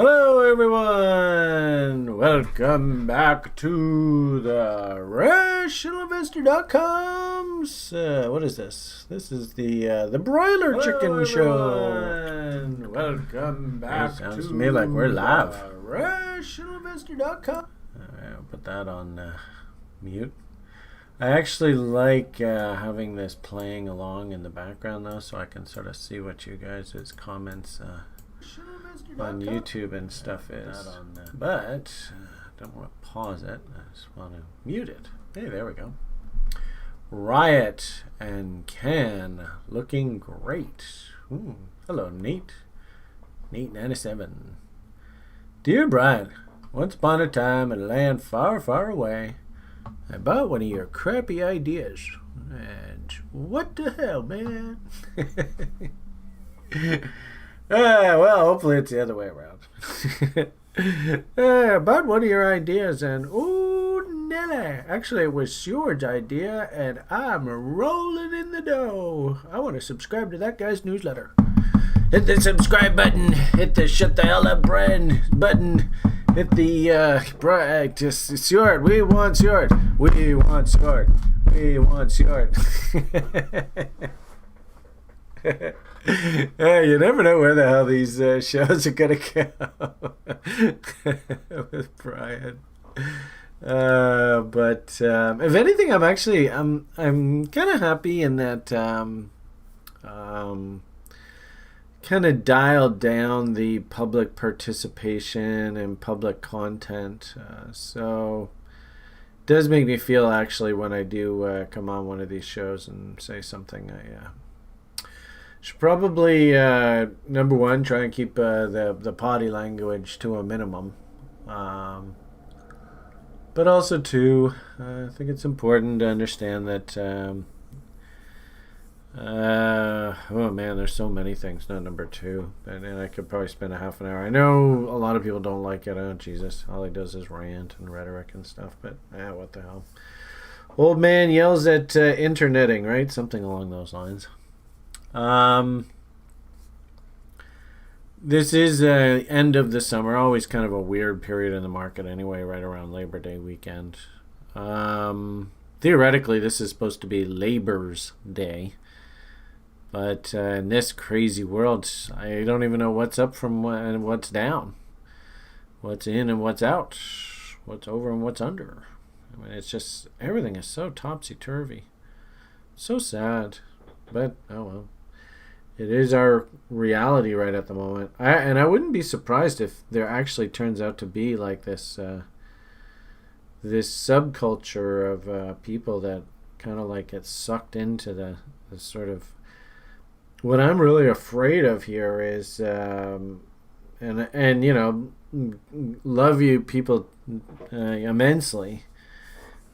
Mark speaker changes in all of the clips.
Speaker 1: Hello everyone! Welcome back to the RationalInvestor.com's what is this? This is the Broiler Chicken Show. Welcome back
Speaker 2: sounds to me like we're live.
Speaker 1: RationalInvestor.com. I'll put that on mute. I actually like having this playing along in the background though, so I can sort of see what you guys' comments on YouTube and stuff is. But I don't want to pause it. I just want to mute it. Hey, there we go. Riot and Can looking great. Ooh, hello, Nate. Nate97. Dear Brian, once upon a time in a land far, far away, I bought one of your crappy ideas. And what the hell, man? Well, hopefully it's the other way around. About one of your ideas, and ooh, Nelly. Actually, it was George's idea, and I'm rolling in the dough. I want to subscribe to that guy's newsletter. Hit the subscribe button. Hit the shut the hell up button. Hit the just Stuart. We want Stuart. We want Stuart. We want Stuart. You never know where the hell these shows are gonna go with Brian. But if anything, I'm kind of happy in that kind of dialed down the public participation and public content. So it does make me feel actually when I do come on one of these shows and say something. I should probably number one try and keep the potty language to a minimum, but also two, I think it's important to understand that oh man, there's so many things. Not number two, and I could probably spend a half an hour. I know a lot of people don't like it. Oh Jesus, all he does is rant and rhetoric and stuff, but what the hell. Old man yells at interneting, right? Something along those lines. This is end of the summer, always kind of a weird period in the market anyway, right around Labor Day weekend. Theoretically, this is supposed to be Labor's Day, but in this crazy world, I don't even know what's up from and what's down, what's in and what's out, what's over and what's under. I mean, it's just, everything is so topsy-turvy. So sad, but oh well. It is our reality right at the moment. I wouldn't be surprised if there actually turns out to be like this this subculture of people that kind of like get sucked into the sort of, what I'm really afraid of here is and you know, love you people immensely,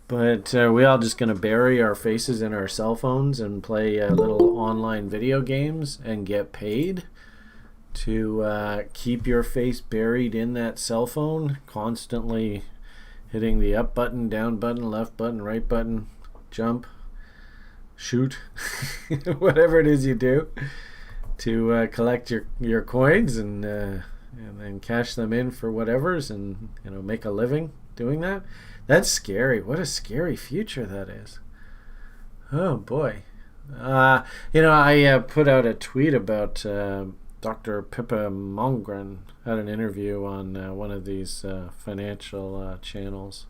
Speaker 1: but we all just going to bury our faces in our cell phones and play little online video games and get paid to keep your face buried in that cell phone, constantly hitting the up button, down button, left button, right button, jump, shoot, whatever it is you do to collect your coins and then cash them in for whatever's, and you know, make a living doing that. That's scary. What a scary future that is. Oh boy. You know, I put out a tweet about Dr. Pippa Malmgren. Had an interview on one of these financial channels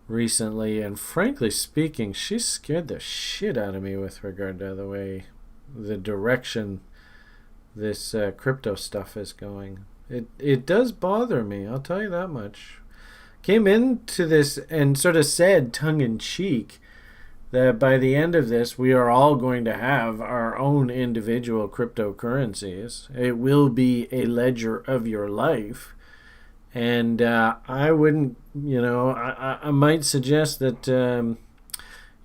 Speaker 1: recently, and frankly speaking, she scared the shit out of me with regard to the direction this crypto stuff is going. It does bother me, I'll tell you that much. Came into this and sort of said tongue-in-cheek that by the end of this, we are all going to have our own individual cryptocurrencies. It will be a ledger of your life. And I wouldn't, you know, I might suggest that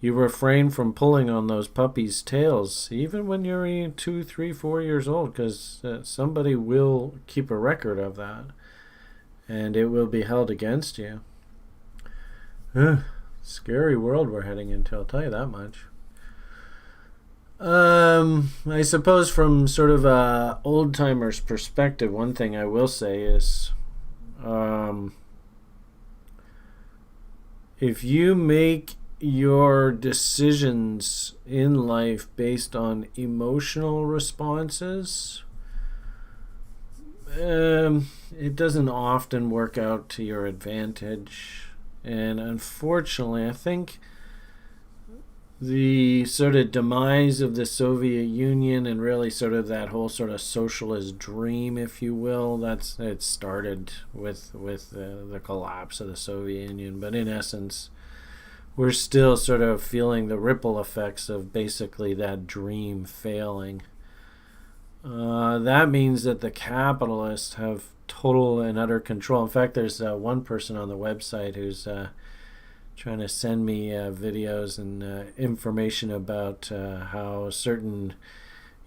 Speaker 1: you refrain from pulling on those puppies' tails, even when you're 2, 3, 4 years old, because somebody will keep a record of that. And it will be held against you. Scary world we're heading into, I'll tell you that much. I suppose from sort of a old timer's perspective, one thing I will say is, um, if you make your decisions in life based on emotional responses, it doesn't often work out to your advantage. And unfortunately, I think the sort of demise of the Soviet Union and really sort of that whole sort of socialist dream, if you will, it started with the collapse of the Soviet Union. But in essence, we're still sort of feeling the ripple effects of basically that dream failing. That means that the capitalists have total and utter control. In fact, there's one person on the website who's trying to send me videos and information about how certain,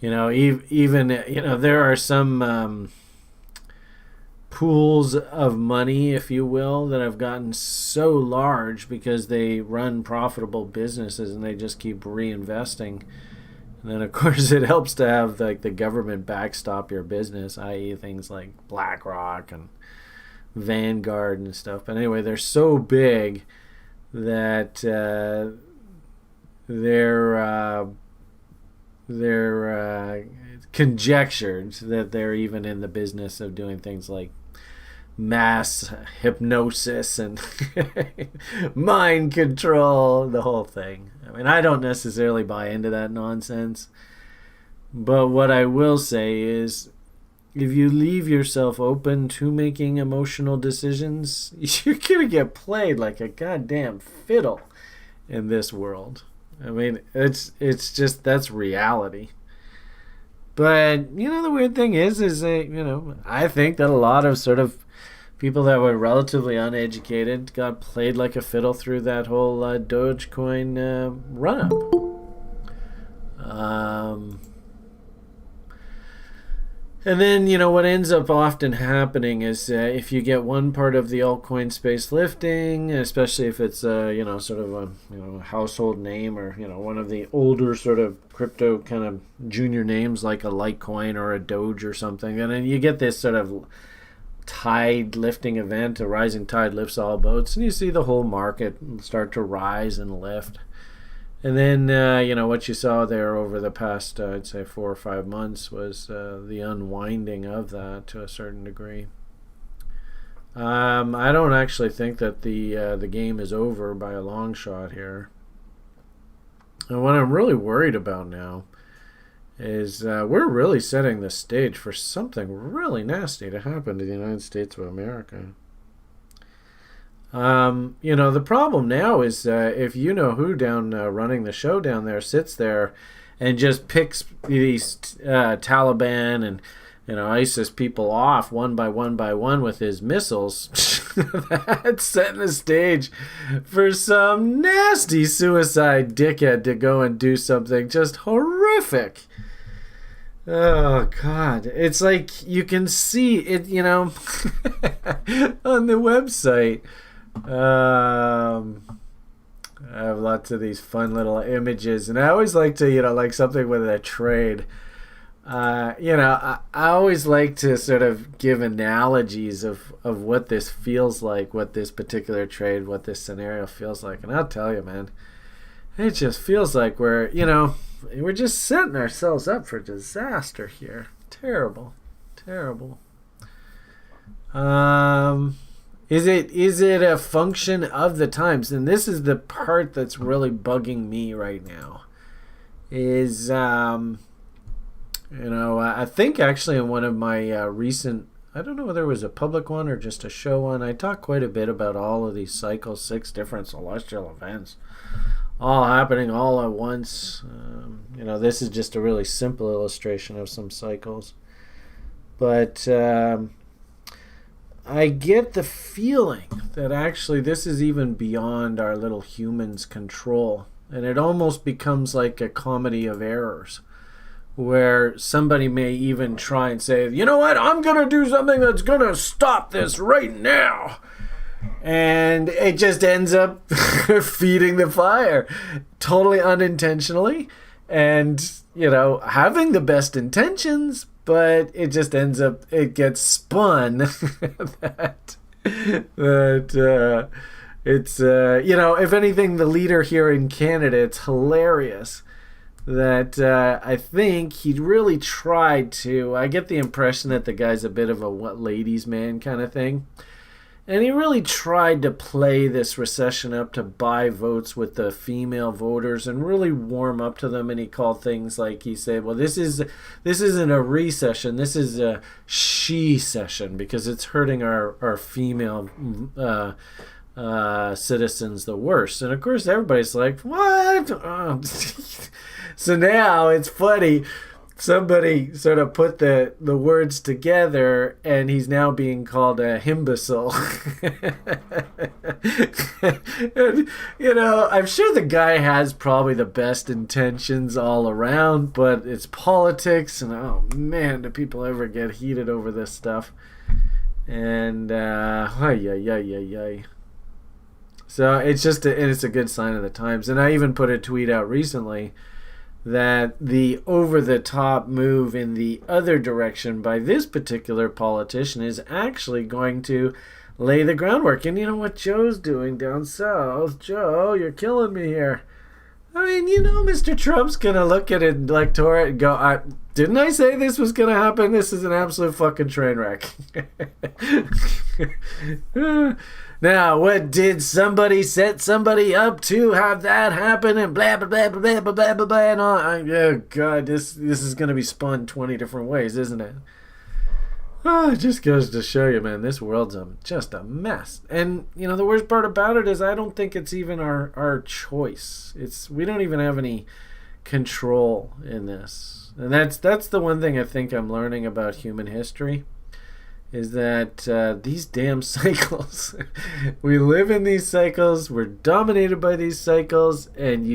Speaker 1: even there are some pools of money, if you will, that have gotten so large because they run profitable businesses and they just keep reinvesting. And then, of course, it helps to have like the government backstop your business, i.e., things like BlackRock and Vanguard and stuff. But anyway, they're so big that they're conjectured that they're even in the business of doing things like mass hypnosis and mind control, the whole thing. I mean, I don't necessarily buy into that nonsense, but what I will say is, if you leave yourself open to making emotional decisions, you're going to get played like a goddamn fiddle in this world. I mean, it's just, that's reality. But, the weird thing is I think that a lot of sort of people that were relatively uneducated got played like a fiddle through that whole Dogecoin run-up. And then, what ends up often happening is if you get one part of the altcoin space lifting, especially if it's, sort of a household name or, one of the older sort of crypto kind of junior names like a Litecoin or a Doge or something, and then you get this sort of tide lifting event, a rising tide lifts all boats, and you see the whole market start to rise and lift. And then, what you saw there over the past, I'd say 4 or 5 months was the unwinding of that to a certain degree. I don't actually think that the game is over by a long shot here. And what I'm really worried about now is we're really setting the stage for something really nasty to happen to the United States of America. The problem now is if who down running the show down there sits there and just picks these Taliban and ISIS people off one by one with his missiles, that's setting the stage for some nasty suicide dickhead to go and do something just horrific. Oh, God. It's like you can see it, on the website. I have lots of these fun little images, and I always like to, like something with a trade. I always like to sort of give analogies of what this feels like, what this particular trade, what this scenario feels like. And I'll tell you, man, it just feels like we're just setting ourselves up for disaster here. Terrible. Is it a function of the times? And this is the part that's really bugging me right now. Is I think actually in one of my recent, I don't know whether it was a public one or just a show one, I talked quite a bit about all of these cycles, 6 different celestial events, all happening all at once. This is just a really simple illustration of some cycles. But I get the feeling that actually this is even beyond our little humans' control. And it almost becomes like a comedy of errors, where somebody may even try and say, you know what, I'm going to do something that's going to stop this right now. And it just ends up feeding the fire, totally unintentionally. and having the best intentions, but it just ends up, it gets spun that it's if anything, the leader here in Canada, it's hilarious that I think he really tried to. I get the impression that the guy's a bit of a what ladies man kind of thing. And he really tried to play this recession up to buy votes with the female voters and really warm up to them. And he called things like, he said, well, this isn't a recession. This is a she-session because it's hurting our female citizens the worst. And of course, everybody's like, what? So now it's funny. Somebody sort of put the words together, and he's now being called a Hebasal. And, I'm sure the guy has probably the best intentions all around, but it's politics, and oh man, do people ever get heated over this stuff? And so it's just it's a good sign of the times. And I even put a tweet out recently that the over-the-top move in the other direction by this particular politician is actually going to lay the groundwork. And you know what Joe's doing down south? Joe, you're killing me here. I mean, Mr. Trump's going to look at an electorate and go, didn't I say this was going to happen? This is an absolute fucking train wreck. Now, what did somebody set somebody up to have that happen and blah, blah, blah, blah, blah, blah, blah, blah, and all? Oh, God, this is going to be spun 20 different ways, isn't it? Oh, it just goes to show you, man, this world's just a mess. And, the worst part about it is I don't think it's even our choice. We don't even have any control in this. And that's the one thing I think I'm learning about human history, is that these damn cycles, we live in these cycles, we're dominated by these cycles, and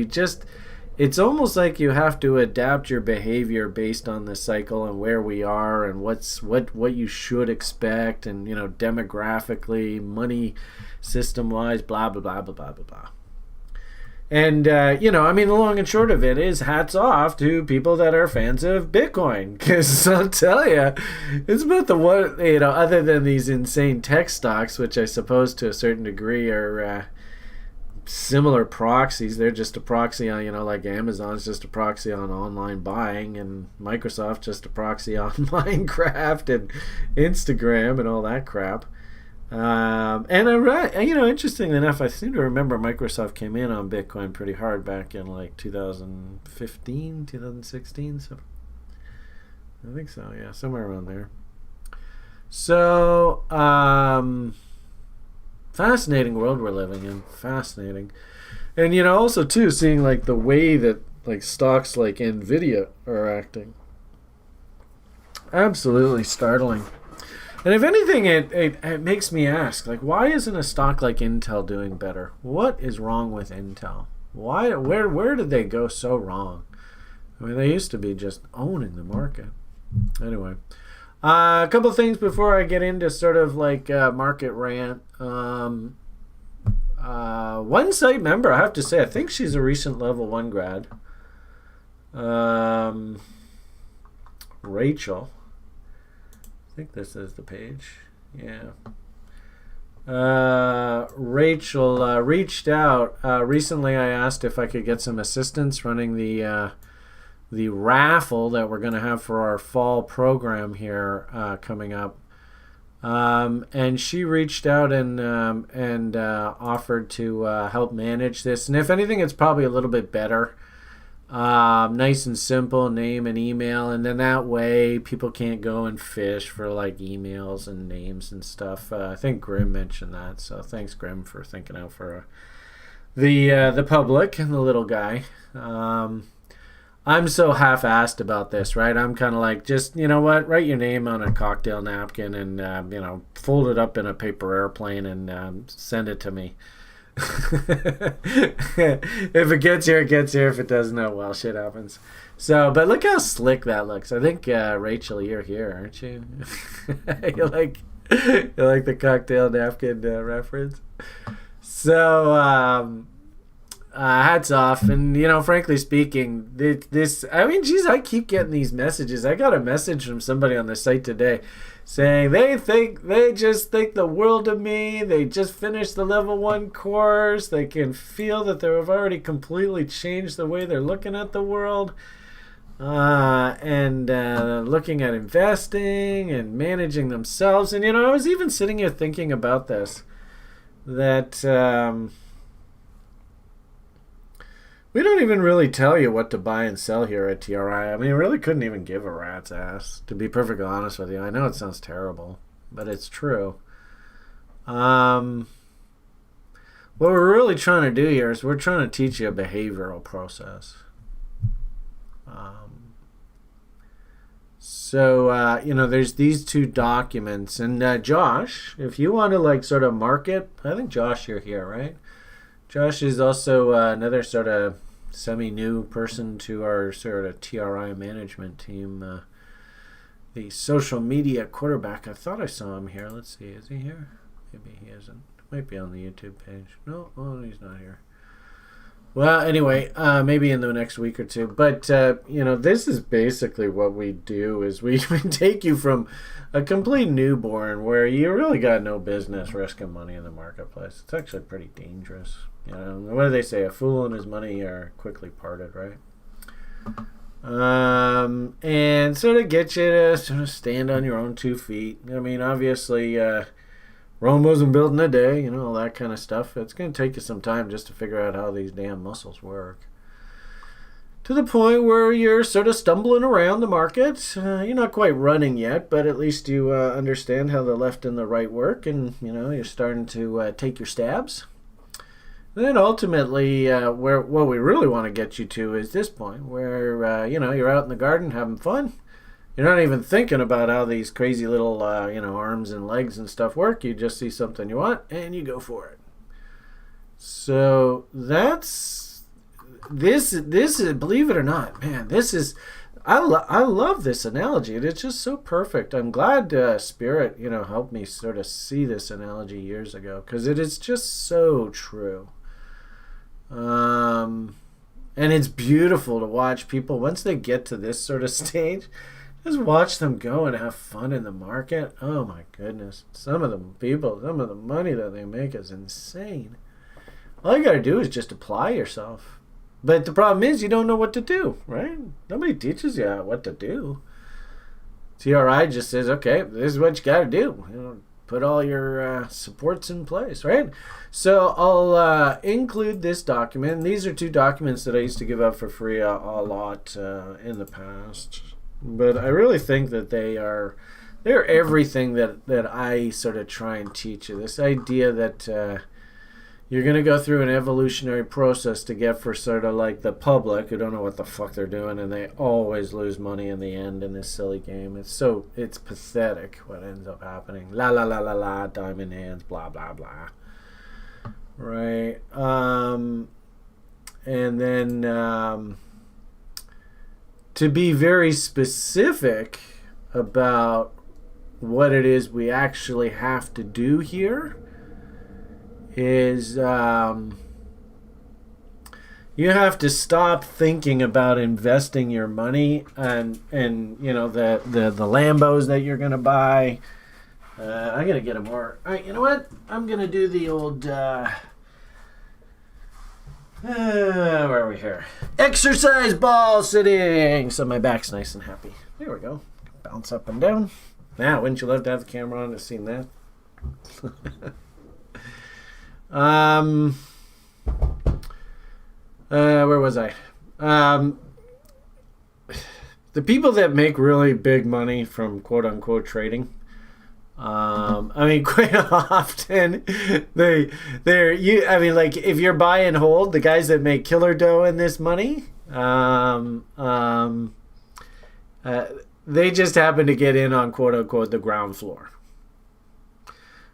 Speaker 1: it's almost like you have to adapt your behavior based on the cycle and where we are and what you should expect, and demographically, money system wise, blah blah blah blah blah blah blah. And the long and short of it is, hats off to people that are fans of Bitcoin, because I'll tell you, it's about the one, other than these insane tech stocks, which I suppose to a certain degree are similar proxies. They're just a proxy on, like Amazon's just a proxy on online buying, and Microsoft just a proxy on Minecraft and Instagram and all that crap. And interestingly enough, I seem to remember Microsoft came in on Bitcoin pretty hard back in like 2015, 2016. So I think so, yeah, somewhere around there. So, fascinating world we're living in. Fascinating. And, also, too, seeing, like, the way that, like, stocks like NVIDIA are acting. Absolutely startling. And if anything, it makes me ask, like, why isn't a stock like Intel doing better? What is wrong with Intel? Where did they go so wrong? I mean, they used to be just owning the market. Anyway. A couple of things before I get into sort of like market rant. One site member, I have to say, I think she's a recent level 1 grad. Rachel. I think this is the page. Yeah. Rachel reached out. Recently I asked if I could get some assistance running the raffle that we're going to have for our fall program here coming up. And she reached out and offered to help manage this. And if anything, it's probably a little bit better. Nice and simple, name and email, and then that way people can't go and fish for like emails and names and stuff. I think Grim mentioned that, so thanks Grim for thinking out for the public and the little guy. I'm so half-assed about this, right? I'm kind of like, just, you know what, write your name on a cocktail napkin and fold it up in a paper airplane and send it to me. If it gets here, it gets here. If it doesn't, oh well, shit happens. So, but look how slick that looks. I think Rachel, you're here, aren't you? you like the cocktail napkin reference? So, hats off. And, frankly speaking, geez, I keep getting these messages. I got a message from somebody on the site today saying they just think the world of me. They just finished the level 1 course. They can feel that they've already completely changed the way they're looking at the world. And looking at investing and managing themselves. And, I was even sitting here thinking about this, that we don't even really tell you what to buy and sell here at TRI. I mean, we really couldn't even give a rat's ass, to be perfectly honest with you. I know it sounds terrible, but it's true. What we're really trying to do here is we're trying to teach you a behavioral process. So, there's these 2 documents. And Josh, if you want to sort of market, I think Josh, you're here, right? Josh is also another sort of semi-new person to our sort of TRI management team. The social media quarterback. I thought I saw him here. Let's see. Is he here? Maybe he isn't. Might be on the YouTube page. No, he's not here. Well, anyway, maybe in the next week or 2. But, this is basically what we do is we take you from a complete newborn where you really got no business risking money in the marketplace. It's actually pretty dangerous. What do they say? A fool and his money are quickly parted, right? And sort of get you to sort of stand on your own 2 feet. I mean, obviously, Rome wasn't built in a day, all that kind of stuff. It's going to take you some time just to figure out how these damn muscles work. To the point where you're sort of stumbling around the market. You're not quite running yet, but at least you understand how the left and the right work, and, you're starting to take your stabs. And then ultimately, what we really want to get you to is this point where, you're out in the garden having fun. You're not even thinking about how these crazy little, arms and legs and stuff work. You just see something you want, and you go for it. So this is, believe it or not, man, this is, I love this analogy. It's just so perfect. I'm glad Spirit, helped me sort of see this analogy years ago, because it is just so true. And it's beautiful to watch people, once they get to this sort of stage, just watch them go and have fun in the market. Oh my goodness. Some of the money that they make is insane. All you got to do is just apply yourself. But the problem is you don't know what to do, right? Nobody teaches you what to do. TRI just says, okay, this is what you got to do. Put all your supports in place, right? So I'll include this document. And these are 2 documents that I used to give out for free a lot in the past. But I really think that they're everything that I sort of try and teach you. This idea that you're going to go through an evolutionary process to get for sort of like the public who don't know what the fuck they're doing, and they always lose money in the end in this silly game. It's pathetic what ends up happening. La la la la la, diamond hands, blah blah blah. Right. And then to be very specific about what it is we actually have to do here is you have to stop thinking about investing your money and the Lambos that you're gonna buy. I'm gonna get a more. All right, you know what? I'm gonna do the old. Where are we here? Exercise ball sitting. So my back's nice and happy. There we go. Bounce up and down. Now, wouldn't you love to have the camera on to see that? Where was I? The people that make really big money from quote unquote trading, quite often if you're buy and hold, the guys that make killer dough in this money, they just happen to get in on quote unquote the ground floor.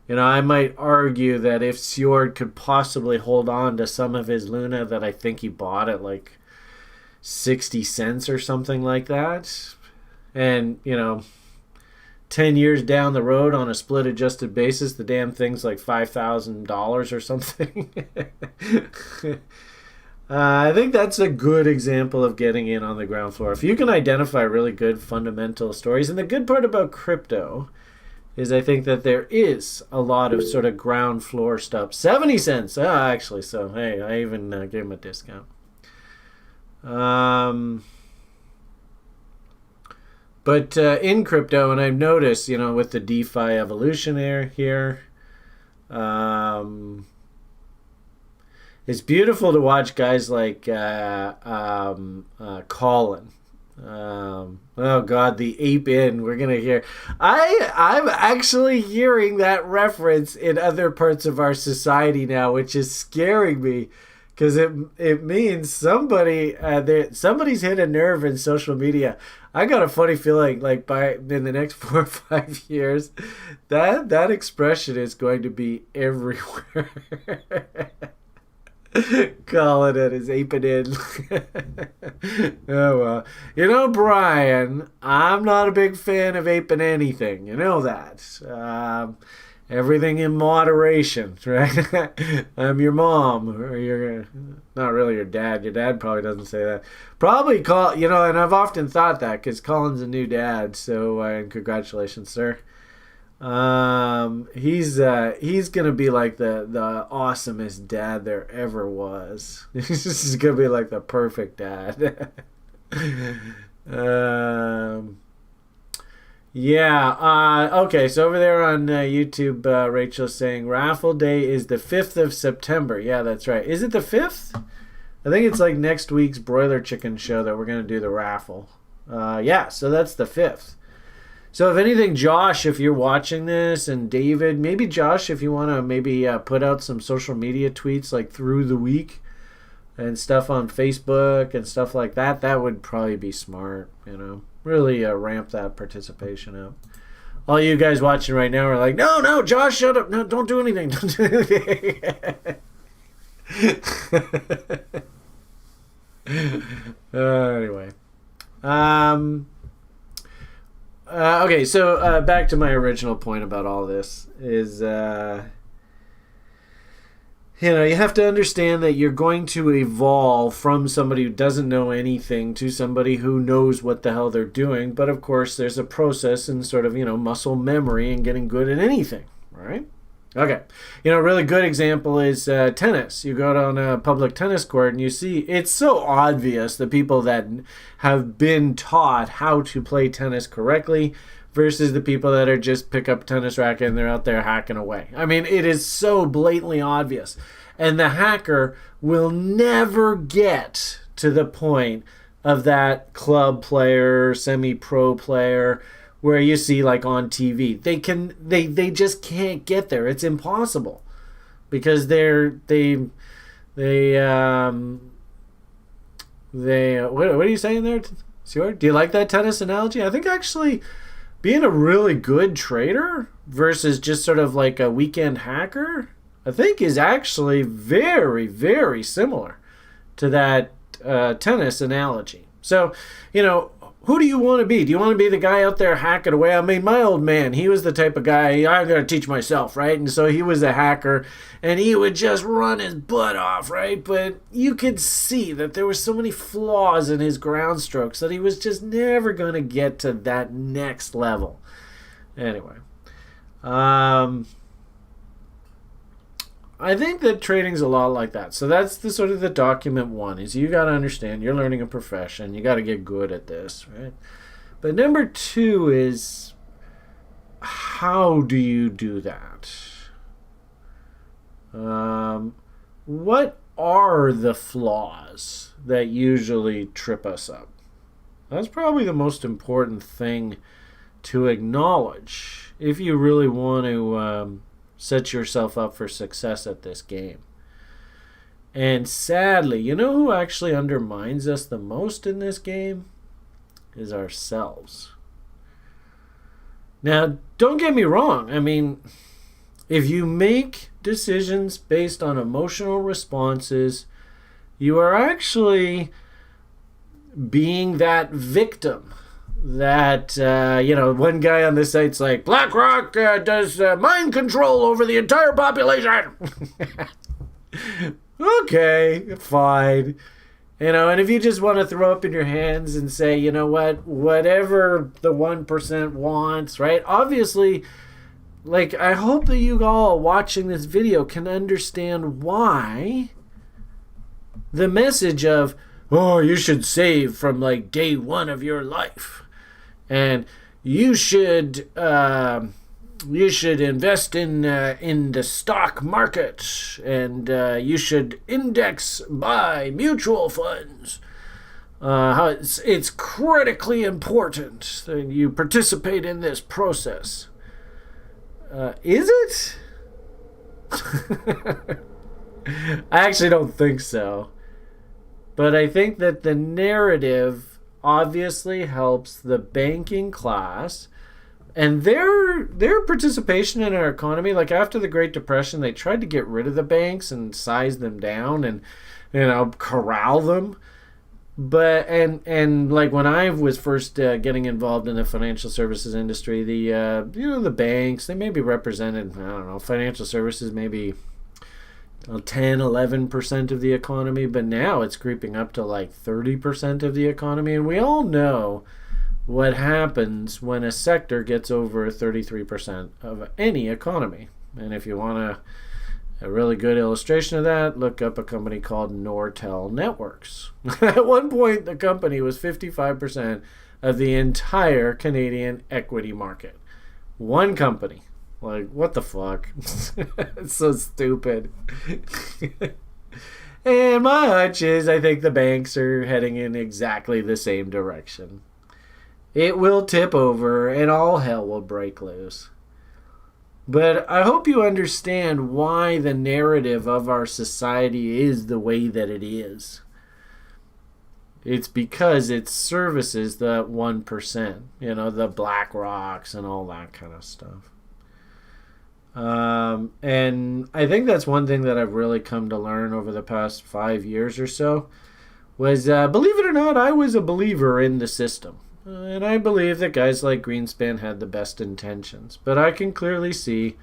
Speaker 1: I might argue that if Sjord could possibly hold on to some of his Luna that I think he bought at like 60 cents or something like that, and 10 years down the road on a split adjusted basis, the damn thing's like $5,000 or something. I think that's a good example of getting in on the ground floor. If you can identify really good fundamental stories, and the good part about crypto is I think that there is a lot of sort of ground floor stuff. 70 cents, actually. So, hey, I even gave him a discount. But in crypto, and I've noticed, with the DeFi evolution here, it's beautiful to watch guys like Colin. Oh God, the ape in. We're gonna hear. I'm actually hearing that reference in other parts of our society now, which is scaring me, because it means somebody's hit a nerve in social media. I got a funny feeling like in the next 4 or 5 years, that expression is going to be everywhere. Calling it is aping in. Oh well. Brian, I'm not a big fan of aping anything. You know that. Everything in moderation, right? I'm your mom, or you're not really your dad. Your dad probably doesn't say that. Probably and I've often thought that because Colin's a new dad. So, and congratulations, sir. He's gonna be like the awesomest dad there ever was. He's gonna be like the perfect dad. Yeah. Okay. So over there on YouTube, Rachel's saying raffle day is the 5th of September. Yeah, that's right. Is it the 5th? I think it's like next week's Broiler Chicken Show that we're gonna do the raffle. Yeah. So that's the 5th. So if anything, Josh, if you're watching this, and David, maybe Josh, if you want to maybe put out some social media tweets like through the week and stuff on Facebook and stuff like that, that would probably be smart, really ramp that participation up. All you guys watching right now are like, no, Josh, shut up. No, don't do anything. Don't do anything. Anyway. Okay, so back to my original point about all this is, you have to understand that you're going to evolve from somebody who doesn't know anything to somebody who knows what the hell they're doing. But of course, there's a process in sort of, muscle memory and getting good at anything, right? Okay. A really good example is tennis. You go out on a public tennis court and you see it's so obvious the people that have been taught how to play tennis correctly versus the people that are just pick up a tennis racket and they're out there hacking away. I mean, it is so blatantly obvious. And the hacker will never get to the point of that club player, semi-pro player, where you see like on TV. They just can't get there. It's impossible. Because what are you saying there, Stuart? Do you like that tennis analogy? I think actually being a really good trader versus just sort of like a weekend hacker, I think is actually very, very similar to that tennis analogy. So, who do you want to be? Do you want to be the guy out there hacking away? I mean, my old man, he was the type of guy, I'm going to teach myself, right? And so he was a hacker, and he would just run his butt off, right? But you could see that there were so many flaws in his ground strokes that he was just never going to get to that next level. Anyway. I think that trading's a lot like that. So that's the sort of the document one is you got to understand you're learning a profession. You got to get good at this, right? But number 2 is how do you do that? What are the flaws that usually trip us up? That's probably the most important thing to acknowledge if you really want to set yourself up for success at this game. And sadly, you know who actually undermines us the most in this game? Is ourselves. Now, don't get me wrong. I mean, if you make decisions based on emotional responses, you are actually being that victim. That, one guy on the site's like, BlackRock does mind control over the entire population. Okay, fine. And if you just want to throw up in your hands and say, you know what, whatever the 1% wants, right? Obviously, like, I hope that you all watching this video can understand why the message of, oh, you should save from like day one of your life, and you should invest in the stock market, and you should index buy mutual funds. How it's critically important that you participate in this process. Is it? I actually don't think so. But I think that the narrative obviously helps the banking class and their participation in our economy. Like after the Great Depression, they tried to get rid of the banks and size them down and corral them. But and like when I was first getting involved in the financial services industry, the banks, they may be represented, I don't know, financial services maybe 10-11% of the economy, but now it's creeping up to like 30% of the economy, and we all know what happens when a sector gets over 33% of any economy. And if you want a really good illustration of that, look up a company called Nortel Networks. At one point, the company was 55% of the entire Canadian equity market. One company. Like, what the fuck? It's so stupid. And my hunch is I think the banks are heading in exactly the same direction. It will tip over and all hell will break loose. But I hope you understand why the narrative of our society is the way that it is. It's because it services the 1%, the Black Rocks and all that kind of stuff. And I think that's one thing that I've really come to learn over the past 5 years or so was, believe it or not, I was a believer in the system. And I believe that guys like Greenspan had the best intentions. But I can clearly see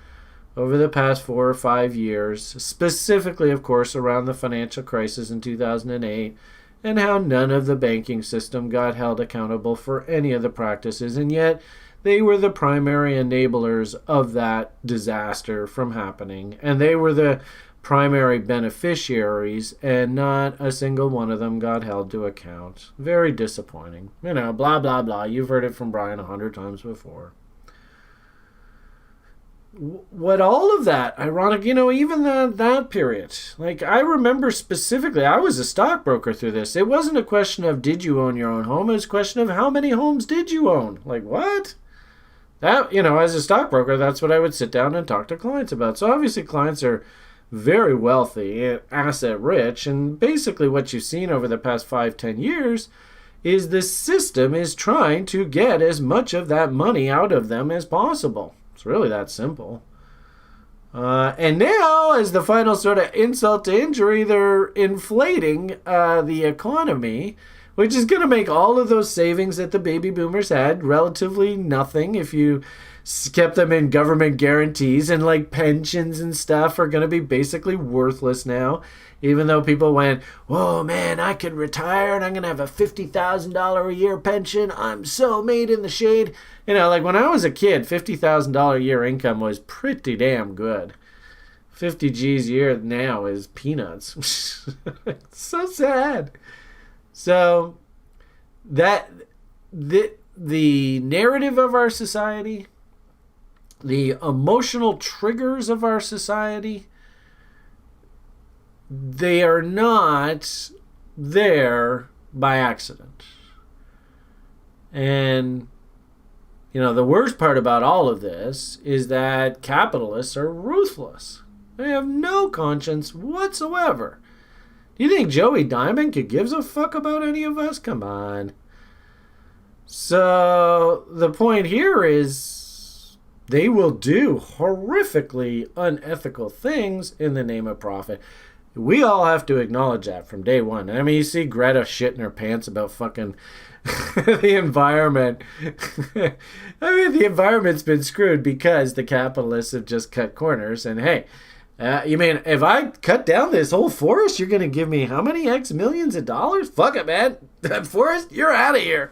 Speaker 1: over the past 4 or 5 years, specifically, of course, around the financial crisis in 2008, and how none of the banking system got held accountable for any of the practices. And yet, they were the primary enablers of that disaster from happening. And they were the primary beneficiaries, and not a single one of them got held to account. Very disappointing. Blah, blah, blah. You've heard it from Brian 100 times before. What all of that, ironic, even that period. Like, I remember specifically, I was a stockbroker through this. It wasn't a question of did you own your own home. It was a question of how many homes did you own. Like, what? That, as a stockbroker, that's what I would sit down and talk to clients about. So obviously clients are very wealthy, asset rich, and basically what you've seen over the past 5-10 years is the system is trying to get as much of that money out of them as possible. It's really that simple. And now, as the final sort of insult to injury, they're inflating the economy, which is going to make all of those savings that the baby boomers had relatively nothing if you kept them in government guarantees, and like pensions and stuff are going to be basically worthless now, even though people went, whoa man, I could retire and I'm going to have a $50,000 a year pension. I'm so made in the shade. Like when I was a kid, $50,000 a year income was pretty damn good. 50 G's a year now is peanuts. It's so sad. So that the narrative of our society, the emotional triggers of our society, they are not there by accident. And, the worst part about all of this is that capitalists are ruthless. They have no conscience whatsoever. Do you think Joey Diamond could give a fuck about any of us? Come on. So the point here is they will do horrifically unethical things in the name of profit. We all have to acknowledge that from day one. I mean, you see Greta shitting her pants about fucking the environment. I mean, the environment's been screwed because the capitalists have just cut corners. And hey, You mean if I cut down this whole forest, you're going to give me how many X millions of dollars? Fuck it, man. That forest, you're out of here.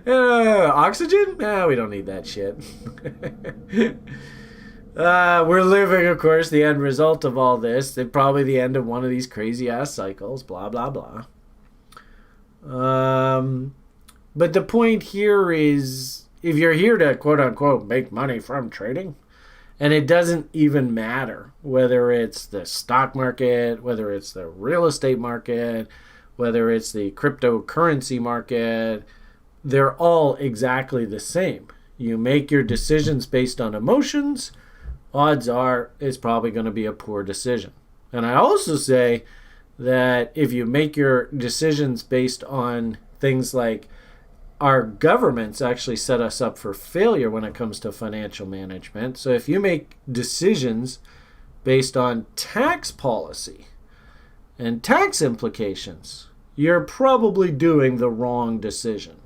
Speaker 1: Oxygen? No, we don't need that shit. We're living, of course, the end result of all this. Probably the end of one of these crazy-ass cycles, blah, blah, blah. But the point here is, if you're here to, quote-unquote, make money from trading, and it doesn't even matter whether it's the stock market, whether it's the real estate market, whether it's the cryptocurrency market, they're all exactly the same. You make your decisions based on emotions, odds are it's probably going to be a poor decision. And I also say that if you make your decisions based on things like our governments actually set us up for failure when it comes to financial management. So if you make decisions based on tax policy and tax implications, you're probably doing the wrong decision.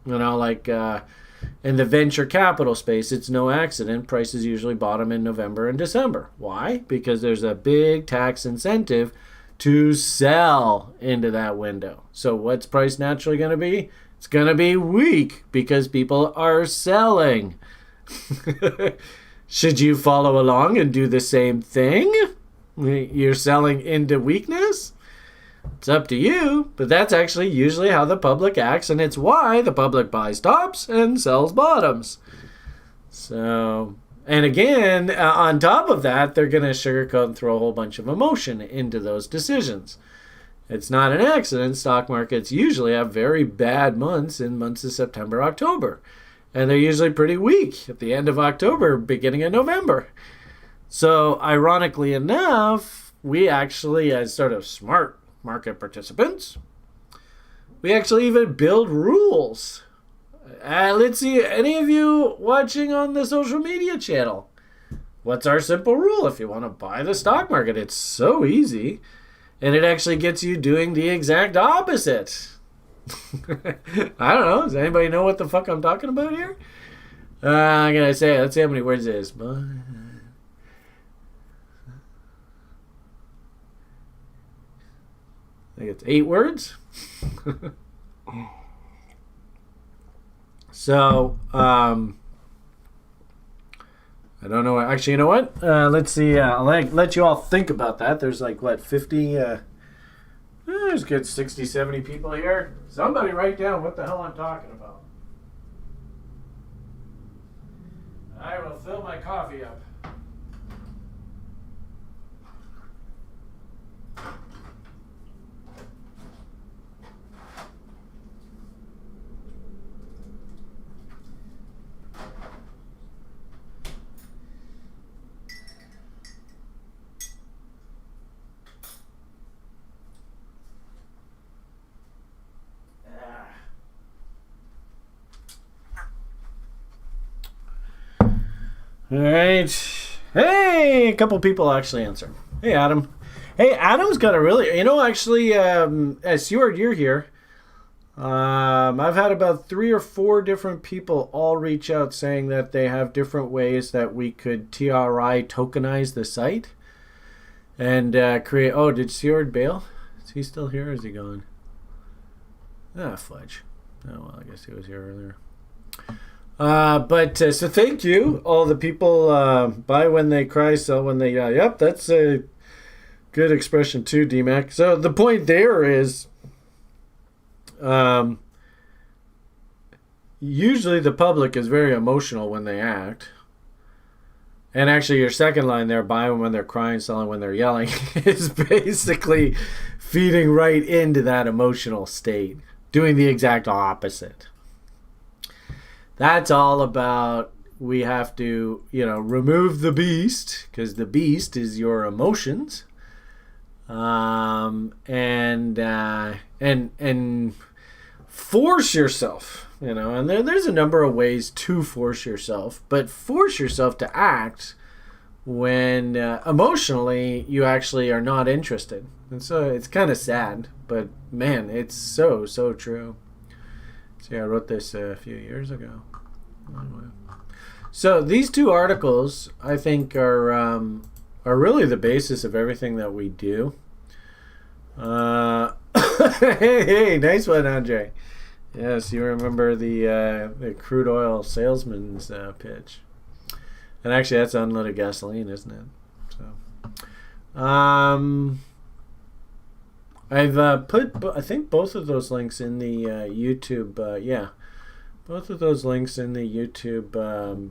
Speaker 1: You know, like in the venture capital space, it's no accident. Prices usually bottom in November and December. Why? Because there's a big tax incentive to sell into that window. So what's price naturally going to be? It's going to be weak because people are selling. Should you follow along and do the same thing? You're selling into weakness? It's up to you, but that's actually usually how the public acts, and it's why the public buys tops and sells bottoms. So, and again, on top of that, they're going to sugarcoat and throw a whole bunch of emotion into those decisions. It's not an accident. Stock markets usually have very bad months in months of September, October. And they're usually pretty weak at the end of October, beginning of November. So, ironically enough, we actually, as sort of smart market participants, we actually even build rules. Let's see, any of you watching on the social media channel? What's our simple rule if you want to buy the stock market? It's so easy. And it actually gets you doing the exact opposite. I don't know. Does anybody know what the fuck I'm talking about here? I'm going to say, let's see how many words it is. I think it's 8 words. So, I don't know. Actually, you know what? Let's see. I'll let you all think about that. There's like, what, 50? There's a good 60, 70 people here. Somebody write down what the hell I'm talking about. I will fill my coffee up. All right. Hey, a couple people actually answered. Hey, Adam. Hey, Adam's got a really, actually, as Stuart, you're here. I've had about 3 or 4 different people all reach out saying that they have different ways that we could TRI tokenize the site and create. Oh, did Stuart bail? Is he still here or is he gone? Ah, fudge. Oh, well, I guess he was here earlier. So thank you, all the people. Buy when they cry, sell when they. Yep, that's a good expression too, DMAC. So the point there is, usually the public is very emotional when they act, and actually your second line there, buy when they're crying, selling when they're yelling, is basically feeding right into that emotional state, doing the exact opposite. That's all about, we have to, remove the beast, because the beast is your emotions, and force yourself, and there's a number of ways to force yourself, but force yourself to act when emotionally you actually are not interested. And so it's kind of sad, but man, it's so, so true. See, I wrote this a few years ago. So these 2 articles, I think, are are really the basis of everything that we do. Hey, nice one, Andre. Yes, you remember the crude oil salesman's pitch. And actually, that's unleaded gasoline, isn't it? So, I've put, I think, both of those links in the YouTube. Yeah, both of those links in the YouTube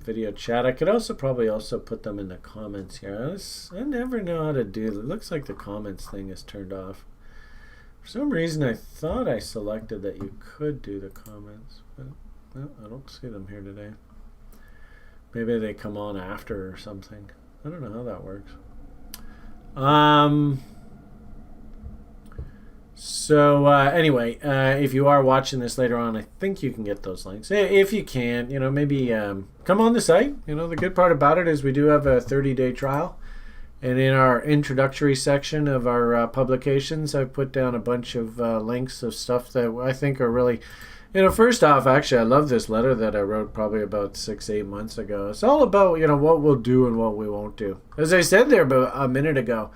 Speaker 1: video chat. I could probably put them in the comments here. I never know how to do it. It looks like the comments thing is turned off. For some reason, I thought I selected that you could do the comments, but no, I don't see them here today. Maybe they come on after or something. I don't know how that works. So anyway, if you are watching this later on, I think you can get those links. If you can, maybe come on the site. The good part about it is we do have a 30-day trial. And in our introductory section of our publications, I've put down a bunch of links of stuff that I think are really, first off, actually, I love this letter that I wrote probably about 6-8 months ago. It's all about, what we'll do and what we won't do. As I said there a minute ago,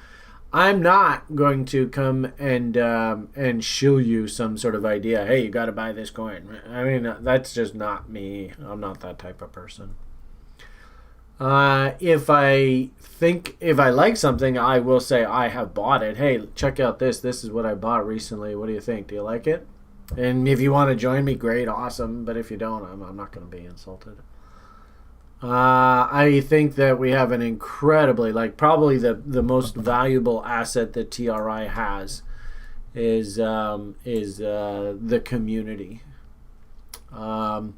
Speaker 1: I'm not going to come and shill you some sort of idea. Hey, you got to buy this coin. I mean, that's just not me. I'm not that type of person. If I like something, I will say I have bought it. Hey, check out this. This is what I bought recently. What do you think? Do you like it? And if you want to join me, great, awesome. But if you don't, I'm not going to be insulted. I think that we have an incredibly, probably the most valuable asset that TRI has is the community. In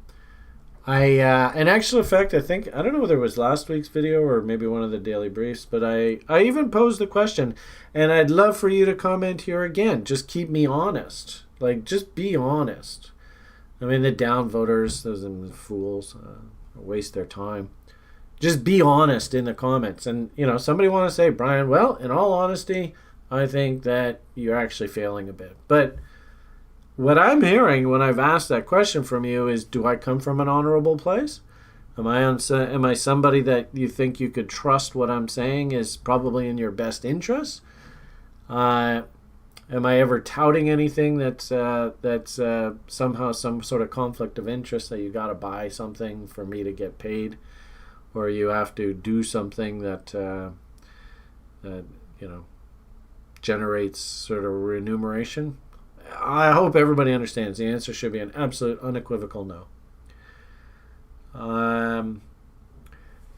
Speaker 1: actual effect, I don't know whether it was last week's video or maybe one of the daily briefs, but I even posed the question, and I'd love for you to comment here again. Just keep me honest. Just be honest. I mean, the downvoters, those fools, waste their time. Just be honest in the comments. And, somebody want to say, Brian, well, in all honesty, I think that you're actually failing a bit. But what I'm hearing when I've asked that question from you is, do I come from an honorable place? Am I somebody that you think you could trust what I'm saying is probably in your best interest? Am I ever touting anything that's somehow some sort of conflict of interest, that you got to buy something for me to get paid, or you have to do something that generates sort of remuneration? I hope everybody understands. The answer should be an absolute unequivocal no.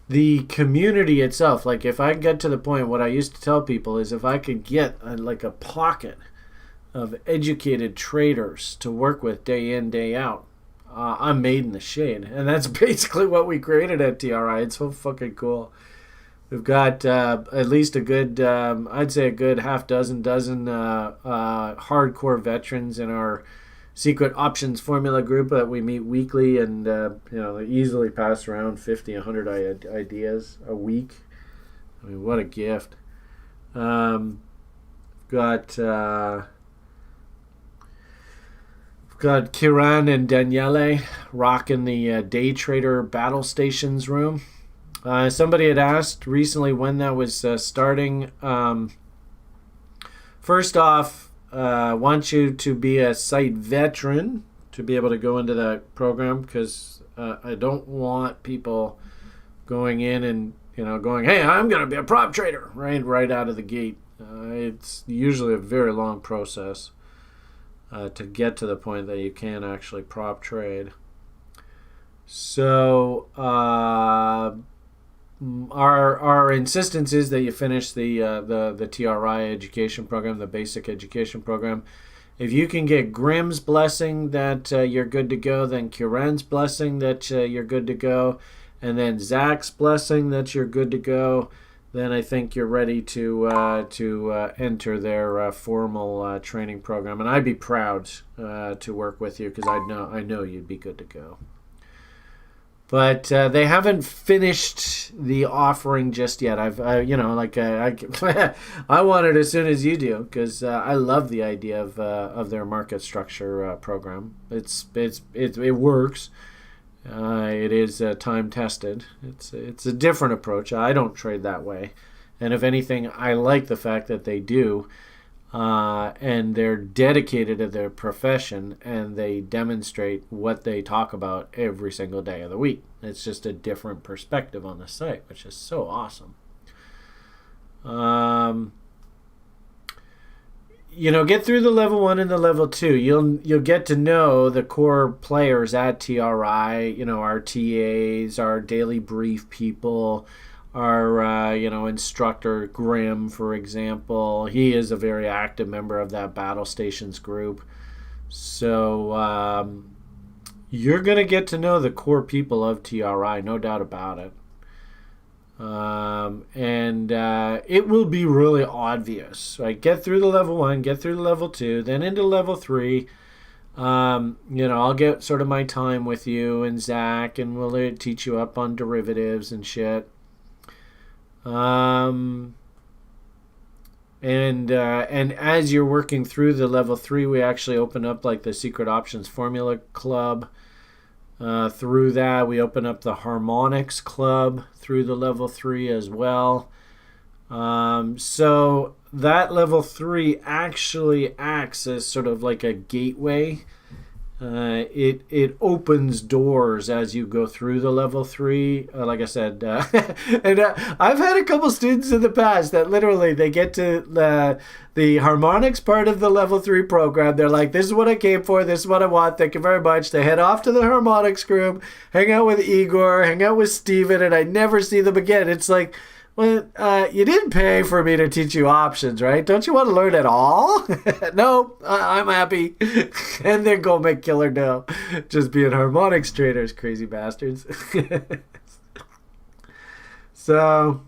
Speaker 1: The community itself, if I get to the point, what I used to tell people is if I could get a pocket of educated traders to work with day in, day out, I'm made in the shade. And that's basically what we created at TRI. It's so fucking cool. We've got at least a good, I'd say a good dozen hardcore veterans in our secret options formula group that we meet weekly, and they easily pass around 50, 100 ideas a week. I mean, what a gift. We've got Kiran and Daniele rocking the day trader battle stations room. Somebody had asked recently when that was starting. First off, I want you to be a site veteran to be able to go into that program, because I don't want people going in and going, hey, I'm going to be a prop trader right out of the gate. It's usually a very long process to get to the point that you can actually prop trade. So our insistence is that you finish the TRI education program, the basic education program. If you can get Grimm's blessing that you're good to go, then Kiran's blessing that you're good to go, and then Zach's blessing that you're good to go, then I think you're ready to enter their formal training program. And I'd be proud to work with you, because I know you'd be good to go. But they haven't finished the offering just yet. I want it as soon as you do, because I love the idea of their market structure program. It works. It is time tested. It's a different approach. I don't trade that way, And if anything, I like the fact that they do. And they're dedicated to their profession, and they demonstrate what they talk about every single day of the week. It's just a different perspective on the site, which is so awesome. Get through the level 1 and the level 2. You'll get to know the core players at TRI. Our TAs, our daily brief people, our instructor Grim, for example. He is a very active member of that Battle Stations group. So you're going to get to know the core people of TRI, no doubt about it. And it will be really obvious. Right? Get through the level 1, get through the level 2, then into level 3. I'll get sort of my time with you and Zach, and we'll teach you up on derivatives and shit. And as you're working through the level 3, we actually open up like the Secret Options Formula Club. Through that, we open up the Harmonics Club through the level 3 as well. So that level 3 actually acts as sort of like a gateway. It opens doors as you go through the level 3. Like I said, and I've had a couple students in the past that literally they get to the harmonics part of the level 3 program. They're like, this is what I came for. This is what I want. Thank you very much. They head off to the harmonics group, hang out with Igor, hang out with Steven, and I never see them again. It's like, well, you didn't pay for me to teach you options, right? Don't you want to learn at all? No, I'm happy. And then go make killer dough. Just being harmonics traders, crazy bastards. So,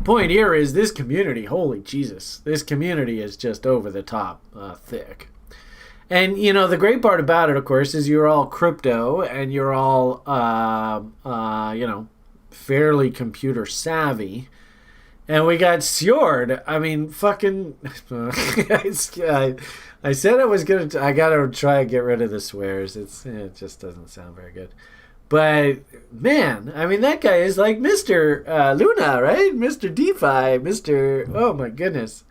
Speaker 1: point here is this community, holy Jesus, this community is just over the top thick. And, the great part about it, of course, is you're all crypto and you're all, fairly computer savvy. And we got Sjord. I mean, fucking... I said I was going to... I got to try and get rid of the swears. It just doesn't sound very good. But, man, I mean, that guy is like Mr. Luna, right? Mr. DeFi, Mr. Oh, my goodness.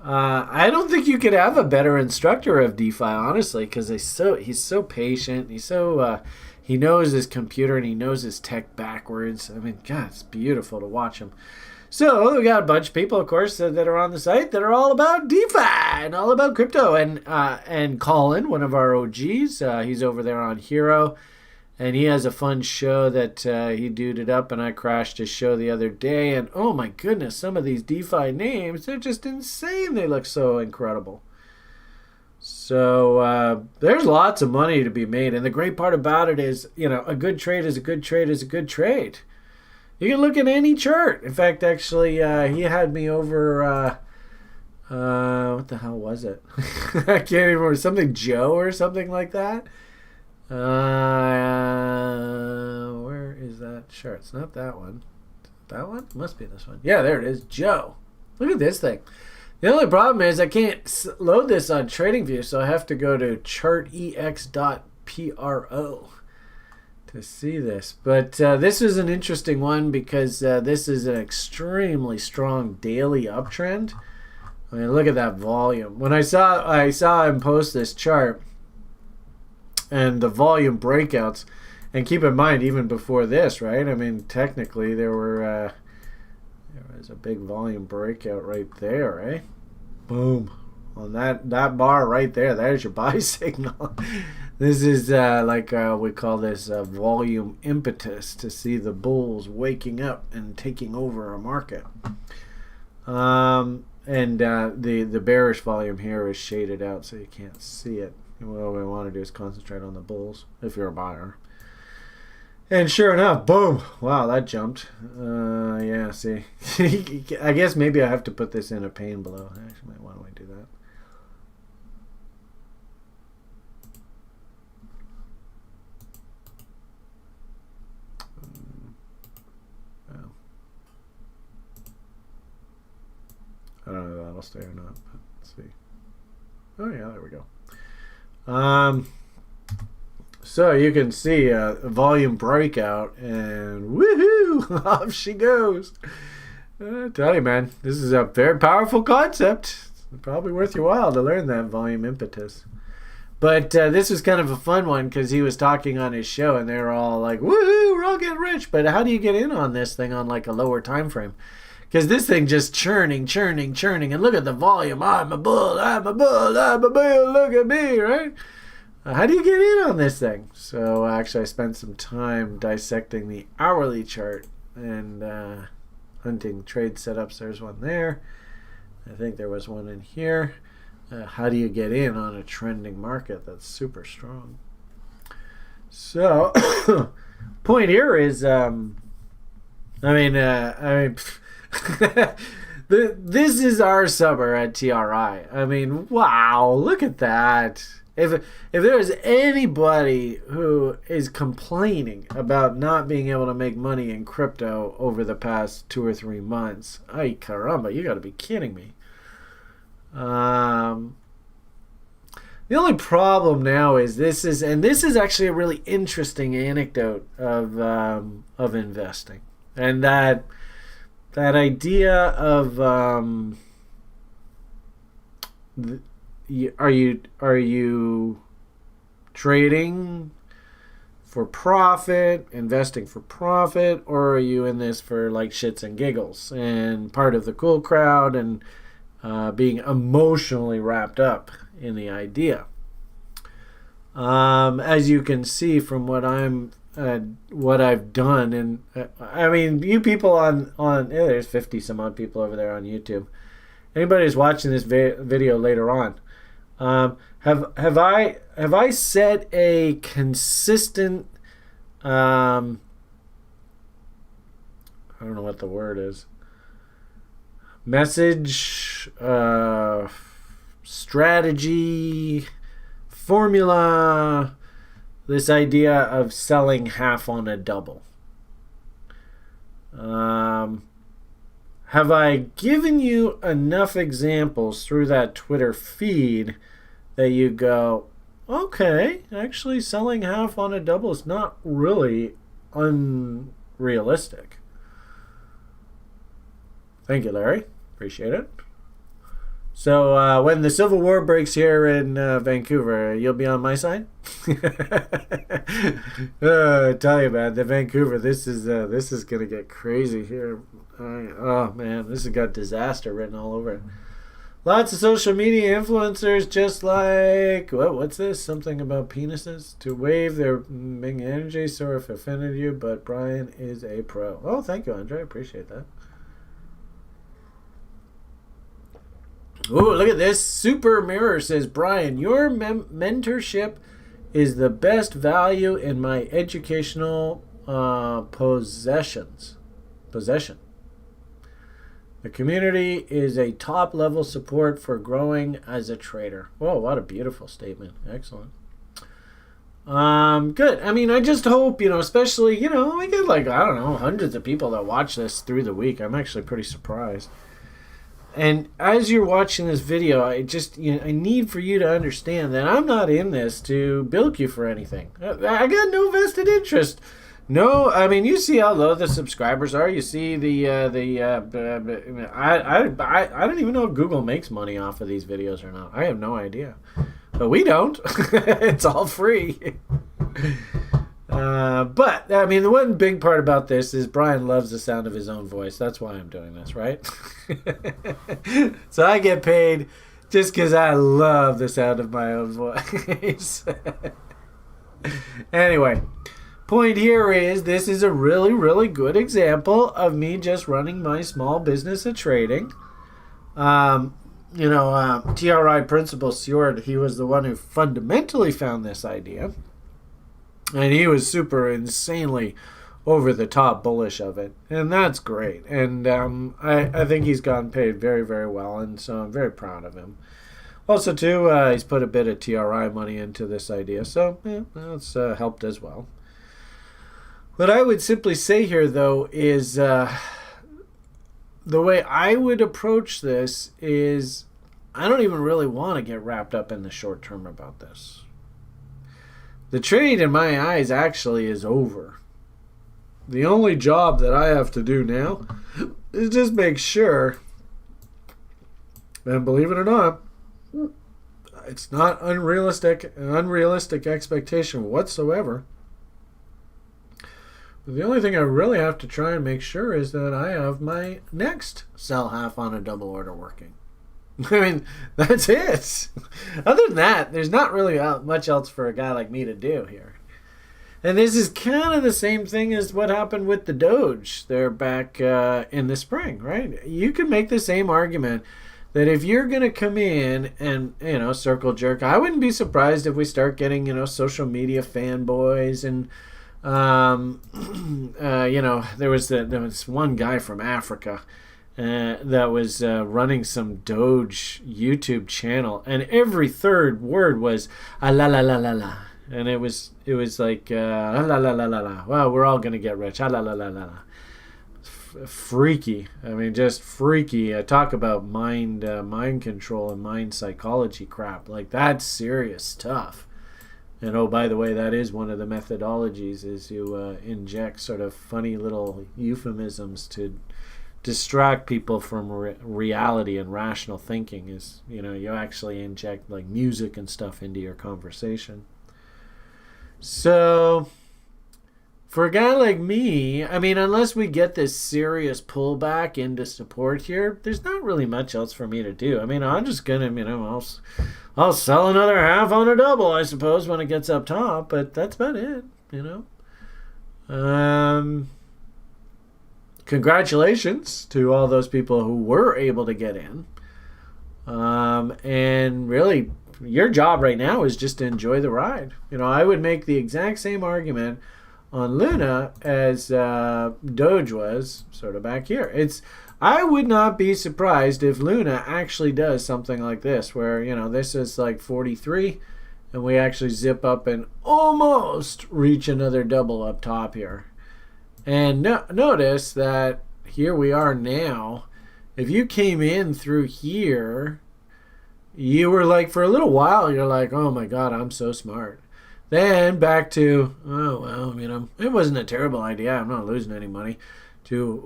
Speaker 1: I don't think you could have a better instructor of DeFi, honestly, because he's so patient. He's so... he knows his computer and he knows his tech backwards. I mean, God, it's beautiful to watch him. So we got a bunch of people, of course, that are on the site that are all about DeFi and all about crypto. And Colin, one of our OGs, he's over there on Hero. And he has a fun show that he duded up, and I crashed his show the other day. And oh my goodness, some of these DeFi names, they're just insane. They look so incredible. So there's lots of money to be made. And the great part about it is, a good trade is a good trade is a good trade. You can look at any chart. In fact, actually, he had me over, what the hell was it? I can't even remember. Something Joe or something like that. Where is that chart? It's not that one. That one? Must be this one. Yeah, there it is. Joe. Look at this thing. The only problem is I can't load this on TradingView, so I have to go to chartex.pro to see this. But this is an interesting one because this is an extremely strong daily uptrend. I mean, look at that volume. When I saw him post this chart, and the volume breakouts, and keep in mind, even before this, right? I mean, technically, there was a big volume breakout right there, right? Boom. On that bar right there, there's your buy signal. This is we call this volume impetus to see the bulls waking up and taking over a market. And the bearish volume here is shaded out so you can't see it. What we want to do is concentrate on the bulls if you're a buyer. And sure enough, boom! Wow, that jumped. Yeah, see. I guess maybe I have to put this in a pane below. Actually, why don't we do that? Well, I don't know if that'll stay or not, but let's see. Oh yeah, there we go. So you can see a volume breakout, and woohoo, off she goes. I tell you, man, this is a very powerful concept. It's probably worth your while to learn that volume impetus. But this was kind of a fun one because he was talking on his show, and they were all like, woohoo, we're all getting rich. But how do you get in on this thing on like a lower time frame? Because this thing just churning. And look at the volume. I'm a bull, I'm a bull, look at me, right? How do you get in on this thing? So actually, I spent some time dissecting the hourly chart and hunting trade setups. There's one there. I think there was one in here. How do you get in on a trending market that's super strong? So, point here is, this is our summer at TRI. I mean, wow, look at that. If there is anybody who is complaining about not being able to make money in crypto over the past 2 or 3 months, ay caramba, you got to be kidding me. The only problem now is this is actually a really interesting anecdote of investing, and that idea of are you trading for profit, investing for profit, or are you in this for like shits and giggles and part of the cool crowd and being emotionally wrapped up in the idea? As you can see from what I've done, and I mean, you people on there's 50 some odd people over there on YouTube. Anybody who's watching this video later on, have I set a consistent I don't know what the word is, message, strategy, formula, this idea of selling half on a double? Have I given you enough examples through that Twitter feed that you go, okay, actually selling half on a double is not really unrealistic? Thank you, Larry. Appreciate it. So when the Civil War breaks here in Vancouver, you'll be on my side? I tell you, man, the Vancouver, this is going to get crazy here. Oh, man, this has got disaster written all over it. Lots of social media influencers just like, what's this? Something about penises? To wave their big energy. Sorry if I offended you, but Brian is a pro. Oh, thank you, Andre. I appreciate that. Oh, look at this. Super Mirror says, Brian, your mentorship is the best value in my educational possession. The community is a top-level support for growing as a trader. Whoa, what a beautiful statement. Excellent. Good. I mean, I just hope, especially, we get like, I don't know, hundreds of people that watch this through the week. I'm actually pretty surprised. And as you're watching this video, I need for you to understand that I'm not in this to bilk you for anything. I got no vested interest. No, I mean, you see how low the subscribers are. You see I don't even know if Google makes money off of these videos or not. I have no idea. But we don't. It's all free. But, I mean, the one big part about this is Brian loves the sound of his own voice. That's why I'm doing this, right? So I get paid just because I love the sound of my own voice. Anyway, point here is this is a really, really good example of me just running my small business of trading. TRI Principal Stewart, he was the one who fundamentally found this idea. And he was super insanely over-the-top bullish of it. And that's great. And I think he's gotten paid very, very well. And so I'm very proud of him. Also, too, he's put a bit of TRI money into this idea. So, that's helped as well. What I would simply say here, though, is the way I would approach this is I don't even really want to get wrapped up in the short term about this. The trade in my eyes actually is over. The only job that I have to do now is just make sure, and believe it or not, it's not an unrealistic expectation whatsoever. The only thing I really have to try and make sure is that I have my next sell half on a double order working. I mean, that's it. Other than that, there's not really much else for a guy like me to do here. And this is kind of the same thing as what happened with the Doge there back in the spring, right? You can make the same argument that if you're going to come in and, circle jerk, I wouldn't be surprised if we start getting, social media fanboys and, there was one guy from Africa that was running some Doge YouTube channel, and every third word was la la la la la, and it was like la la la la la. Well, we're all gonna get rich. La la la la la. Freaky. I mean, just freaky. Talk about mind control and mind psychology crap. Like, that's serious stuff. And oh, by the way, that is one of the methodologies, is you inject sort of funny little euphemisms to distract people from reality and rational thinking. Is, you actually inject like music and stuff into your conversation. So for a guy like me, I mean, unless we get this serious pullback into support here, there's not really much else for me to do. I mean, I'm just gonna, I'll sell another half on a double, I suppose, when it gets up top, but that's about it, Congratulations to all those people who were able to get in. And really, your job right now is just to enjoy the ride. I would make the exact same argument on Luna as Doge was sort of back here. I would not be surprised if Luna actually does something like this, where, this is like 43, and we actually zip up and almost reach another double up top here. And notice that here we are now. If you came in through here, you were like, for a little while, you're like, oh my God, I'm so smart. Then back to, oh, well, it wasn't a terrible idea. I'm not losing any money. To,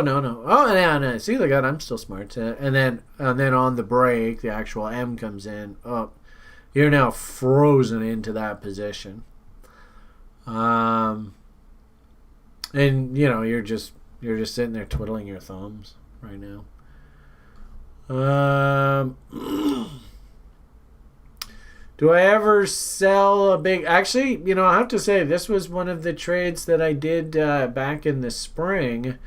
Speaker 1: no. Oh, yeah, no. See, look at, I'm still smart. And then on the break, the actual M comes in. Oh, you're now frozen into that position. And you're just sitting there twiddling your thumbs right now. Do I ever sell a big... Actually, I have to say, this was one of the trades that I did back in the spring,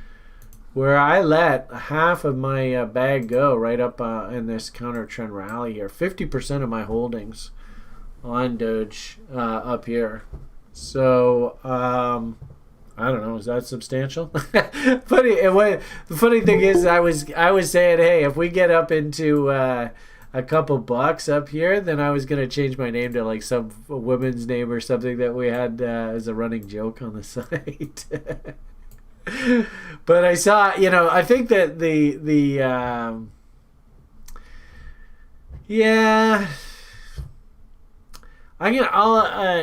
Speaker 1: where I let half of my bag go right up in this counter trend rally here. 50% of my holdings on Doge up here. So, I don't know. Is that substantial? The funny thing is, I was saying, hey, if we get up into... a couple bucks up here, then I was gonna change my name to like some woman's name or something that we had as a running joke on the site. But I saw, I think that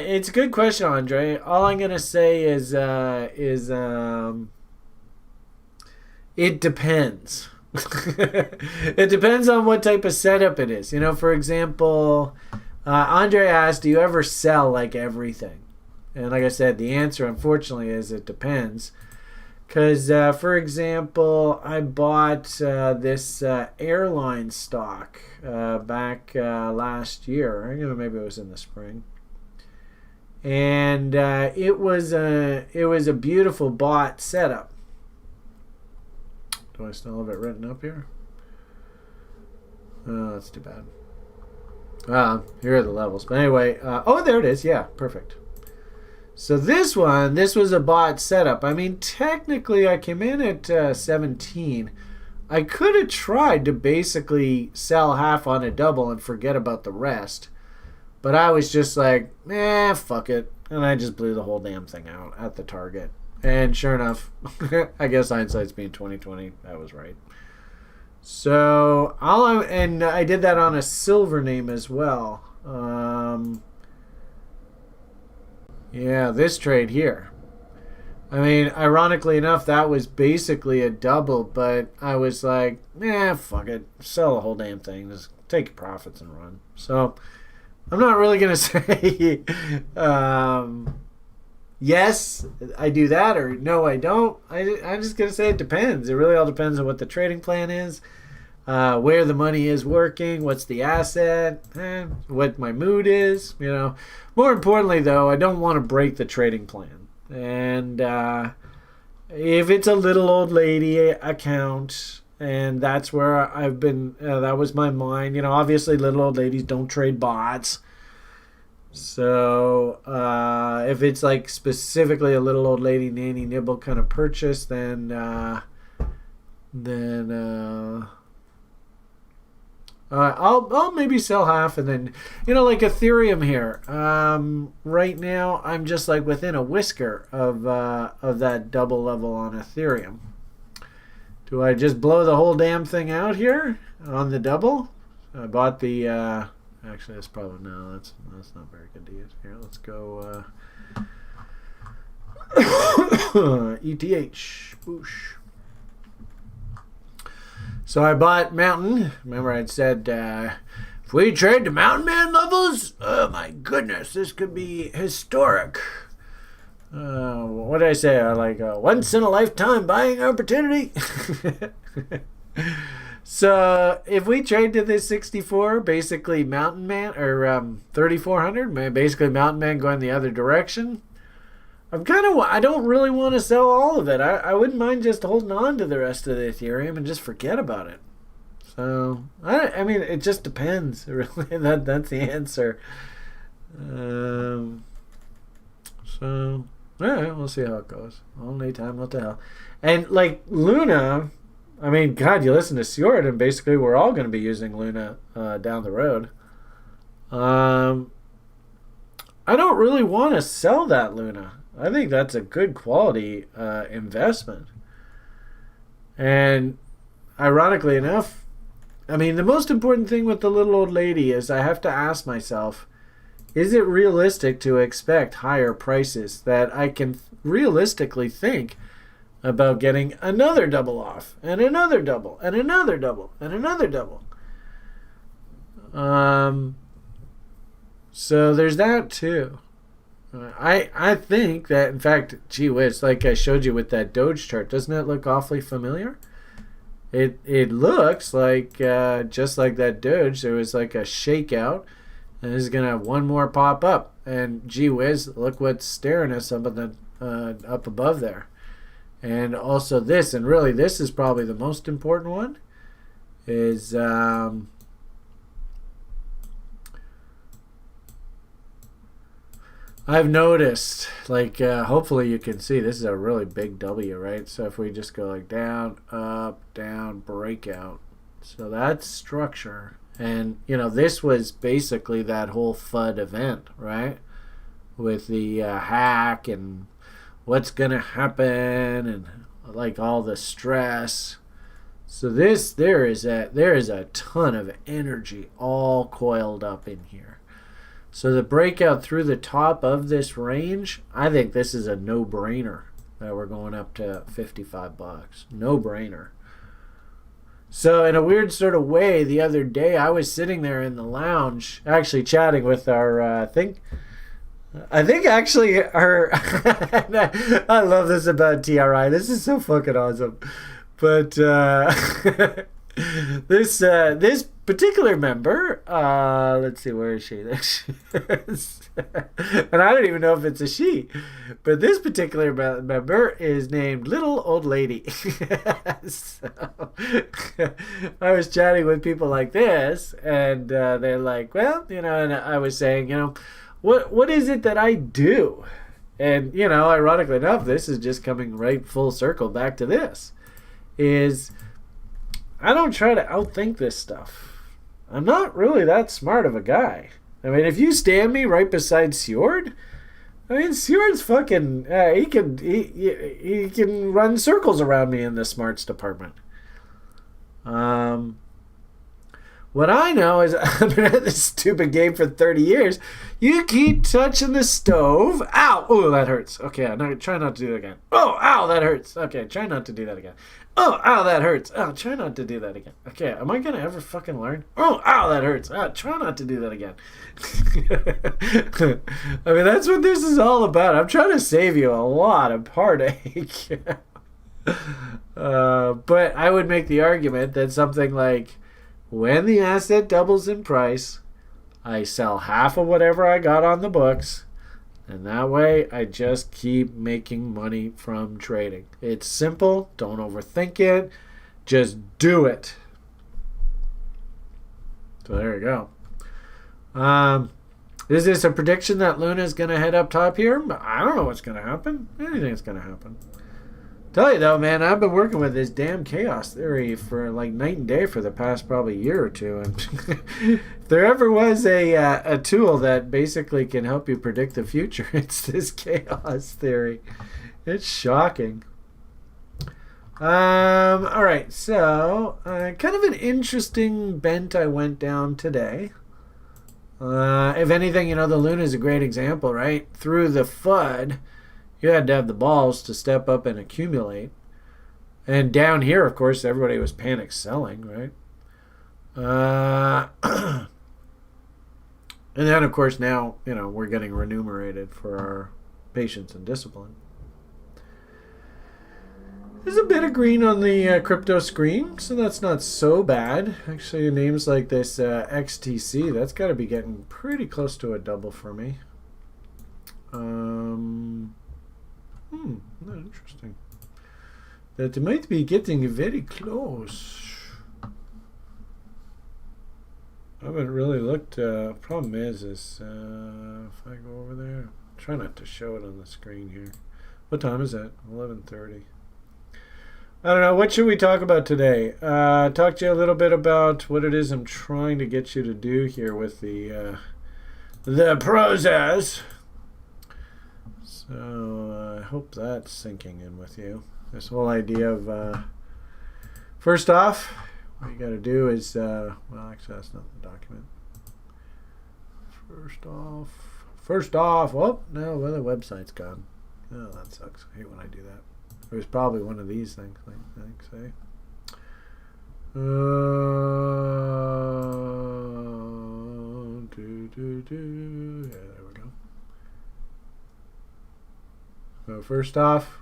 Speaker 1: it's a good question, Andre. All I'm gonna say is it depends. It depends on what type of setup it is. For example, Andre asked, do you ever sell like everything? And like I said, the answer, unfortunately, is it depends. Because, for example, I bought this Airline stock back last year. Maybe it was in the spring. And it was a beautiful bought setup. Do I still have it written up here? Oh, that's too bad. Here are the levels. But anyway, there it is. Yeah, perfect. So this was a bot setup. I mean, technically, I came in at 17. I could have tried to basically sell half on a double and forget about the rest. But I was just like, fuck it. And I just blew the whole damn thing out at the target. And sure enough, I guess hindsight's being 20/20. That was right. So I did that on a silver name as well. Yeah, this trade here. I mean, ironically enough, that was basically a double, but I was like, fuck it. Sell the whole damn thing. Just take your profits and run. So I'm not really going to say yes, I do that, or no, I don't. I'm just going to say it depends. It really all depends on what the trading plan is, where the money is working, what's the asset, what my mood is. More importantly, though, I don't want to break the trading plan. And if it's a little old lady account, and that's where I've been, that was my mind. Obviously, little old ladies don't trade bots. So if it's like specifically a little old lady nanny nibble kind of purchase, then I'll maybe sell half, and then like Ethereum here. Right now I'm just like within a whisker of that double level on Ethereum. Do I just blow the whole damn thing out here on the double? I bought the actually that's probably no, that's not very good to use. Here, let's go ETH boosh. So I bought Mountain. Remember I'd said if we trade to Mountain Man levels, oh my goodness, this could be historic. What did I say? I like a once in a lifetime buying opportunity. So if we trade to this 64, basically Mountain Man, or 3,400, basically Mountain Man going the other direction. I don't really want to sell all of it. I wouldn't mind just holding on to the rest of the Ethereum and just forget about it. So, I mean, it just depends. Really, that's the answer. So, yeah, we'll see how it goes. Only time will tell. And, like, Luna, I mean, God, you listen to Fjord, and basically we're all going to be using Luna down the road. I don't really want to sell that Luna. I think that's a good quality investment. And ironically enough, I mean, the most important thing with the little old lady is I have to ask myself, is it realistic to expect higher prices that I can realistically think about getting another double off, and another double, and another double, and another double? So there's that too. I think that, in fact, gee whiz, like I showed you with that Doge chart, doesn't that look awfully familiar? It looks like, just like that Doge, there was like a shakeout, and this is going to have one more pop up. And gee whiz, look what's staring us up, up above there. And also this, and really this is probably the most important one, is... I've noticed, like, hopefully you can see, this is a really big W, right? So if we just go like down, up, down, breakout. So that's structure. And, this was basically that whole FUD event, right? With the hack and what's going to happen and, like, all the stress. So there is a ton of energy all coiled up in here. So the breakout through the top of this range, I think this is a no-brainer that we're going up to $55. No-brainer. So in a weird sort of way, the other day I was sitting there in the lounge, actually chatting with our, I think actually our, I love this about TRI. This is so fucking awesome. But this particular member, let's see, where is she? There she is. And I don't even know if it's a she, but this particular member is named Little Old Lady. So, I was chatting with people like this, and they're like, well, and I was saying, what is it that I do? And, ironically enough, this is just coming right full circle back to this, is I don't try to outthink this stuff. I'm not really that smart of a guy. I mean, if you stand me right beside Fjord, Fjord's fucking, he can run circles around me in the smarts department. What I know is I've been at this stupid game for 30 years. You keep touching the stove. Ow! Oh, that hurts. Okay, try not to do that again. Oh, ow, that hurts. Okay, try not to do that again. Oh, ow, that hurts. Oh, try not to do that again. Okay, am I going to ever fucking learn? Oh, ow, that hurts. Oh, try not to do that again. I mean, that's what this is all about. I'm trying to save you a lot of heartache. But I would make the argument that something like, when the asset doubles in price, I sell half of whatever I got on the books, and that way I just keep making money from trading. It's simple. Don't overthink it. Just do it. So there you go. Is this a prediction that Luna's going to head up top here? I don't know what's going to happen. Anything's going to happen. Tell you though, man, I've been working with this damn chaos theory for like night and day for the past probably year or two, and if there ever was a tool that basically can help you predict the future, it's this chaos theory. It's shocking. All right, so kind of an interesting bent I went down today. If anything, the Luna is a great example, right? Through the FUD, you had to have the balls to step up and accumulate. And down here, of course, everybody was panic selling, right? And then, of course, now, we're getting remunerated for our patience and discipline. There's a bit of green on the crypto screen, so that's not so bad. Actually, names like this XTC, that's got to be getting pretty close to a double for me. Interesting. That might be getting very close. I haven't really looked. Problem is if I go over there, try not to show it on the screen here. What time is it? 11:30. I don't know. What should we talk about today? Talk to you a little bit about what it is I'm trying to get you to do here with the process. So I hope that's sinking in with you. This whole idea of first off, what you got to do is well, actually that's not the document. First off. Oh no, well, the website's gone. Oh, that sucks. I hate when I do that. It was probably one of these things. Thanks, eh? Yeah, there we go. So first off,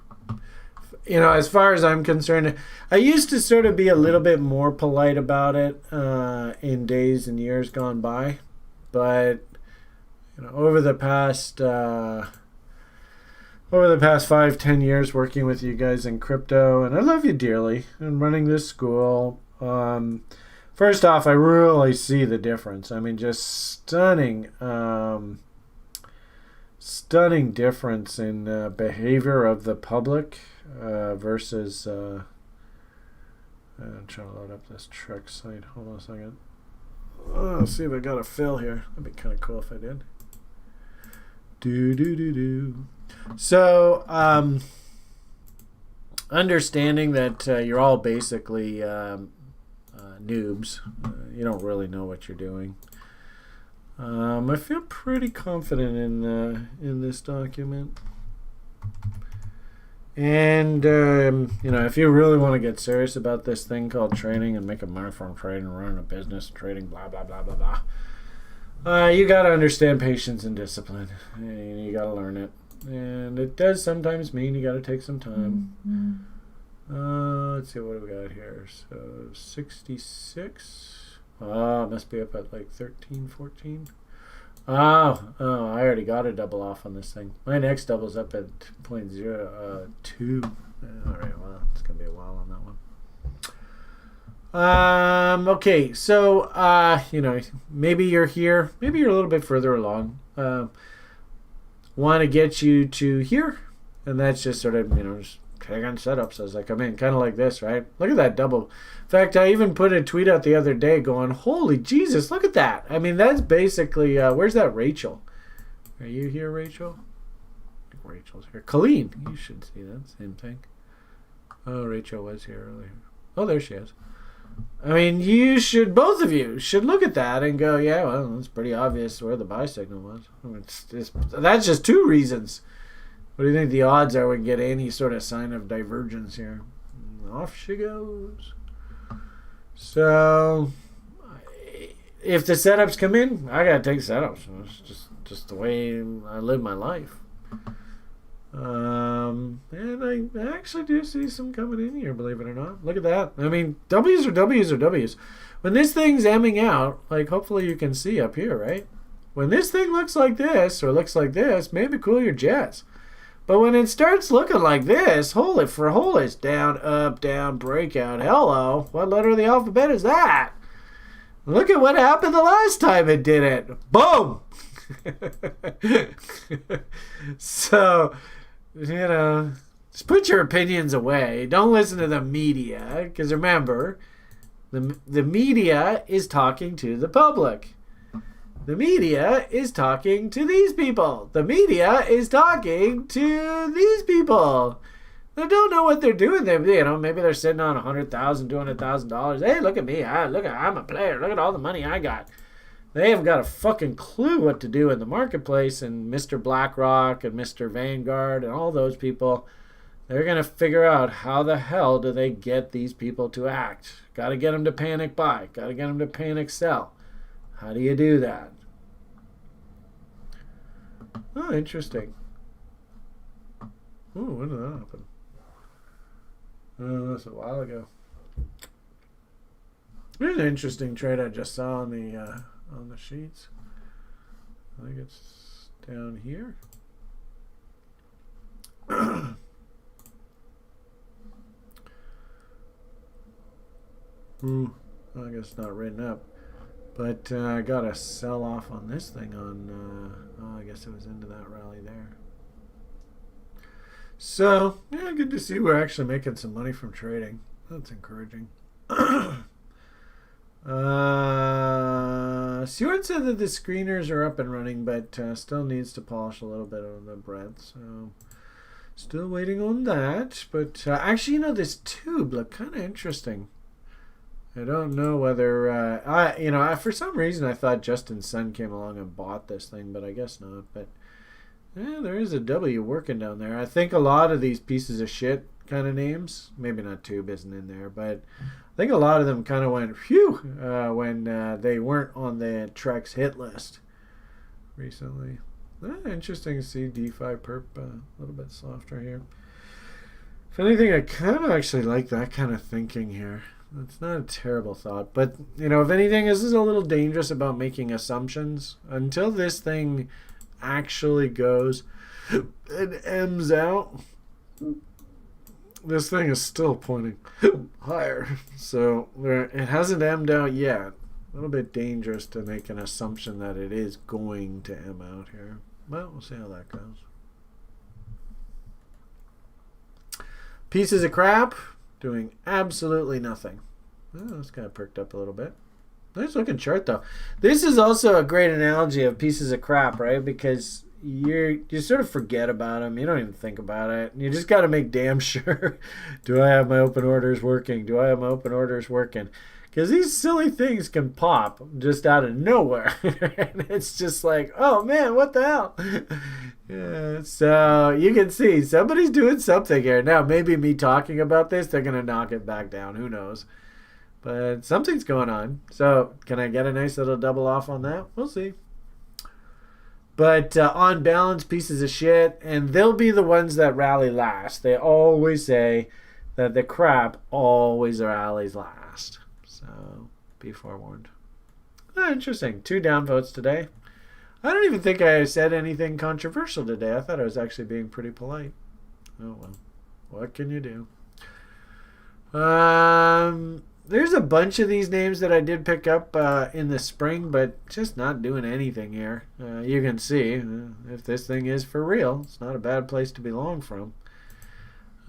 Speaker 1: as far as I'm concerned, I used to sort of be a little bit more polite about it in days and years gone by, but over the past 5-10 years working with you guys in crypto, and I love you dearly, and running this school. First off, I really see the difference. I mean, just stunning difference in behavior of the public versus. I'm trying to load up this Trek site. Hold on a second. Let's see if I got a fill here. That'd be kind of cool if I did. So, understanding that you're all basically noobs, you don't really know what you're doing. I feel pretty confident in this document. And, if you really want to get serious about this thing called trading and making money from trading and running a business, trading, blah, blah, blah, blah, blah, you got to understand patience and discipline. And you got to learn it. And it does sometimes mean you got to take some time. Let's see, what do we got here? So, 66. It must be up at like 13, 14. I already got a double off on this thing. My next double's up at 0.02. All right, well, it's going to be a while on that one. Okay, so, maybe you're here. Maybe you're a little bit further along. Want to get you to here. And that's just sort of, just tag on setups as I come in. Kind of like this, right? Look at that double. In fact, I even put a tweet out the other day going, holy Jesus, look at that. I mean, that's basically, where's that Rachel? Are you here, Rachel? I think Rachel's here. Colleen, you should see that. Same thing. Oh, Rachel was here earlier. Oh, there she is. I mean, both of you should look at that and go, yeah, well, it's pretty obvious where the buy signal was. I mean, that's just two reasons. What do you think the odds are we get any sort of sign of divergence here? Off she goes. So, if the setups come in, I gotta take setups. It's just the way I live my life. And I actually do see some coming in here, believe it or not. Look at that. I mean, W's are W's are W's. When this thing's emming out, like hopefully you can see up here, right? When this thing looks like this or looks like this, maybe cool your jets. But when it starts looking like this, holy for holy, it's down, up, down, breakout. Hello. What letter of the alphabet is that? Look at what happened the last time it did it. Boom! So, just put your opinions away. Don't listen to the media, because remember, the media is talking to the public. The media is talking to these people. The media is talking to these people. They don't know what they're doing. Maybe they're sitting on $100,000, $200,000. Hey, look at me. I'm a player. Look at all the money I got. They haven't got a fucking clue what to do in the marketplace. And Mr. BlackRock and Mr. Vanguard and all those people, they're going to figure out how the hell do they get these people to act. Got to get them to panic buy. Got to get them to panic sell. How do you do that? Oh, interesting. Oh, when did that happen? That's a while ago. Here's an interesting trade I just saw on the sheets. I think it's down here. I guess it's not written up. But I got a sell off on this thing I guess it was into that rally there. So, yeah, good to see we're actually making some money from trading. That's encouraging. Stuart said that the screeners are up and running, but still needs to polish a little bit on the breadth. So, still waiting on that. But actually, this tube looked kind of interesting. I don't know whether for some reason I thought Justin Sun came along and bought this thing, but I guess not. But there is a W working down there. I think a lot of these pieces of shit kind of names, maybe not Tube isn't in there, but I think a lot of them kind of went phew when they weren't on the Trex hit list recently. Interesting to see DeFi perp a little bit softer here. If anything, I kind of actually like that kind of thinking here. It's not a terrible thought, but if anything, this is a little dangerous about making assumptions until this thing actually goes and M's out. This thing is still pointing higher, so it hasn't M'd out yet. A little bit dangerous to make an assumption that it is going to M out here, but we'll see how that goes. Pieces of crap. Doing absolutely nothing. Oh, that's kind of perked up a little bit. Nice looking chart, though. This is also a great analogy of pieces of crap, right? Because you sort of forget about them. You don't even think about it. You just got to make damn sure. Do I have my open orders working? Do I have my open orders working? Because these silly things can pop just out of nowhere. And it's just like, oh, man, what the hell? Yeah, so you can see somebody's doing something here. Now, maybe me talking about this, they're going to knock it back down. Who knows? But something's going on. So can I get a nice little double off on that? We'll see. But on balance, pieces of shit. And they'll be the ones that rally last. They always say that the crap always rallies last. So be forewarned. Interesting. 2 downvotes today. I don't even think I said anything controversial today. I thought I was actually being pretty polite. Oh, well. What can you do? There's a bunch of these names that I did pick up in the spring, but just not doing anything here. You can see if this thing is for real. It's not a bad place to be long from.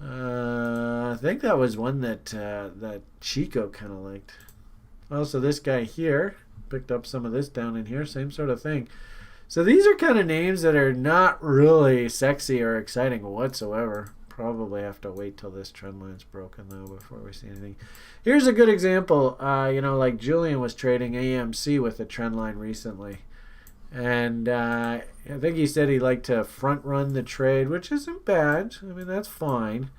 Speaker 1: I think that was one that Chico kind of liked. Also, this guy here picked up some of this down in here. Same sort of thing. So these are kind of names that are not really sexy or exciting whatsoever. probably have to wait till this trend line's broken though before we see anything. Here's a good example. Like Julian was trading AMC with a trend line recently. And I think he said he liked to front run the trade, which isn't bad. I mean, that's fine.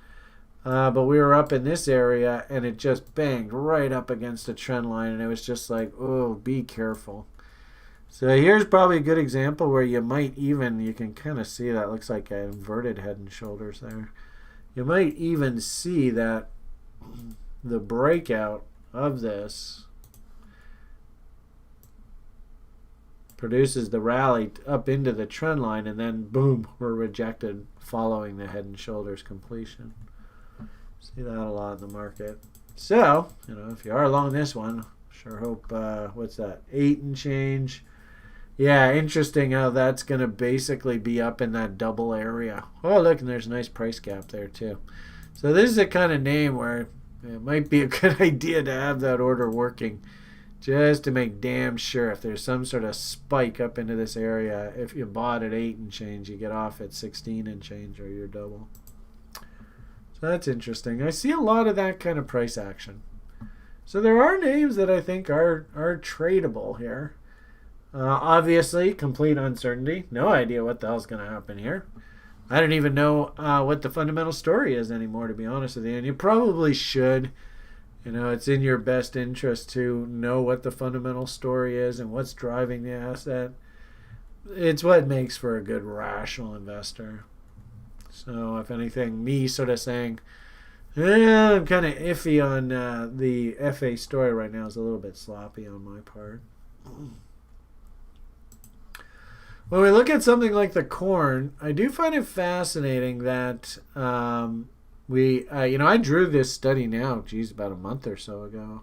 Speaker 1: But we were up in this area, and it just banged right up against the trend line, and it was just like, oh, be careful. So here's probably a good example where you can kind of see that looks like an inverted head and shoulders there. You might even see that the breakout of this produces the rally up into the trend line, and then boom, we're rejected following the head and shoulders completion. See that a lot in the market. So, if you are along this one, sure hope, what's that, 8 and change. Yeah, interesting how that's going to basically be up in that double area. Oh, look, and there's a nice price gap there too. So this is a kind of name where it might be a good idea to have that order working, just to make damn sure if there's some sort of spike up into this area. If you bought at 8 and change, you get off at 16 and change, or you're double. So that's interesting. I see a lot of that kind of price action. So there are names that I think are tradable here. Obviously, complete uncertainty. No idea what the hell's going to happen here. I don't even know what the fundamental story is anymore, to be honest with you. And you probably should. It's in your best interest to know what the fundamental story is and what's driving the asset. It's what makes for a good rational investor. So if anything, me sort of saying, I'm kind of iffy on the FA story right now is a little bit sloppy on my part. When we look at something like the corn, I do find it fascinating that I drew this study now, about a month or so ago.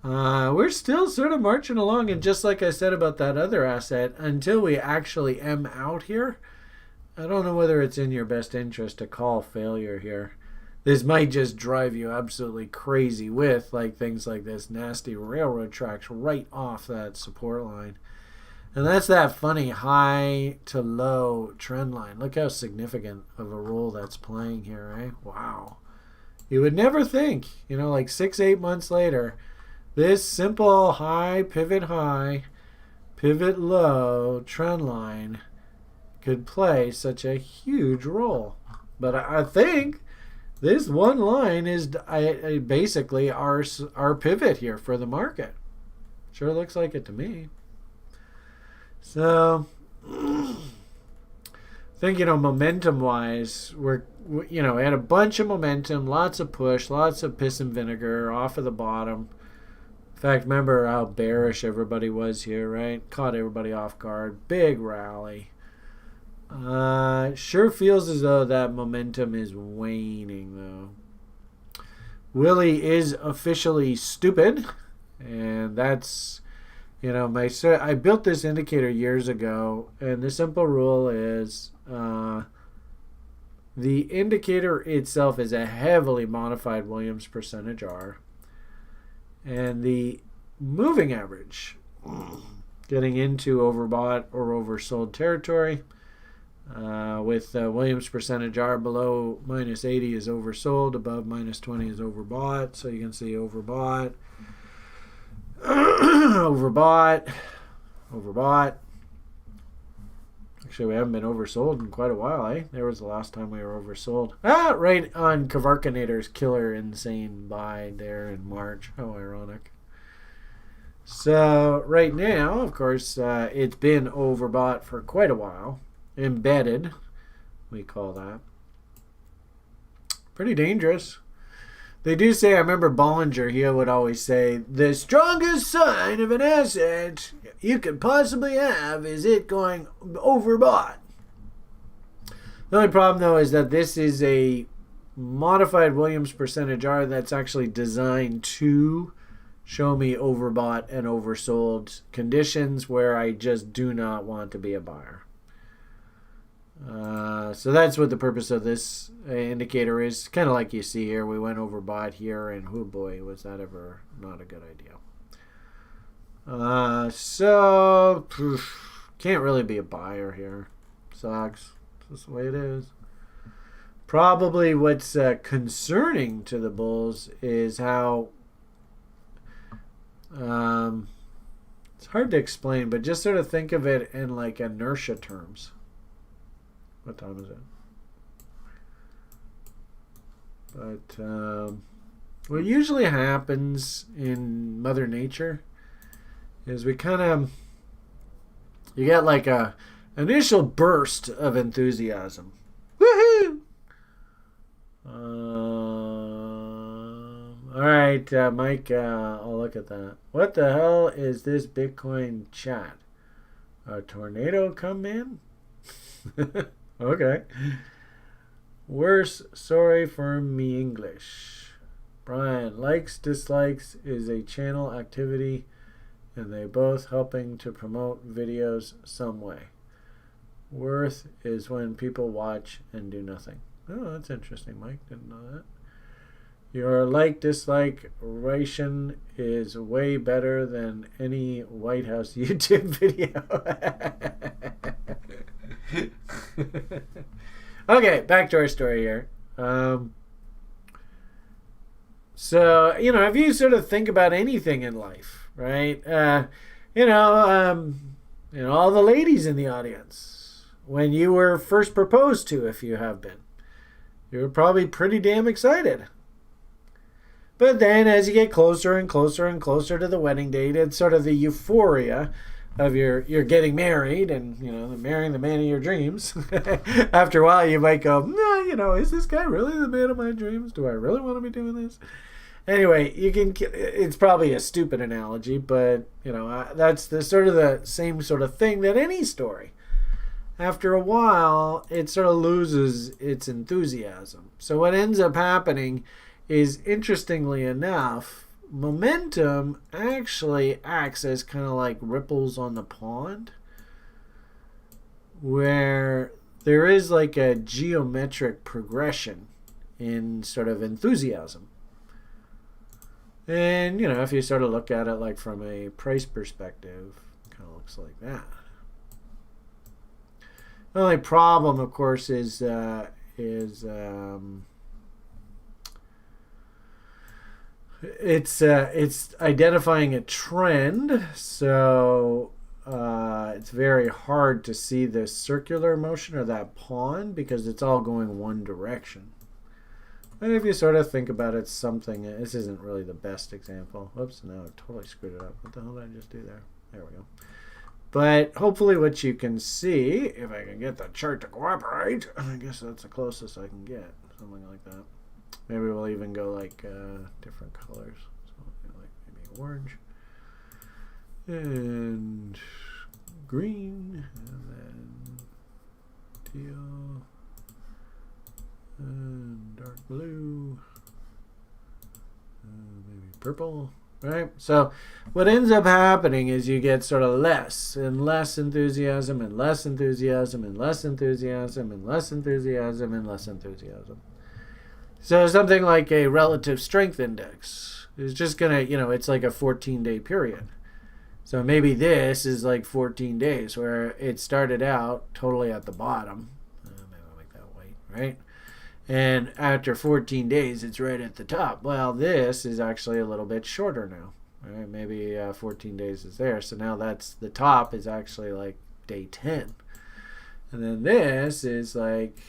Speaker 1: We're still sort of marching along, and just like I said about that other asset, until we actually M out here, I don't know whether it's in your best interest to call failure here. This might just drive you absolutely crazy with things like this nasty railroad tracks right off that support line. And that's that funny high to low trend line. Look how significant of a role that's playing here, eh? Wow. You would never think, 6-8 months later, this simple high, pivot low trend line could play such a huge role. But I think this one line is basically our pivot here for the market. Sure looks like it to me. So, I think, momentum-wise, we had a bunch of momentum, lots of push, lots of piss and vinegar off of the bottom. In fact, remember how bearish everybody was here, right? Caught everybody off guard. Big rally. Sure feels as though that momentum is waning, though. Willie is officially stupid, and that's... I built this indicator years ago, and the simple rule is the indicator itself is a heavily modified Williams percentage R, and the moving average, getting into overbought or oversold territory, with Williams percentage R below -80 is oversold, above -20 is overbought, so you can see overbought. Overbought. Actually, we haven't been oversold in quite a while, eh? There was the last time we were oversold. Right on Kavarkinator's killer insane buy there in March. How ironic. So, right now, of course, it's been overbought for quite a while. Embedded, we call that. Pretty dangerous. They do say, I remember Bollinger, he would always say, the strongest sign of an asset you could possibly have is it going overbought. The only problem, though, is that this is a modified Williams percentage R that's actually designed to show me overbought and oversold conditions where I just do not want to be a buyer. So that's what the purpose of this indicator is. Kind of like you see here, we went overbought here, and oh boy, was that ever not a good idea. So can't really be a buyer here. Sucks. That's the way it is. Probably what's concerning to the bulls is how it's hard to explain, but just sort of think of it in like inertia terms. What time is it? But what usually happens in Mother Nature is you get like a initial burst of enthusiasm. Woohoo! All right, Mike, I'll look at that. What the hell is this Bitcoin chat? A tornado come in? Okay. Worse, sorry for me English. Brian, likes, dislikes is a channel activity, and they both helping to promote videos some way. Worth is when people watch and do nothing. Oh, that's interesting, Mike. Didn't know that. Your like-dislike ration is way better than any White House YouTube video. Okay, back to our story here. So, if you sort of think about anything in life, right? All the ladies in the audience, when you were first proposed to, if you have been, you were probably pretty damn excited. But then as you get closer and closer and closer to the wedding date, it's sort of the euphoria of you're getting married and, marrying the man of your dreams. After a while, you might go, no, is this guy really the man of my dreams? Do I really want to be doing this? Anyway, it's probably a stupid analogy, but, that's the sort of the same sort of thing that any story. After a while, it sort of loses its enthusiasm. So what ends up happening is, interestingly enough, momentum actually acts as kind of like ripples on the pond, where there is like a geometric progression in sort of enthusiasm. And, if you sort of look at it like from a price perspective, it kind of looks like that. The only problem, of course, is it's identifying a trend, so it's very hard to see the circular motion or that pond because it's all going one direction. And if you sort of think about it, this isn't really the best example. Whoops, no, I totally screwed it up. What the hell did I just do there? There we go. But hopefully what you can see, if I can get the chart to cooperate, I guess that's the closest I can get, something like that. Maybe we'll even go like different colors. So like maybe orange and green and then teal and dark blue and maybe purple. Right? So what ends up happening is you get sort of less and less enthusiasm and less enthusiasm and less enthusiasm and less enthusiasm and less enthusiasm. So something like a relative strength index is just going to, it's like a 14-day period. So maybe this is like 14 days where it started out totally at the bottom. Maybe I'll make that white, right? And after 14 days, it's right at the top. Well, this is actually a little bit shorter now. Right? Maybe 14 days is there. So now the top is actually like day 10. And then this is like,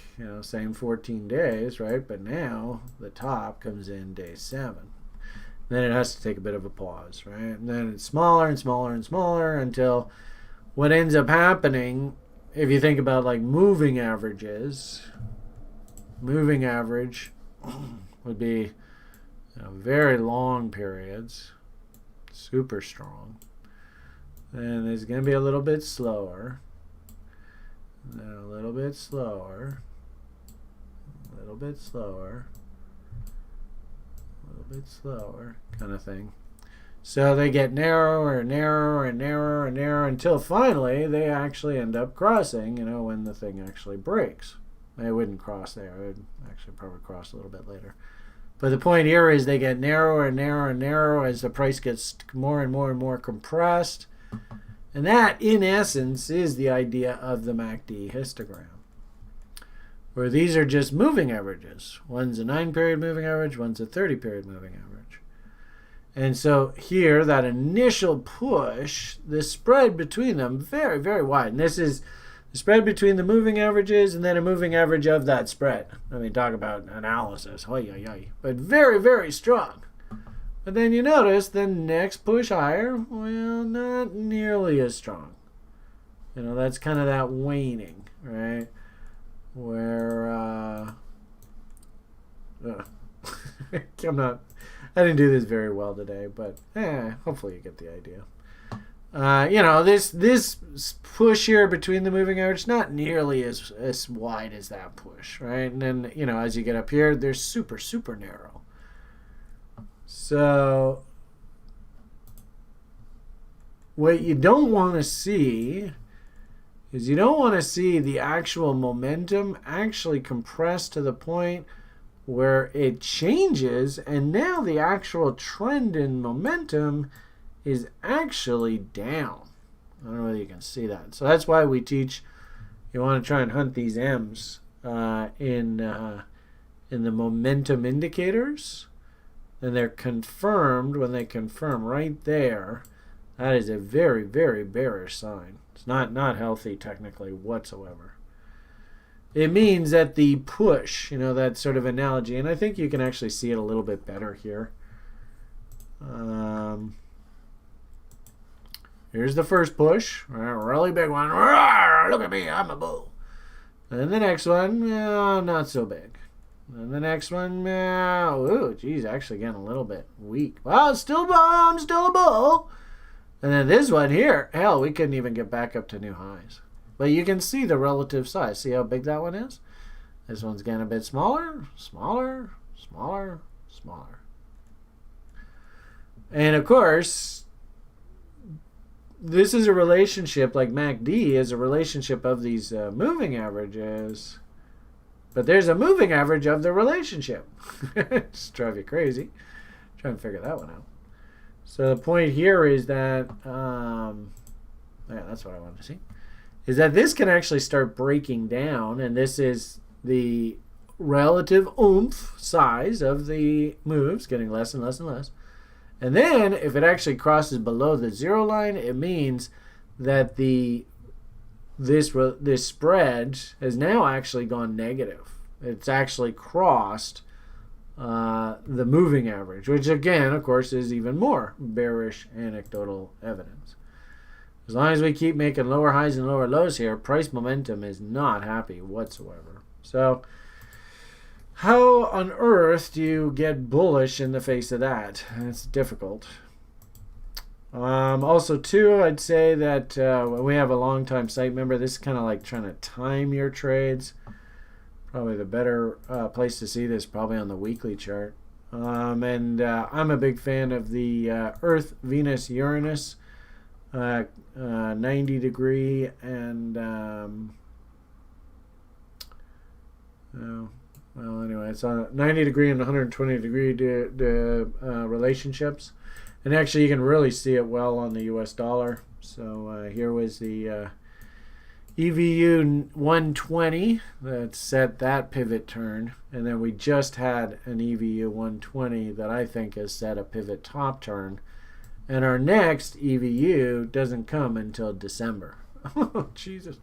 Speaker 1: same 14 days, right? But now the top comes in day 7. Then it has to take a bit of a pause, right? And then it's smaller and smaller and smaller until what ends up happening, if you think about like moving averages, moving average would be very long periods, super strong. Then it's going to be a little bit slower. Then a little bit slower, a little bit slower, a little bit slower, kind of thing. So they get narrower and narrower and narrower and narrower until finally they actually end up crossing, when the thing actually breaks. They wouldn't cross there. It would actually probably cross a little bit later. But the point here is they get narrower and narrower and narrower as the price gets more and more and more compressed. And that, in essence, is the idea of the MACD histogram. where these are just moving averages. One's a 9-period moving average, one's a 30-period moving average. And so here, that initial push, the spread between them, very, very wide. And this is the spread between the moving averages and then a moving average of that spread. I mean, talk about analysis. Oy, oy, oy. But very, very strong. But then you notice the next push higher, well, not nearly as strong. You know, that's kind of that waning, right? Where, I didn't do this very well today, but hopefully you get the idea. You know, this push here between the moving average, not nearly as wide as that push, right? And then, you know, as you get up here, they're super, super narrow. So what you don't want to see is you don't want to see the actual momentum actually compress to the point where it changes, and now the actual trend in momentum is actually down. I don't know whether you can see that. So that's why we teach you want to try and hunt these M's in the momentum indicators. And they're confirmed. When they confirm right there, that is a very, very bearish sign. It's not healthy technically whatsoever. It means that the push, you know, that sort of analogy, and I think you can actually see it a little bit better here. Here's the first push, a really big one. Look at me, I'm a bull. And the next one, not so big. And the next one, ooh, geez, actually getting a little bit weak. Well, I'm still a bull. And then this one here, hell, we couldn't even get back up to new highs. But you can see the relative size. See how big that one is? This one's getting a bit smaller, smaller, smaller, smaller. And of course, this is a relationship, like MACD is a relationship of these moving averages. But there's a moving average of the relationship. Just drive you crazy. Try and figure that one out. So the point here is that, that's what I wanted to see, is that this can actually start breaking down, and this is the relative oomph size of the moves, getting less and less and less. And then if it actually crosses below the zero line, it means that this spread has now actually gone negative. It's actually crossed the moving average, which again, of course, is even more bearish anecdotal evidence. As long as we keep making lower highs and lower lows here, price momentum is not happy whatsoever. So how on earth do you get bullish in the face of that? It's difficult. Also, too, I'd say that when we have a long-time site member, this is kind of like trying to time your trades. Probably the better place to see this, probably on the weekly chart. And I'm a big fan of the Earth, Venus, Uranus, 90 degree and well, anyway, it's on 90 degree and 120 degree relationships. And actually, you can really see it well on the US dollar. So here was the EVU 120 that set that pivot turn. And then we just had an EVU 120 that I think has set a pivot top turn. And our next EVU doesn't come until December. Oh, Jesus.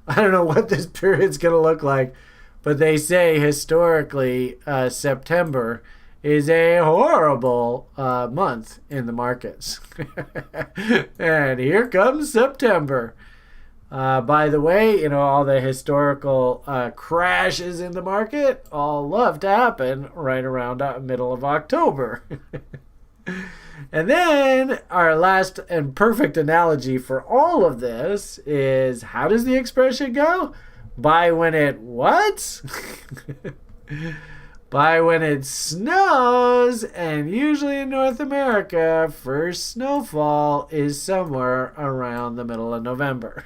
Speaker 1: I don't know what this period's going to look like. But they say historically September is a horrible month in the markets. And here comes September. By the way, you know, all the historical crashes in the market all love to happen right around middle of October. And then our last and perfect analogy for all of this is, how does the expression go? Buy when it what? Buy when it snows, and usually in North America, first snowfall is somewhere around the middle of November.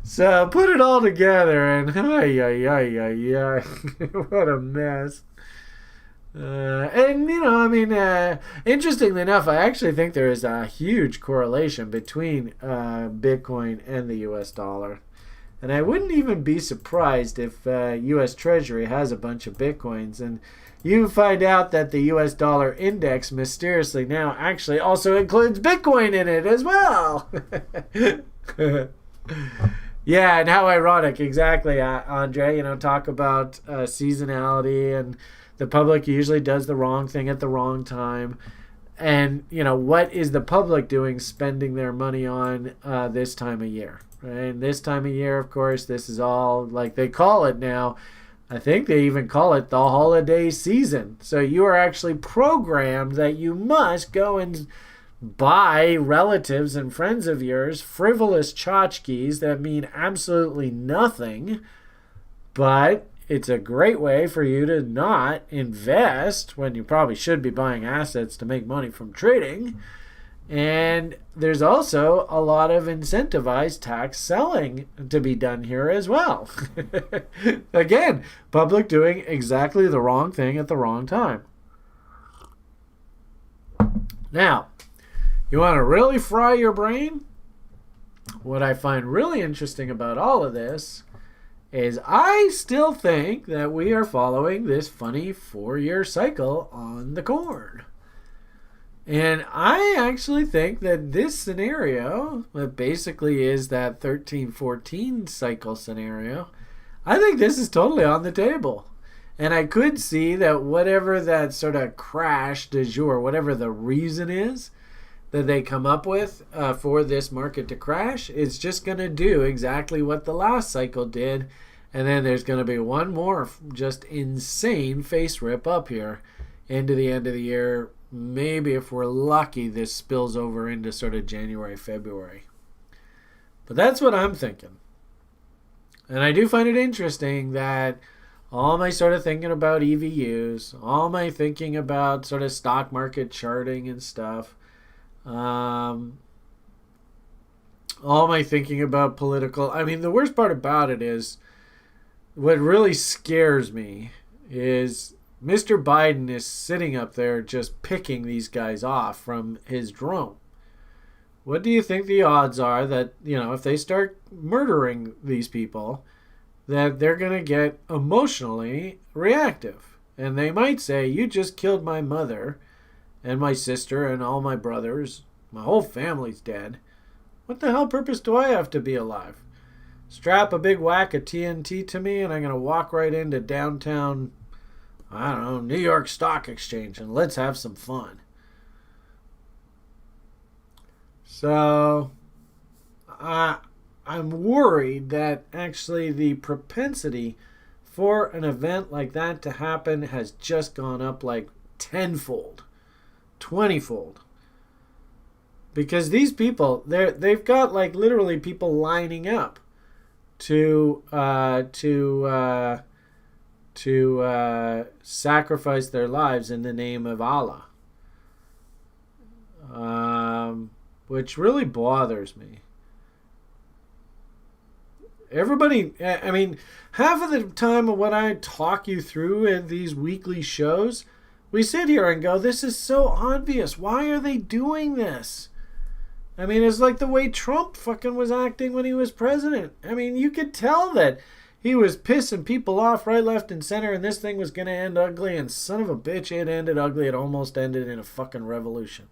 Speaker 1: So put it all together, and what a mess. And, you know, I mean, interestingly enough, I actually think there is a huge correlation between Bitcoin and the US dollar. And I wouldn't even be surprised if U.S. Treasury has a bunch of Bitcoins. And you find out that the U.S. dollar index mysteriously now actually also includes Bitcoin in it as well. Yeah, and how ironic. Exactly, Andre. Talk about seasonality, and the public usually does the wrong thing at the wrong time. And, what is the public doing spending their money on this time of year? Right? And this time of year, of course, this is all like they call it now. I think they even call it the holiday season. So you are actually programmed that you must go and buy relatives and friends of yours frivolous tchotchkes that mean absolutely nothing. But it's a great way for you to not invest when you probably should be buying assets to make money from trading. And there's also a lot of incentivized tax selling to be done here as well. Again, public doing exactly the wrong thing at the wrong time. Now, you want to really fry your brain? What I find really interesting about all of this is I still think that we are following this funny 4-year cycle on the corn. And I actually think that this scenario, that basically is that 13-14 cycle scenario, I think this is totally on the table. And I could see that whatever that sort of crash du jour, whatever the reason is that they come up with for this market to crash, it's just going to do exactly what the last cycle did. And then there's going to be one more just insane face rip up here into the end of the year. Maybe if we're lucky, this spills over into sort of January, February. But that's what I'm thinking. And I do find it interesting that all my sort of thinking about EVUs, all my thinking about sort of stock market charting and stuff, all my thinking about political... I mean, the worst part about it is what really scares me is Mr. Biden is sitting up there just picking these guys off from his drone. What do you think the odds are that, if they start murdering these people, that they're going to get emotionally reactive? And they might say, you just killed my mother and my sister and all my brothers. My whole family's dead. What the hell purpose do I have to be alive? Strap a big whack of TNT to me and I'm going to walk right into downtown, I don't know, New York Stock Exchange, and let's have some fun. So, I'm worried that actually the propensity for an event like that to happen has just gone up like 10-fold, 20-fold. Because these people, they've got like literally people lining up to sacrifice their lives in the name of Allah, which really bothers me. Everybody, I mean, half of the time when I talk you through in these weekly shows, we sit here and go, this is so obvious. Why are they doing this? I mean, it's like the way Trump fucking was acting when he was president. I mean, you could tell that he was pissing people off right, left, and center, and this thing was going to end ugly, and son of a bitch, it ended ugly. It almost ended in a fucking revolution.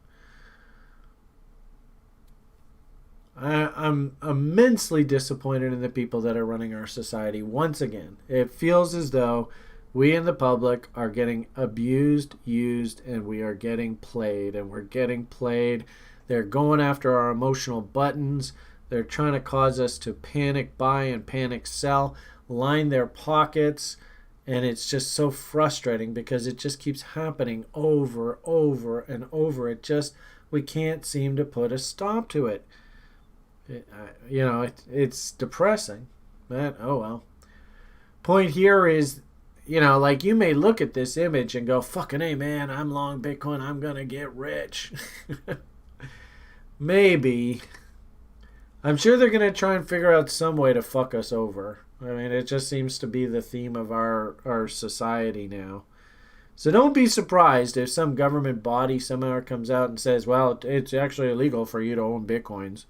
Speaker 1: I'm immensely disappointed in the people that are running our society. Once again, it feels as though we in the public are getting abused, used, and we are getting played. And we're getting played. They're going after our emotional buttons. They're trying to cause us to panic buy and panic sell, line their pockets. And it's just so frustrating because it just keeps happening over, and over. We can't seem to put a stop to it. It's depressing. But, oh well. Point here is, like you may look at this image and go, fucking hey man, I'm long Bitcoin, I'm gonna get rich. Maybe. I'm sure they're gonna try and figure out some way to fuck us over. I mean, it just seems to be the theme of our society now. So don't be surprised if some government body somehow comes out and says, well, it's actually illegal for you to own Bitcoins.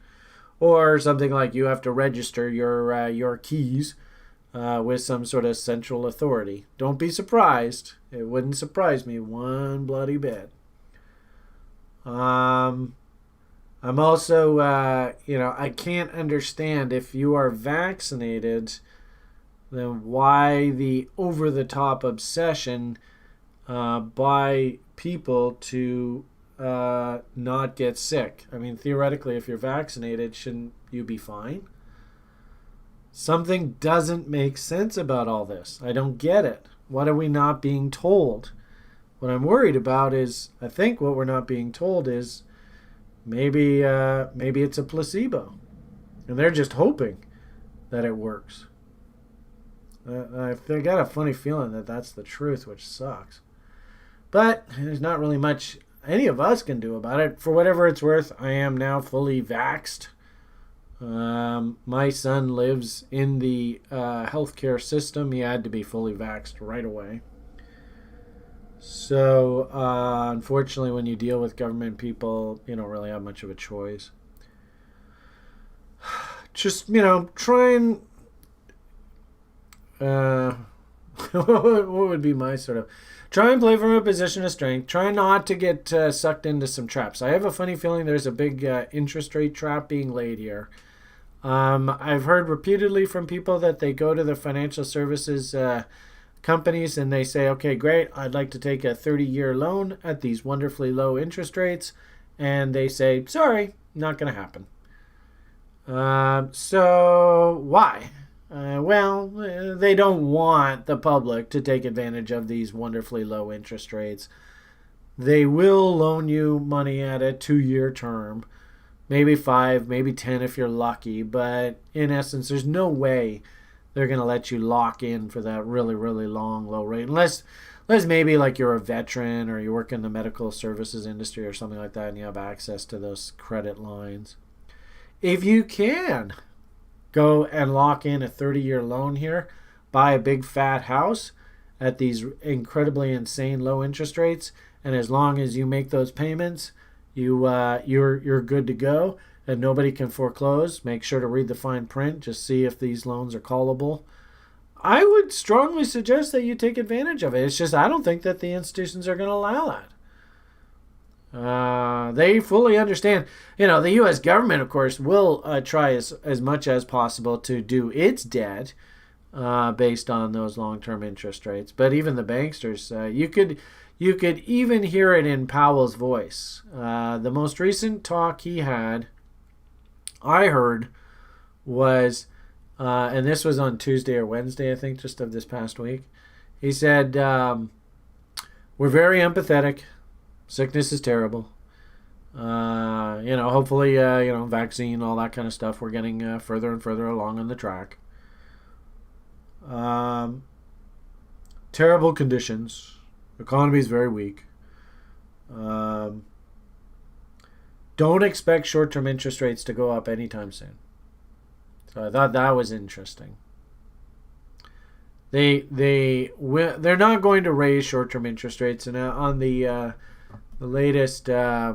Speaker 1: or something like you have to register your keys with some sort of central authority. Don't be surprised. It wouldn't surprise me one bloody bit. I'm also, I can't understand if you are vaccinated, then why the over-the-top obsession by people to not get sick. I mean, theoretically, if you're vaccinated, shouldn't you be fine? Something doesn't make sense about all this. I don't get it. What are we not being told? What I'm worried about is, I think what we're not being told is maybe it's a placebo, and they're just hoping that it works. I got a funny feeling that that's the truth, which sucks. But there's not really much any of us can do about it. For whatever it's worth, I am now fully vaxxed. My son lives in the healthcare system. He had to be fully vaxxed right away. So, unfortunately, when you deal with government people, you don't really have much of a choice. Just, try and... what would be my sort of... Try and play from a position of strength. Try not to get sucked into some traps. I have a funny feeling there's a big interest rate trap being laid here. I've heard repeatedly from people that they go to the financial services companies and they say, okay, great, I'd like to take a 30-year loan at these wonderfully low interest rates. And they say, sorry, not going to happen. So why? Well, they don't want the public to take advantage of these wonderfully low interest rates. They will loan you money at a 2-year term, maybe 5, maybe 10 if you're lucky. But in essence, there's no way they're going to let you lock in for that really, really long, low rate. Unless maybe like you're a veteran or you work in the medical services industry or something like that and you have access to those credit lines. If you can go and lock in a 30-year loan here, buy a big fat house at these incredibly insane low interest rates, and as long as you make those payments, you're good to go, and nobody can foreclose. Make sure to read the fine print, just see if these loans are callable. I would strongly suggest that you take advantage of it. It's just I don't think that the institutions are going to allow that. They fully understand. The U.S. government, of course, will try as much as possible to do its debt based on those long-term interest rates. But even the banksters, you could even hear it in Powell's voice. The most recent talk he had, I heard, was, and this was on Tuesday or Wednesday, I think, just of this past week. He said, we're very empathetic. Sickness is terrible. Hopefully, vaccine, all that kind of stuff. We're getting further and further along on the track. Terrible conditions. Economy is very weak. Don't expect short-term interest rates to go up anytime soon. So I thought that was interesting. They're not going to raise short-term interest rates, and on the latest, I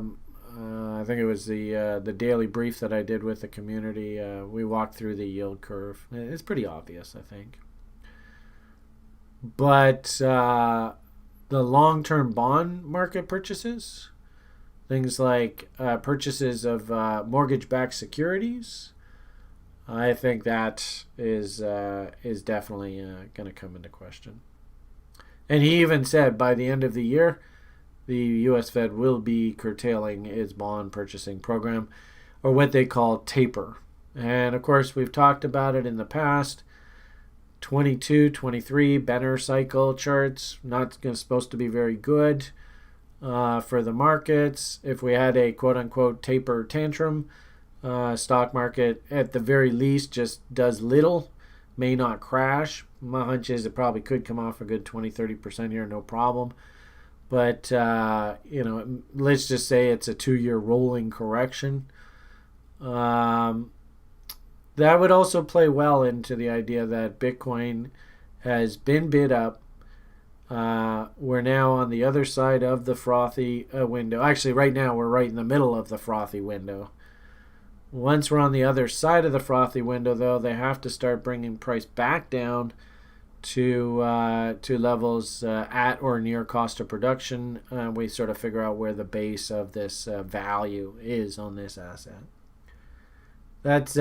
Speaker 1: think it was the daily brief that I did with the community, we walked through the yield curve. It's pretty obvious, I think. But the long-term bond market purchases, things like purchases of mortgage-backed securities, I think that is definitely going to come into question. And he even said by the end of the year, the U.S. Fed will be curtailing its bond purchasing program, or what they call taper. And of course, we've talked about it in the past. 22, 23 Benner cycle charts, not supposed to be very good for the markets. If we had a quote-unquote taper tantrum, stock market at the very least just does little, may not crash. My hunch is it probably could come off a good 20-30% here, no problem. But, let's just say it's a 2-year rolling correction. That would also play well into the idea that Bitcoin has been bid up. We're now on the other side of the frothy window. Actually, right now we're right in the middle of the frothy window. Once we're on the other side of the frothy window, though, they have to start bringing price back down to levels at or near cost of production. We sort of figure out where the base of this value is on this asset. That's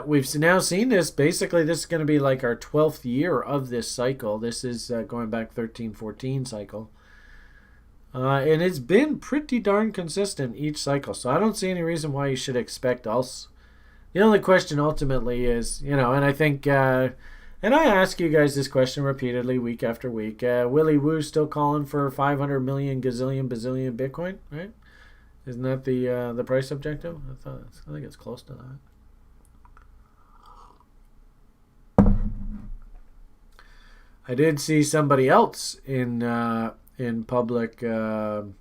Speaker 1: we've now seen this. Basically, this is going to be like our 12th year of this cycle. This is going back 13-14 cycle. And it's been pretty darn consistent each cycle. So I don't see any reason why you should expect else. The only question ultimately is, and I think, and I ask you guys this question repeatedly week after week. Willie Woo still calling for 500 million gazillion bazillion Bitcoin, right? Isn't that the price objective? I think it's close to that. I did see somebody else in public, sort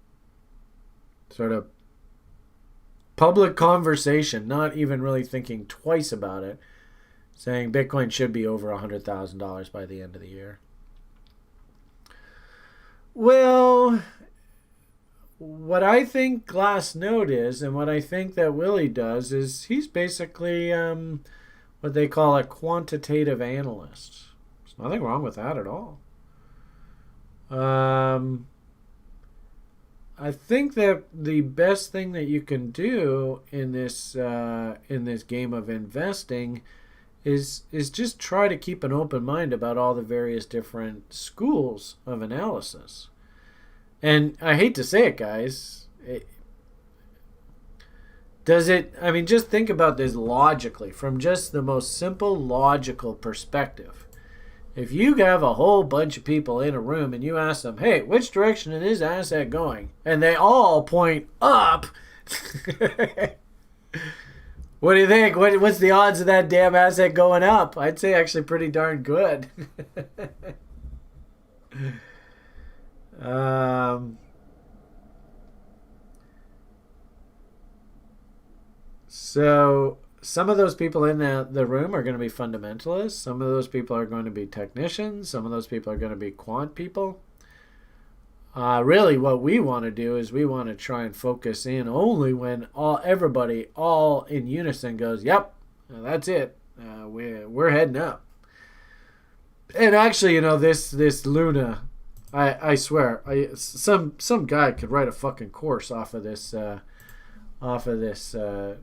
Speaker 1: of public conversation, not even really thinking twice about it, saying Bitcoin should be over $100,000 by the end of the year. Well, what I think Glassnode is, and what I think that Willie does, is he's basically what they call a quantitative analyst. There's nothing wrong with that at all. I think that the best thing that you can do in this game of investing is just try to keep an open mind about all the various different schools of analysis. And I hate to say it, guys. Just think about this logically, from just the most simple logical perspective. If you have a whole bunch of people in a room and you ask them, hey, which direction is this asset going? And they all point up. What do you think? What's the odds of that damn asset going up? I'd say actually pretty darn good. So some of those people in the room are going to be fundamentalists. Some of those people are going to be technicians. Some of those people are going to be quant people. Really, what we want to do is we want to try and focus in only when everybody all in unison goes, yep, that's it. We're heading up. And actually, this Luna, I swear, some guy could write a fucking course off of this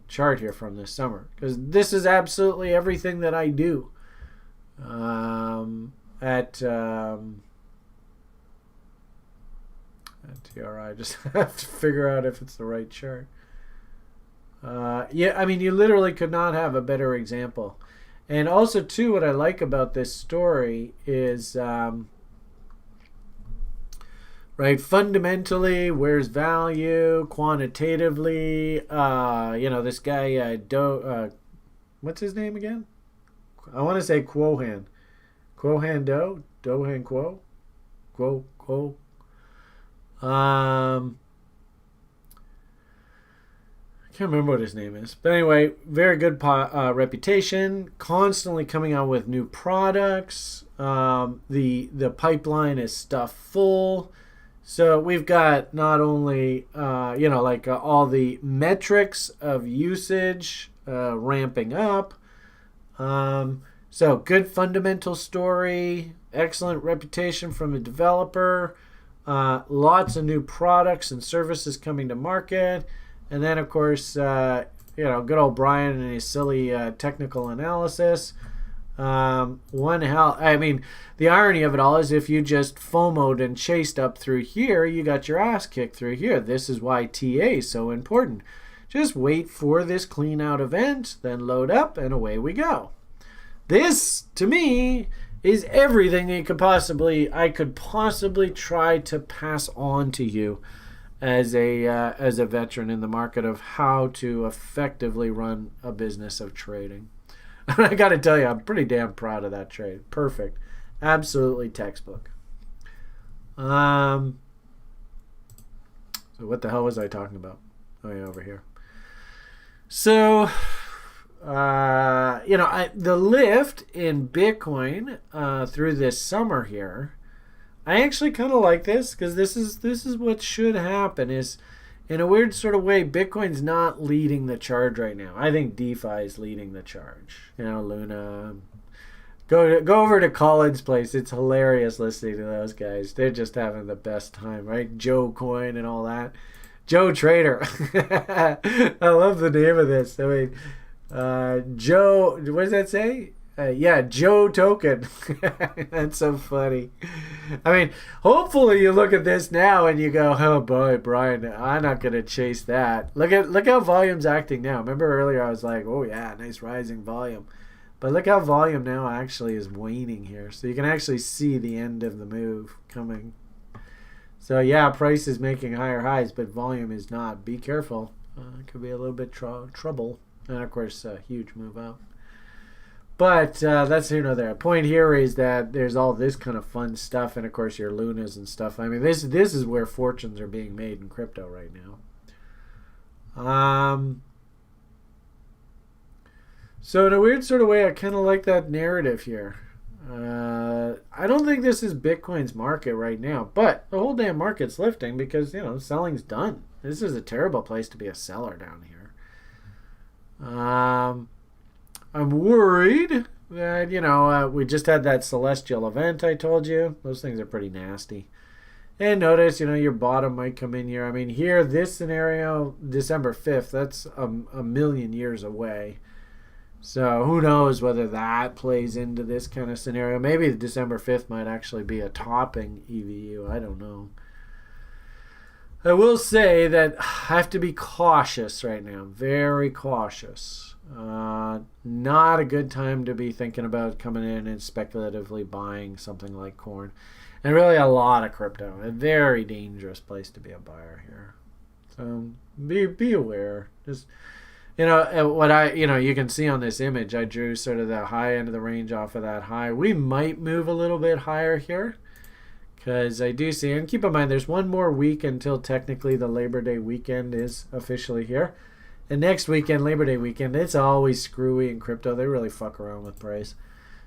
Speaker 1: chart here from this summer, because this is absolutely everything that I do at TRI. I just have to figure out if it's the right chart. You literally could not have a better example. And also, too, what I like about this story is, right, fundamentally, where's value? Quantitatively, this guy, what's his name again? I want to say Quohan. Quohan Do? Dohan Quo? Quo? I can't remember what his name is. But anyway, very good reputation. Constantly coming out with new products. The pipeline is stuffed full. So we've got not only, all the metrics of usage ramping up. So good fundamental story. Excellent reputation from the developer. Lots of new products and services coming to market. And then, of course, good old Brian and his silly technical analysis. The irony of it all is if you just FOMO'd and chased up through here, you got your ass kicked through here. This is why TA is so important. Just wait for this clean out event, then load up, and away we go. This, to me, is everything I could possibly try to pass on to you as a veteran in the market of how to effectively run a business of trading. I got to tell you, I'm pretty damn proud of that trade. Perfect. Absolutely textbook. So what the hell was I talking about? Oh, yeah, over here. So, the lift in Bitcoin through this summer here, I actually kind of like this, because this is what should happen. Is in a weird sort of way, Bitcoin's not leading the charge right now. I think DeFi is leading the charge. Luna. Go over to Colin's place. It's hilarious listening to those guys. They're just having the best time, right? Joe Coin and all that. Joe Trader. I love the name of this. I mean, Joe, what does that say? Yeah, Joe Token. That's so funny. I mean, hopefully you look at this now and you go, oh boy, Brian, I'm not going to chase that. Look how volume's acting now. Remember earlier I was like, oh yeah, nice rising volume. But look how volume now actually is waning here. So you can actually see the end of the move coming. So yeah, price is making higher highs, but volume is not. Be careful. It could be a little bit trouble. And of course, a huge move up. But that's here nor there. Point here is that there's all this kind of fun stuff, and of course your Lunas and stuff. I mean, this is where fortunes are being made in crypto right now. So in a weird sort of way, I kind of like that narrative here. I don't think this is Bitcoin's market right now, but the whole damn market's lifting because, selling's done. This is a terrible place to be a seller down here. I'm worried that, we just had that celestial event I told you. Those things are pretty nasty. And notice, your bottom might come in here. I mean, here, this scenario, December 5th, that's a million years away. So who knows whether that plays into this kind of scenario. Maybe December 5th might actually be a topping EVU. I don't know. I will say that I have to be cautious right now. Very cautious. Not a good time to be thinking about coming in and speculatively buying something like corn. And really a lot of crypto. A very dangerous place to be a buyer here. So be aware. Just... you can see on this image, I drew sort of the high end of the range off of that high. We might move a little bit higher here because I do see, and keep in mind, there's one more week until technically the Labor Day weekend is officially here. And next weekend, Labor Day weekend, it's always screwy in crypto. They really fuck around with price.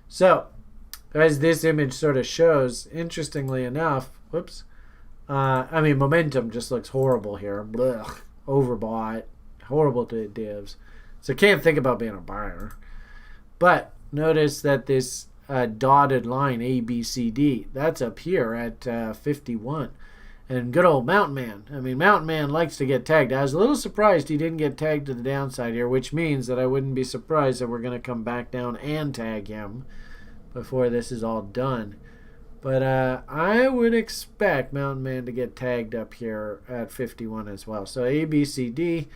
Speaker 1: So, as this image sort of shows, interestingly enough, momentum just looks horrible here. Blech, overbought. Horrible to divs. So can't think about being a buyer. But notice that this dotted line, A, B, C, D, that's up here at 51. And good old Mountain Man. I mean, Mountain Man likes to get tagged. I was a little surprised he didn't get tagged to the downside here, which means that I wouldn't be surprised that we're going to come back down and tag him before this is all done. But I would expect Mountain Man to get tagged up here at 51 as well. So A, B, C, D,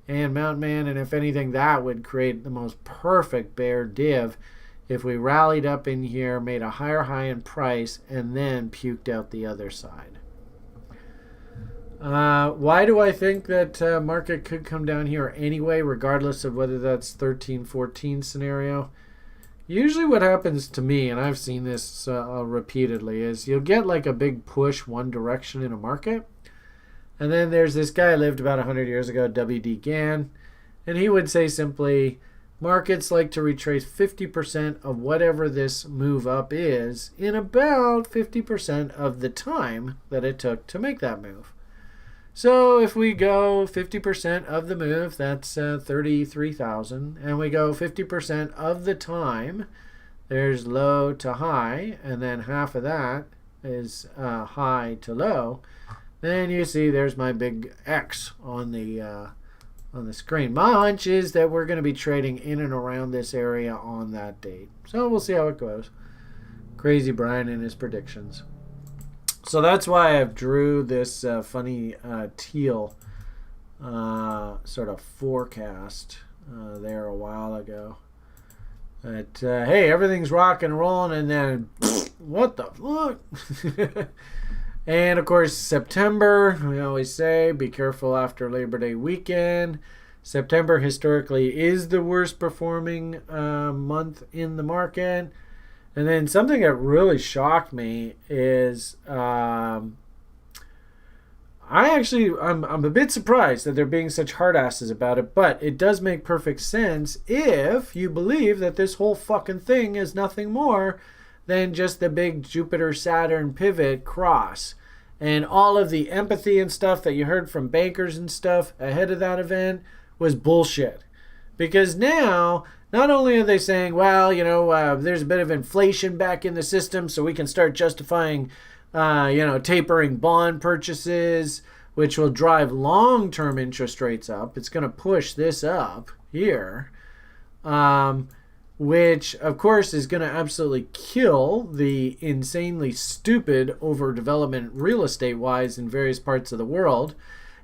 Speaker 1: and Mountain Man, and if anything, that would create the most perfect bear div if we rallied up in here, made a higher high in price, and then puked out the other side. Why do I think that market could come down here anyway, regardless of whether that's 13-14 scenario? Usually what happens to me, and I've seen this repeatedly, is you'll get like a big push one direction in a market. And then there's this guy who lived about 100 years ago, W.D. Gann, and he would say simply, markets like to retrace 50% of whatever this move up is in about 50% of the time that it took to make that move. So if we go 50% of the move, that's 33,000, and we go 50% of the time, there's low to high, and then half of that is high to low. Then you see there's my big X on the screen. My hunch is that we're going to be trading in and around this area on that date. So we'll see how it goes. Crazy Brian and his predictions. So that's why I've drew this funny teal sort of forecast there a while ago. That, hey, everything's rocking and rolling, and then, what the fuck? And, of course, September, we always say, be careful after Labor Day weekend. September, historically, is the worst performing month in the market. And then something that really shocked me is I'm a bit surprised that they're being such hard asses about it, but it does make perfect sense if you believe that this whole fucking thing is nothing more than just the big Jupiter-Saturn pivot cross. And all of the empathy and stuff that you heard from bankers and stuff ahead of that event was bullshit. Because now, not only are they saying, well, there's a bit of inflation back in the system, so we can start justifying, tapering bond purchases, which will drive long-term interest rates up. It's going to push this up here, which, of course, is going to absolutely kill the insanely stupid overdevelopment real estate-wise in various parts of the world.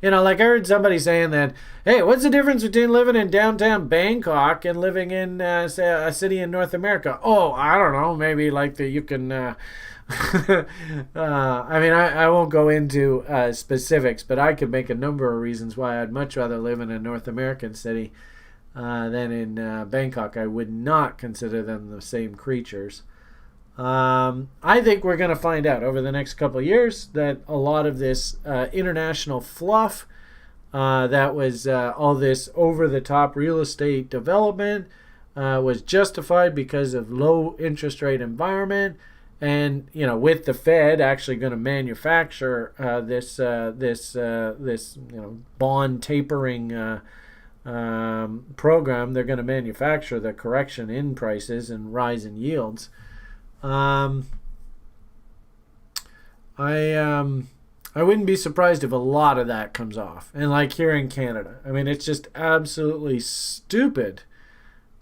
Speaker 1: Like I heard somebody saying that, hey, what's the difference between living in downtown Bangkok and living in, say, a city in North America? Oh, I don't know. Maybe you can, I won't go into specifics, but I could make a number of reasons why I'd much rather live in a North American city than in Bangkok. I would not consider them the same creatures. I think we're going to find out over the next couple of years that a lot of this international fluff that was all this over-the-top real estate development was justified because of low interest rate environment, and with the Fed actually going to manufacture this bond tapering program. They're going to manufacture the correction in prices and rise in yields. I wouldn't be surprised if a lot of that comes off. And like here in Canada, it's just absolutely stupid,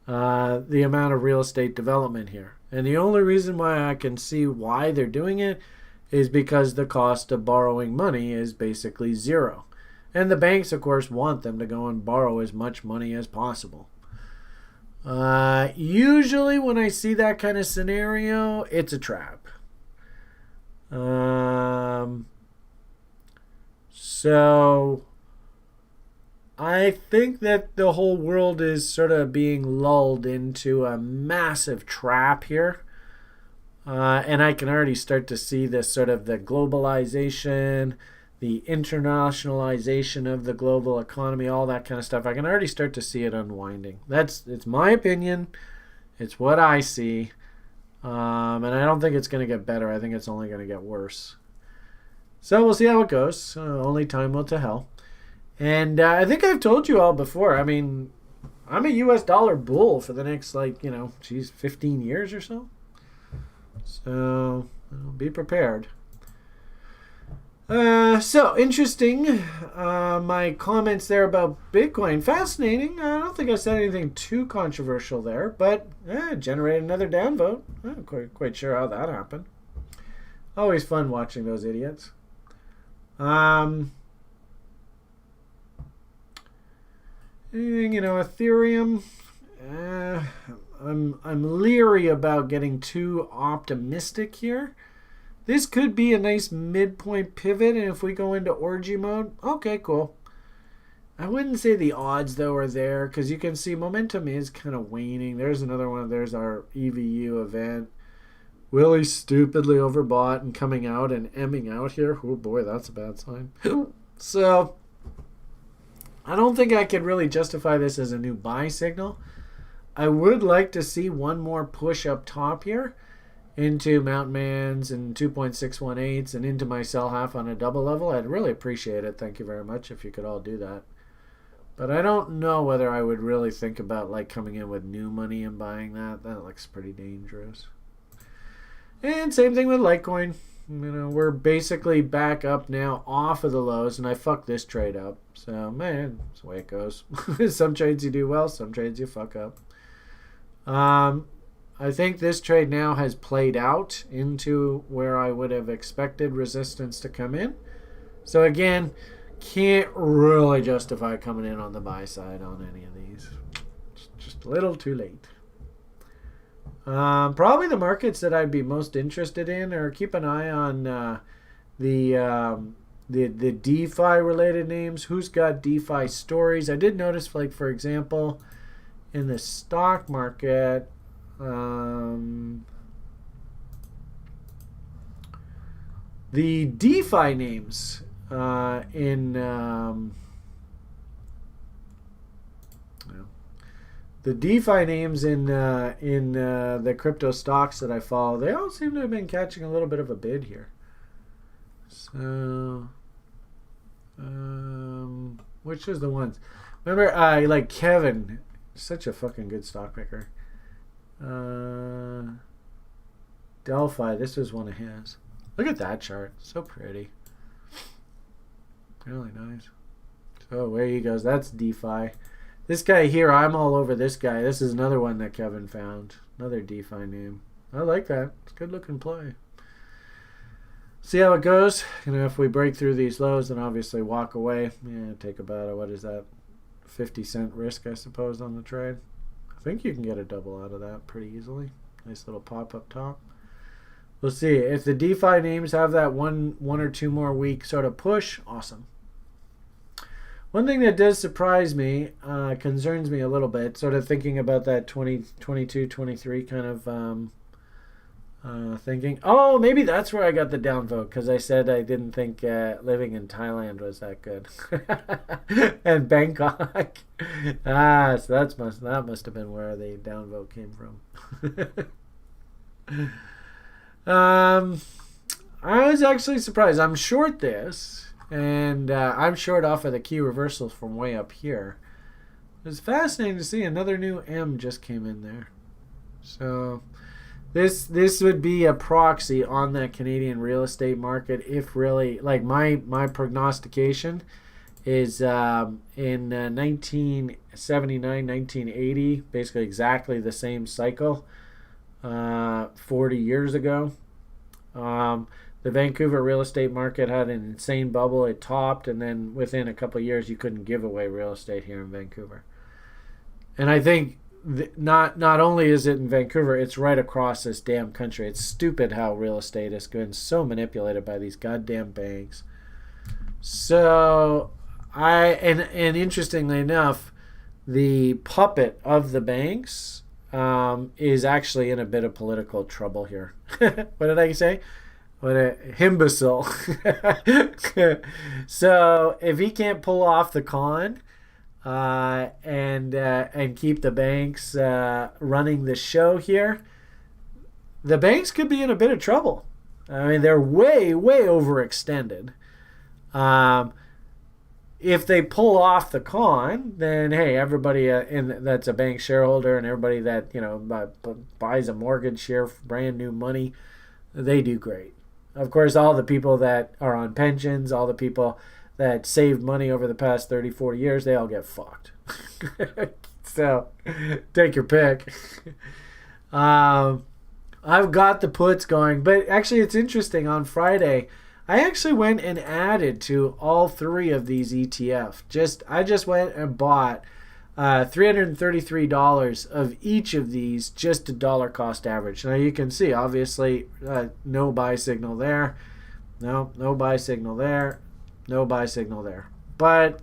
Speaker 1: the amount of real estate development here. And the only reason why I can see why they're doing it is because the cost of borrowing money is basically zero. And the banks, of course, want them to go and borrow as much money as possible. Usually when I see that kind of scenario, it's a trap. So I think that the whole world is sort of being lulled into a massive trap here. And I can already start to see this sort of the globalization, the internationalization of the global economy, all that kind of stuff. I can already start to see it unwinding. It's my opinion. It's what I see. And I don't think it's going to get better. I think it's only going to get worse. So we'll see how it goes. Only time will tell. And I think I've told you all before. I'm a US dollar bull for the next 15 years or so. So be prepared. So interesting. My comments there about Bitcoin, fascinating. I don't think I said anything too controversial there, but generated another downvote. I'm not quite sure how that happened. Always fun watching those idiots. Ethereum. I'm leery about getting too optimistic here. This could be a nice midpoint pivot, and if we go into orgy mode, okay, cool. I wouldn't say the odds, though, are there, because you can see momentum is kind of waning. There's another one. There's our EVU event. Willie stupidly overbought and coming out and emming out here. Oh, boy, that's a bad sign. So, I don't think I could really justify this as a new buy signal. I would like to see one more push up top here into Mountain Mans and 2.618s and into my sell half on a double level. I'd really appreciate it. Thank you very much if you could all do that. But I don't know whether I would really think about coming in with new money and buying that. That looks pretty dangerous. And same thing with Litecoin. We're basically back up now off of the lows, and I fucked this trade up. So, man, that's the way it goes. Some trades you do well, some trades you fuck up. I think this trade now has played out into where I would have expected resistance to come in. So again, can't really justify coming in on the buy side on any of these. It's just a little too late. Probably the markets that I'd be most interested in, or keep an eye on the DeFi related names. Who's got DeFi stories? I did notice, for example, in the stock market, the DeFi names the DeFi names in the crypto stocks that I follow, they all seem to have been catching a little bit of a bid here. So, which was the ones? Remember, like Kevin, such a fucking good stock picker. Delphi, this was one of his. Look at that chart. So pretty. Really nice. So where he goes, that's DeFi. This guy here, I'm all over this guy. This is another one that Kevin found. Another DeFi name. I like that. It's a good looking play. See how it goes. If we break through these lows, then obviously walk away. Yeah, take about what is that? 50-cent risk, I suppose, on the trade. I think you can get a double out of that pretty easily. Nice little pop up top. We'll see. If the DeFi names have that one or two more week sort of push, awesome. One thing that does surprise me, concerns me a little bit, sort of thinking about that 2022, 23 kind of thinking. Oh, maybe that's where I got the downvote, because I said I didn't think living in Thailand was that good. And Bangkok. So that must have been where the downvote came from. I was actually surprised. I'm short this, and I'm short off of the key reversals from way up here. It was fascinating to see another new M just came in there. So this would be a proxy on that Canadian real estate market. If really, like my prognostication is in 1979, 1980, basically exactly the same cycle. 40 years ago. The Vancouver real estate market had an insane bubble. It topped, and then within a couple of years, you couldn't give away real estate here in Vancouver. And I think not only is it in Vancouver, it's right across this damn country. It's stupid how real estate is been so manipulated by these goddamn banks. So and interestingly enough, the puppet of the banks is actually in a bit of political trouble here. What did I say? What a Hebasal. So if he can't pull off the con and keep the banks running the show here, the banks could be in a bit of trouble. I mean, they're way overextended. If they pull off the con, then hey, everybody that's a bank shareholder and everybody that buys a mortgage share for brand new money, they do great. Of course, all the people that are on pensions, all the people that saved money over the past 30, 40 years, they all get fucked. So take your pick. I've got the puts going, but actually it's interesting. On Friday, I actually went and added to all three of these ETF. I just went and bought $333 of each of these, just to dollar cost average. Now you can see, obviously, no buy signal there. No buy signal there. No buy signal there. But,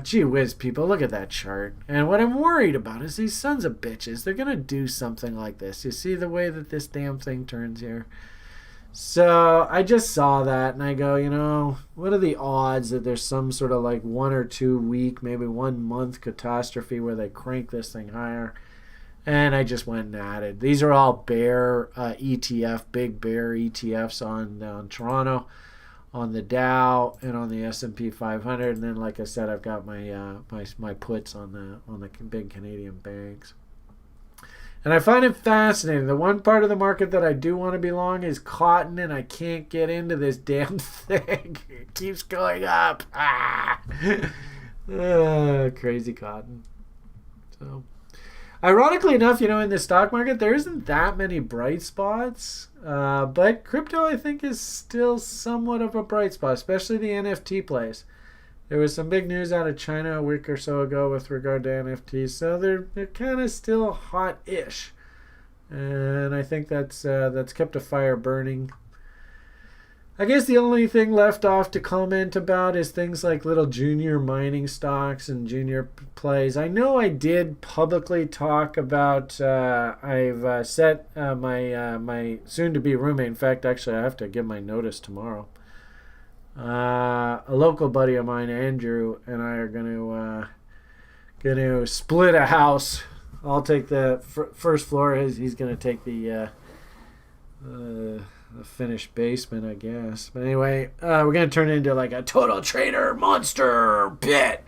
Speaker 1: gee whiz, people, look at that chart. And what I'm worried about is these sons of bitches. They're going to do something like this. You see the way that this damn thing turns here? So I just saw that and I go, what are the odds that there's some sort of like 1 or 2 week, maybe 1 month catastrophe where they crank this thing higher? And I just went and added. These are all bear ETF, big bear ETFs on Toronto, on the Dow, and on the S&P 500. And then, like I said, I've got my my puts on the big Canadian banks. And I find it fascinating. The one part of the market that I do want to be long is cotton, and I can't get into this damn thing. It keeps going up. Crazy cotton. So, ironically enough, in the stock market, there isn't that many bright spots. But crypto, I think, is still somewhat of a bright spot, especially the NFT plays. There was some big news out of China a week or so ago with regard to NFTs, so they're kind of still hot-ish, and I think that's kept a fire burning. I guess the only thing left off to comment about is things like little junior mining stocks and junior plays. I know I did publicly talk about. I've set my soon-to-be roommate. In fact, actually, I have to give my notice tomorrow. A local buddy of mine, Andrew, and I are going to split a house. I'll take the first floor. He's going to take the the finished basement, I guess. But anyway, we're going to turn it into like a total trader monster pit.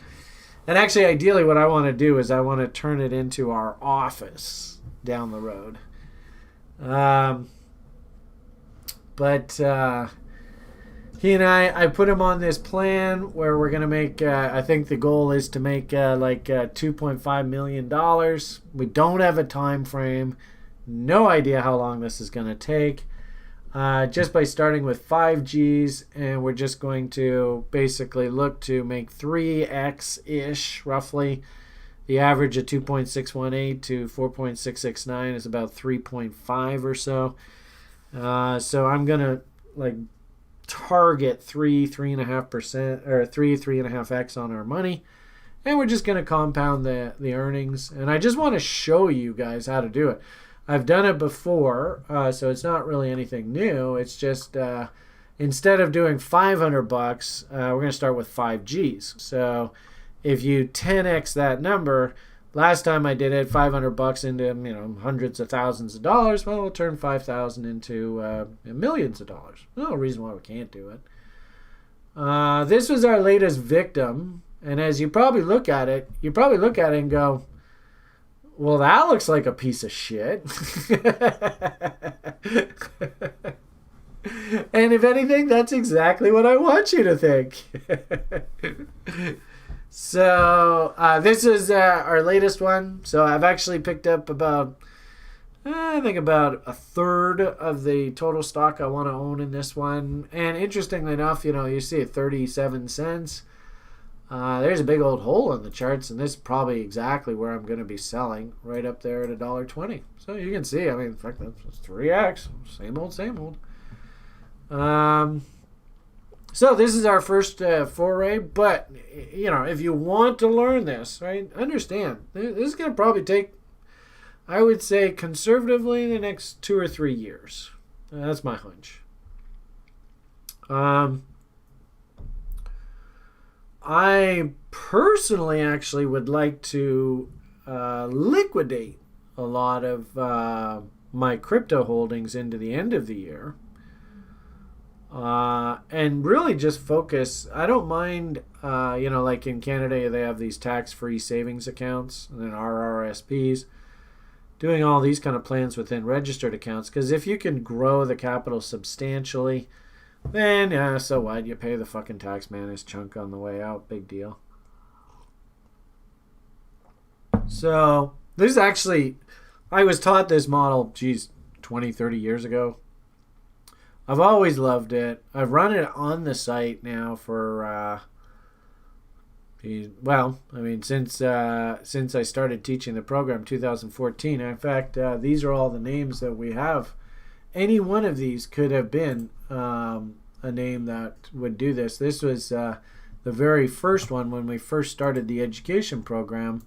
Speaker 1: And actually, ideally, what I want to do is I want to turn it into our office down the road. But he and I put him on this plan where we're going to make, I think the goal is to make $2.5 million. We don't have a time frame. No idea how long this is going to take. Just by starting with 5 Gs, and we're just going to basically look to make 3x-ish, roughly. The average of 2.618 to 4.669 is about 3.5 or so. So I'm going to like target 3.5% or 3.5x on our money. And we're just going to compound the earnings. And I just want to show you guys how to do it. I've done it before, so it's not really anything new. It's just instead of doing $500, we're going to start with 5 Gs. So if you 10x that number, last time I did it, $500 into hundreds of thousands of dollars. Well, we'll turn 5,000 into millions of dollars. No reason why we can't do it. This was our latest victim, and as you probably look at it, and go, well, that looks like a piece of shit. And if anything, that's exactly what I want you to think. So this is our latest one. So I've actually picked up about a third of the total stock I want to own in this one. And interestingly enough, you see it 37 cents. There's a big old hole in the charts, and this is probably exactly where I'm going to be selling, right up there at $1.20. So you can see, in fact, that's 3x. Same old. So this is our first foray, but, if you want to learn this, right, understand, this is going to probably take, I would say, conservatively, the next 2 or 3 years. That's my hunch. I personally actually would like to liquidate a lot of my crypto holdings into the end of the year and really just focus. I don't mind, like in Canada, they have these tax-free savings accounts and then RRSPs, doing all these kind of plans within registered accounts, because if you can grow the capital substantially, then, so what? You pay the fucking tax man his chunk on the way out. Big deal. So, this is actually, I was taught this model, 20, 30 years ago. I've always loved it. I've run it on the site now for, since I started teaching the program, 2014. In fact, these are all the names that we have. Any one of these could have been a name that would do this. This was the very first one when we first started the education program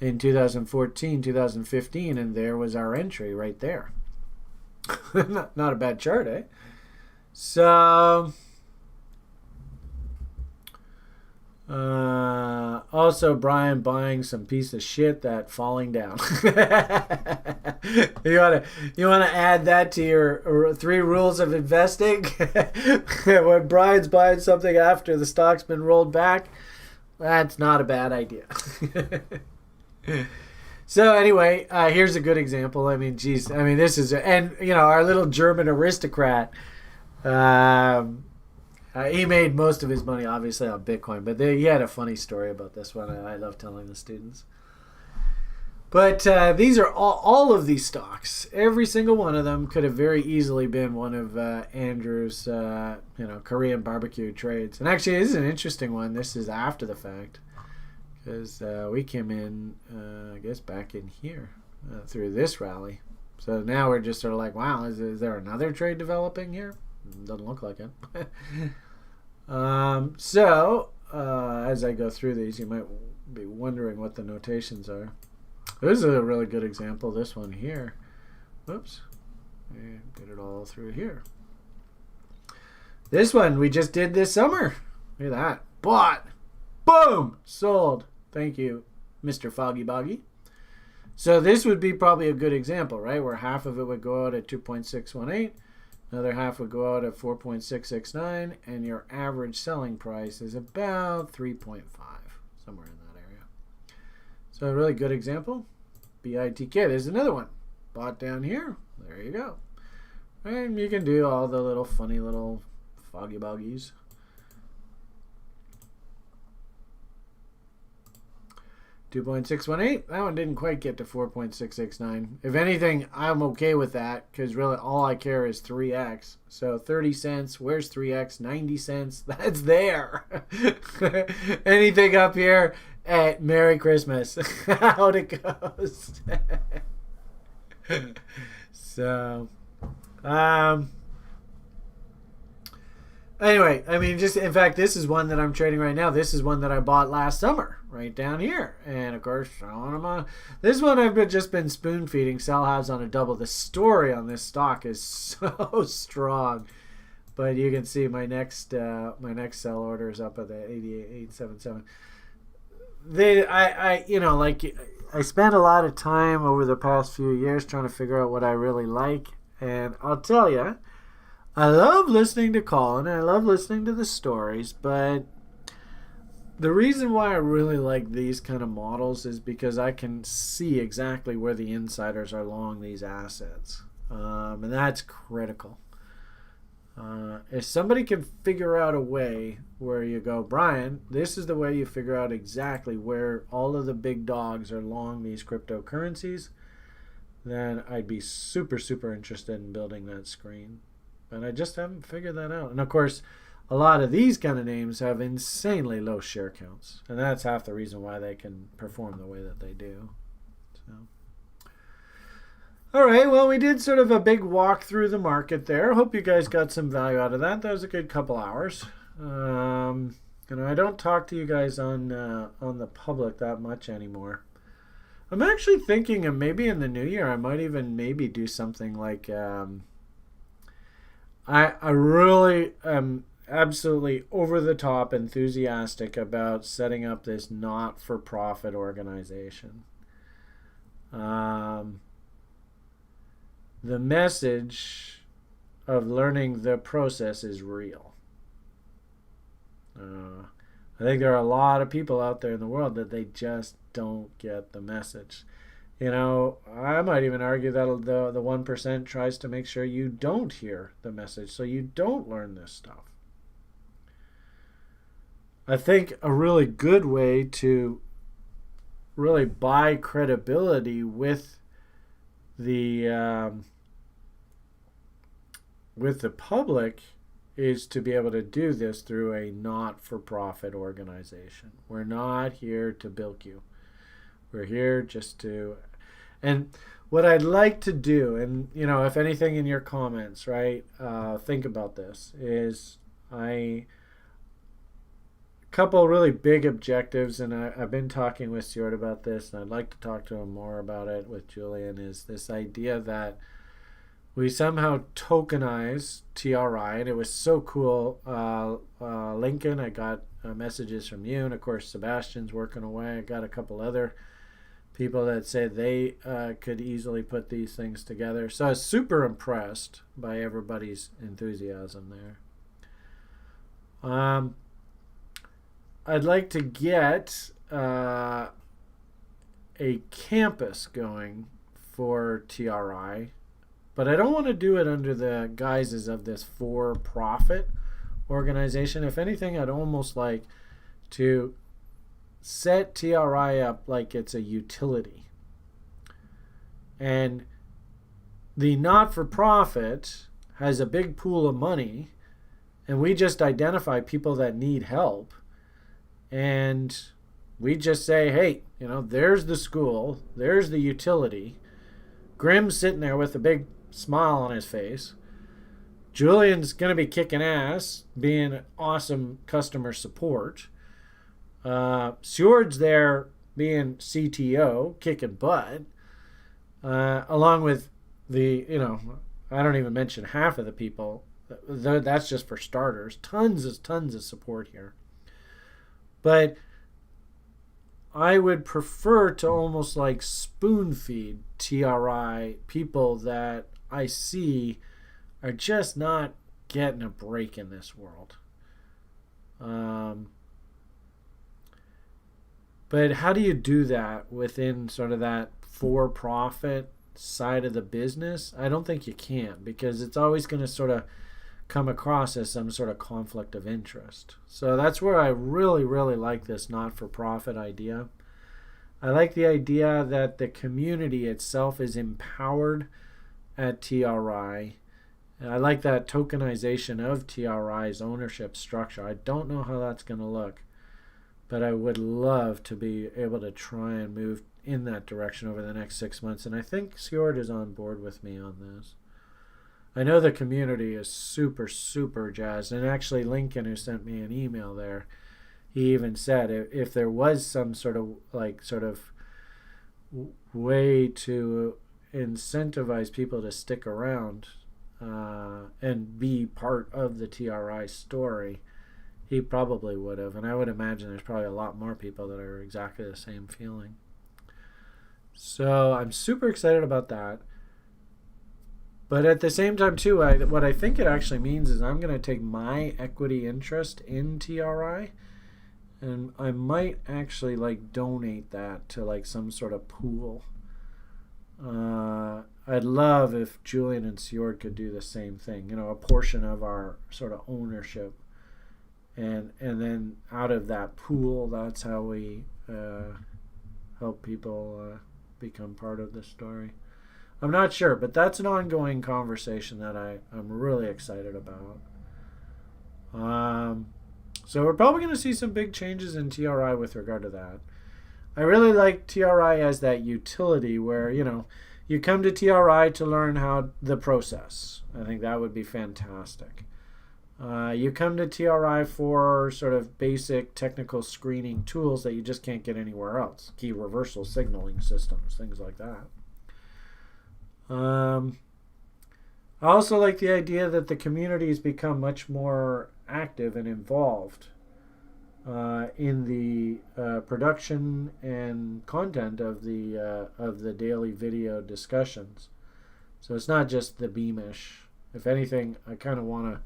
Speaker 1: in 2014, 2015, and there was our entry right there. Not a bad chart, eh? So, also Brian buying some piece of shit that falling down. You wanna add that to your 3 rules of investing? When Brian's buying something after the stock's been rolled back, that's not a bad idea. So anyway, here's a good example. This is, our little German aristocrat. He made most of his money, obviously, on Bitcoin, but he had a funny story about this one I love telling the students. But these are all of these stocks. Every single one of them could have very easily been one of Andrew's, Korean barbecue trades. And actually, this is an interesting one. This is after the fact, because we came in, I guess, back in here through this rally. So now we're just sort of like, wow, is there another trade developing here? Doesn't look like it. As I go through these, you might be wondering what the notations are. This is a really good example, this one here. Whoops. Get it all through here. This one we just did this summer. Look at that. Bought. Boom. Sold. Thank you, Mr. Foggy Boggy. So this would be probably a good example, right? Where half of it would go out at 2.618. Another half would go out at 4.669, and your average selling price is about 3.5, somewhere in that area. So a really good example. BITK. There's another one. Bought down here. There you go. And you can do all the little funny little foggy boggies. $2.618. That one didn't quite get to 4.669. If anything, I'm okay with that because really all I care is 3x. So 30 cents. Where's 3x? 90 cents. That's there. Anything up here at Merry Christmas. Out it goes. So, anyway, I mean, just in fact, this is one that I'm trading right now. This is one that I bought last summer, right down here. And of course, this one I've just been spoon feeding. Sell halves on a double. The story on this stock is so strong, but you can see my next sell order is up at the 88.877. I spent a lot of time over the past few years trying to figure out what I really like, and I'll tell you, I love listening to Colin, and I love listening to the stories, but the reason why I really like these kind of models is because I can see exactly where the insiders are long these assets, and that's critical. If somebody can figure out a way where you go, Brian, this is the way you figure out exactly where all of the big dogs are long these cryptocurrencies, then I'd be super, super interested in building that screen. And I just haven't figured that out. And of course, a lot of these kind of names have insanely low share counts. And that's half the reason why they can perform the way that they do. So. All right, well, we did sort of a big walk through the market there. Hope you guys got some value out of that. That was a good couple hours. I don't talk to you guys on the public that much anymore. I'm actually thinking of maybe in the new year I might even maybe do something like I really am absolutely over the top enthusiastic about setting up this not-for-profit organization. The message of learning the process is real. I think there are a lot of people out there in the world that they just don't get the message. I might even argue that the 1% tries to make sure you don't hear the message, so you don't learn this stuff. I think a really good way to really buy credibility with the public is to be able to do this through a not-for-profit organization. We're not here to bilk you. We're here just to... And what I'd like to do, and, if anything in your comments, right, think about this, is a couple really big objectives, and I've been talking with Stuart about this, and I'd like to talk to him more about it with Julian, is this idea that we somehow tokenize TRI, and it was so cool. Lincoln, I got messages from you, and of course Sebastian's working away. I got a couple other people that say they could easily put these things together. So I was super impressed by everybody's enthusiasm there. I'd like to get a campus going for TRI, but I don't want to do it under the guises of this for-profit organization. If anything, I'd almost like to set TRI up like it's a utility. And the not-for-profit has a big pool of money, and we just identify people that need help, and we just say, hey, there's the school, there's the utility. Grim's sitting there with a big smile on his face. Julian's going to be kicking ass, being awesome customer support. Seward's there being CTO, kicking butt, along with the, I don't even mention half of the people. That's just for starters. Tons of support here. But I would prefer to almost like spoon feed TRI people that I see are just not getting a break in this world. But how do you do that within sort of that for-profit side of the business? I don't think you can, because it's always going to sort of come across as some sort of conflict of interest. So that's where I really, really like this not-for-profit idea. I like the idea that the community itself is empowered at TRI. And I like that tokenization of TRI's ownership structure. I don't know how that's going to look, but I would love to be able to try and move in that direction over the next 6 months. And I think Sjord is on board with me on this. I know the community is super, super jazzed. And actually, Lincoln, who sent me an email there, he even said if there was some sort of way to incentivize people to stick around and be part of the TRI story, he probably would have. And I would imagine there's probably a lot more people that are exactly the same feeling. So I'm super excited about that. But at the same time, too, what I think it actually means is I'm going to take my equity interest in TRI, and I might actually donate that to some sort of pool. I'd love if Julian and Sjord could do the same thing. A portion of our sort of ownership, and then out of that pool, that's how we help people become part of the story. I'm not sure, but that's an ongoing conversation that I'm really excited about. So we're probably going to see some big changes in TRI with regard to that. I really like TRI as that utility where, you come to TRI to learn how the process. I think that would be fantastic. You come to TRI for sort of basic technical screening tools that you just can't get anywhere else. Key reversal signaling systems, things like that. I also like the idea that the community has become much more active and involved in the production and content of the daily video discussions. So it's not just the Beamish. If anything, I kind of want to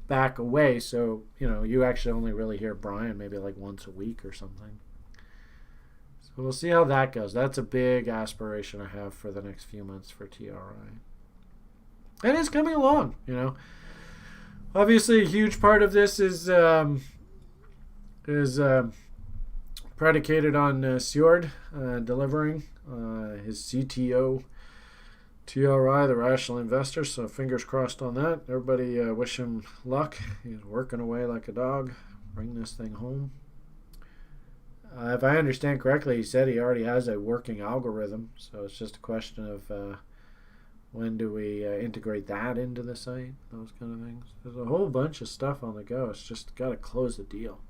Speaker 1: back away so you actually only really hear Brian maybe once a week or something. So we'll see how that goes. That's a big aspiration I have for the next few months for TRI. And it's coming along, Obviously, a huge part of this is predicated on Sjord delivering his CTO TRI, the Rational Investor. So fingers crossed on that. Everybody wish him luck. He's working away like a dog. Bring this thing home. If I understand correctly, he said he already has a working algorithm. So it's just a question of when do we integrate that into the site, those kind of things. There's a whole bunch of stuff on the go. It's just got to close the deal.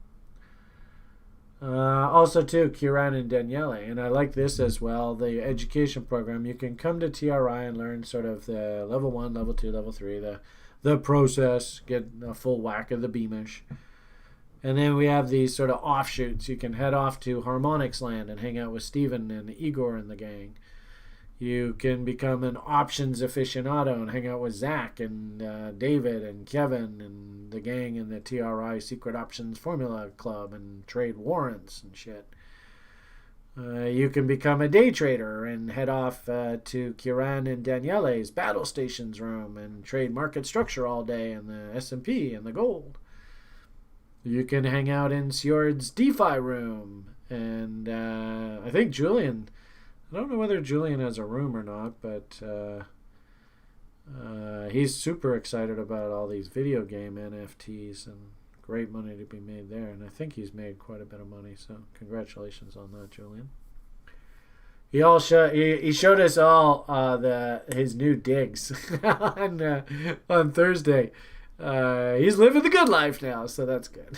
Speaker 1: Also, too, Kieran and Daniele, and I like this as well, the education program. You can come to TRI and learn sort of the level 1, level 2, level 3, the process, get a full whack of the Beamish. And then we have these sort of offshoots. You can head off to Harmonix Land and hang out with Steven and Igor and the gang. You can become an options aficionado and hang out with Zach and David and Kevin and the gang in the TRI Secret Options Formula Club and trade warrants and shit. You can become a day trader and head off to Kieran and Daniele's Battle Stations room and trade market structure all day in the S&P and the gold. You can hang out in Sjord's DeFi room. And I think Julian... I don't know whether Julian has a room or not, but he's super excited about all these video game NFTs and great money to be made there. And I think he's made quite a bit of money, so congratulations on that, Julian. He showed us all his new digs on Thursday. He's living the good life now, so that's good.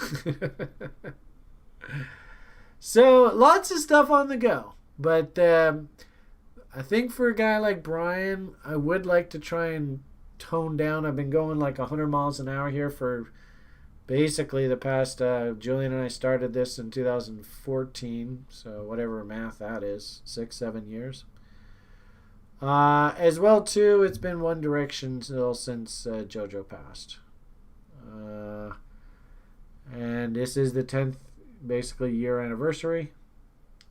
Speaker 1: So lots of stuff on the go. But I think for a guy like Brian, I would like to try and tone down. I've been going 100 miles an hour here for basically the past, Julian and I started this in 2014, so whatever math that is, 6-7 years. As well, too, it's been One Direction since JoJo passed. And this is the 10th, basically, year anniversary.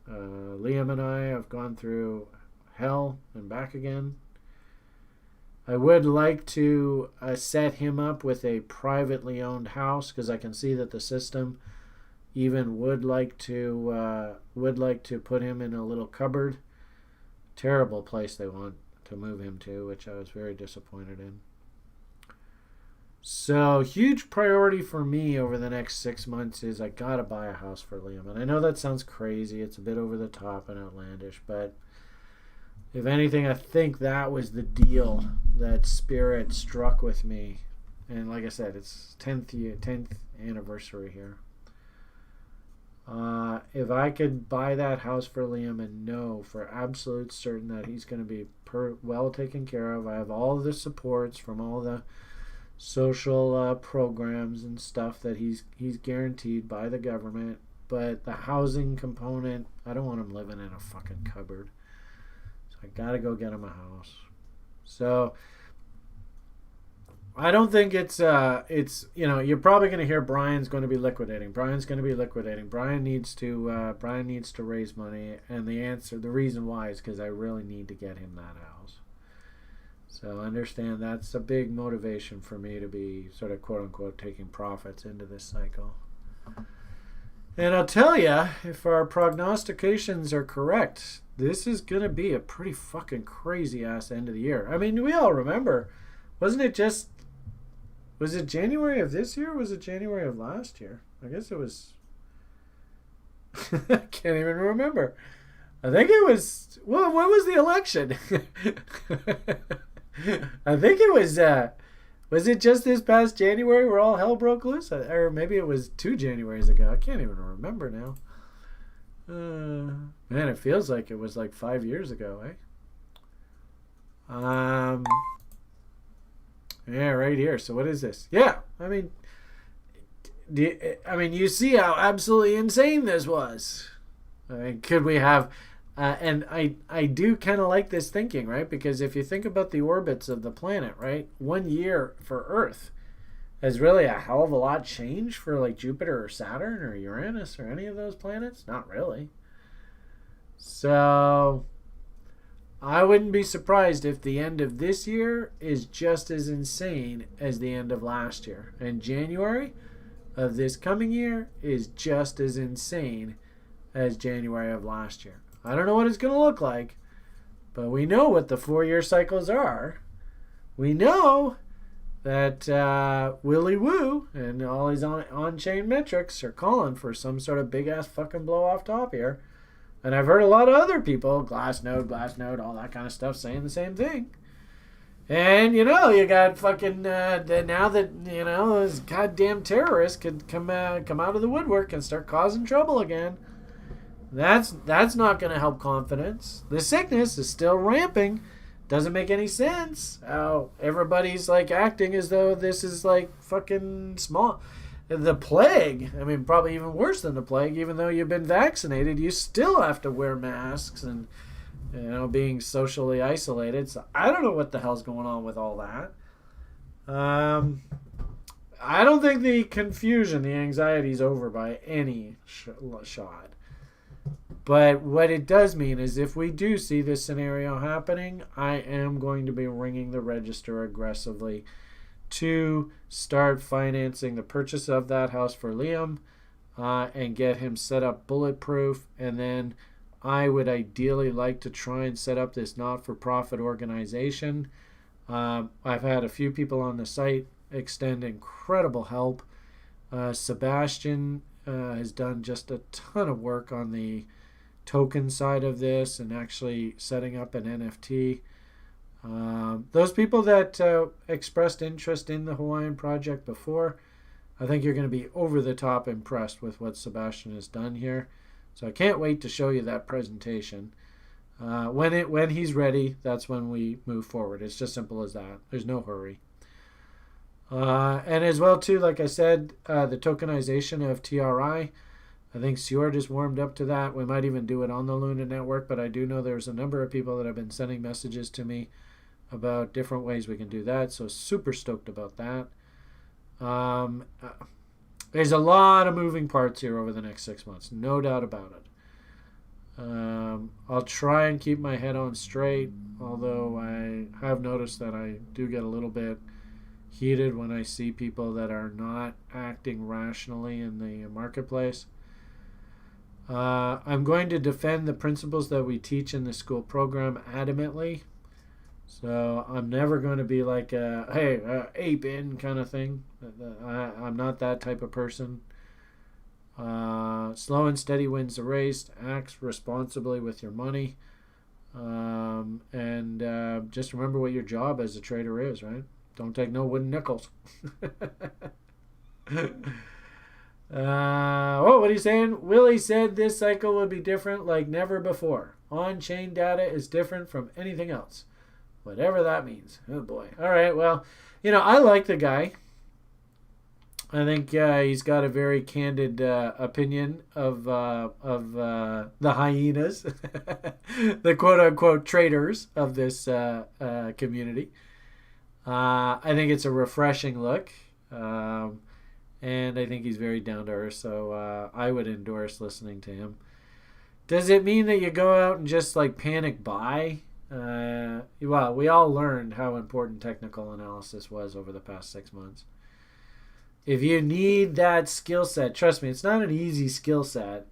Speaker 1: Liam and I have gone through hell and back again. I would like to set him up with a privately owned house, because I can see that the system even would like to put him in a little cupboard. Terrible place they want to move him to, which I was very disappointed in. So, huge priority for me over the next 6 months is I gotta buy a house for Liam. And I know that sounds crazy. It's a bit over the top and outlandish, but if anything, I think that was the deal that Spirit struck with me. And like I said, it's 10th anniversary here. If I could buy that house for Liam and know for absolute certain that he's going to be well taken care of, I have all the supports from all the social programs and stuff that he's guaranteed by the government. But the housing component, I don't want him living in a fucking cupboard. So I got to go get him a house. So I don't think it's you're probably going to hear Brian's going to be liquidating. Brian needs to raise money, and the reason why is because I really need to get him that house. So understand that's a big motivation for me to be sort of quote unquote taking profits into this cycle. And I'll tell you, if our prognostications are correct, this is going to be a pretty fucking crazy ass end of the year. I mean, we all remember, was it January of this year or was it January of last year? I guess it was. I can't even remember. I think it was. Well, when was the election? I think it was. Was it just this past January where all hell broke loose? Or maybe it was 2 Januaries ago. I can't even remember now. Man, it feels like it was like 5 years ago, eh? Yeah, right here. So what is this? Yeah, I mean, you see how absolutely insane this was. I mean, could we have? And I do kind of like this thinking, right? Because if you think about the orbits of the planet, right, 1 year for Earth has really a hell of a lot changed for like Jupiter or Saturn or Uranus or any of those planets. Not really. So I wouldn't be surprised if the end of this year is just as insane as the end of last year. And January of this coming year is just as insane as January of last year. I don't know what it's going to look like, but we know what the 4-year cycles are. We know that Willy Woo and all his on-chain metrics are calling for some sort of big-ass fucking blow-off top here. And I've heard a lot of other people, Glassnode, all that kind of stuff, saying the same thing. And, you got fucking, now that, those goddamn terrorists could come out of the woodwork and start causing trouble again. That's not going to help confidence. The sickness is still ramping. Doesn't make any sense how everybody's, like, acting as though this is, like, fucking small. The plague, I mean, probably even worse than the plague, even though you've been vaccinated, you still have to wear masks and, being socially isolated. So I don't know what the hell's going on with all that. I don't think the confusion, the anxiety is over by any shot. But what it does mean is if we do see this scenario happening, I am going to be ringing the register aggressively to start financing the purchase of that house for Liam and get him set up bulletproof. And then I would ideally like to try and set up this not-for-profit organization. I've had a few people on the site extend incredible help. Sebastian has done just a ton of work on the token side of this and actually setting up an NFT. Those people that expressed interest in the Hawaiian project before, I think you're going to be over the top impressed with what Sebastian has done here. So I can't wait to show you that presentation. When he's ready, that's when we move forward. It's just simple as that. There's no hurry. And as well, too, like I said, the tokenization of TRI. I think Sjord is warmed up to that. We might even do it on the Luna Network, but I do know there's a number of people that have been sending messages to me about different ways we can do that. So super stoked about that. There's a lot of moving parts here over the next 6 months, no doubt about it. I'll try and keep my head on straight, although I have noticed that I do get a little bit heated when I see people that are not acting rationally in the marketplace. I'm going to defend the principles that we teach in the school program adamantly. So I'm never going to be like a, hey, ape in kind of thing. I'm not that type of person. Slow and steady wins the race. Act responsibly with your money. And just remember what your job as a trader is, right? Don't take no wooden nickels. What are you saying? Willie said this cycle would be different like never before. On-chain data is different from anything else. Whatever that means. Oh, boy. All right, well, I like the guy. I think he's got a very candid opinion of the hyenas, the quote-unquote traders of this community. I think it's a refreshing look. And I think he's very down to earth, so I would endorse listening to him. Does it mean that you go out and just like panic buy? Well, we all learned how important technical analysis was over the past 6 months. If you need that skill set, trust me, it's not an easy skill set.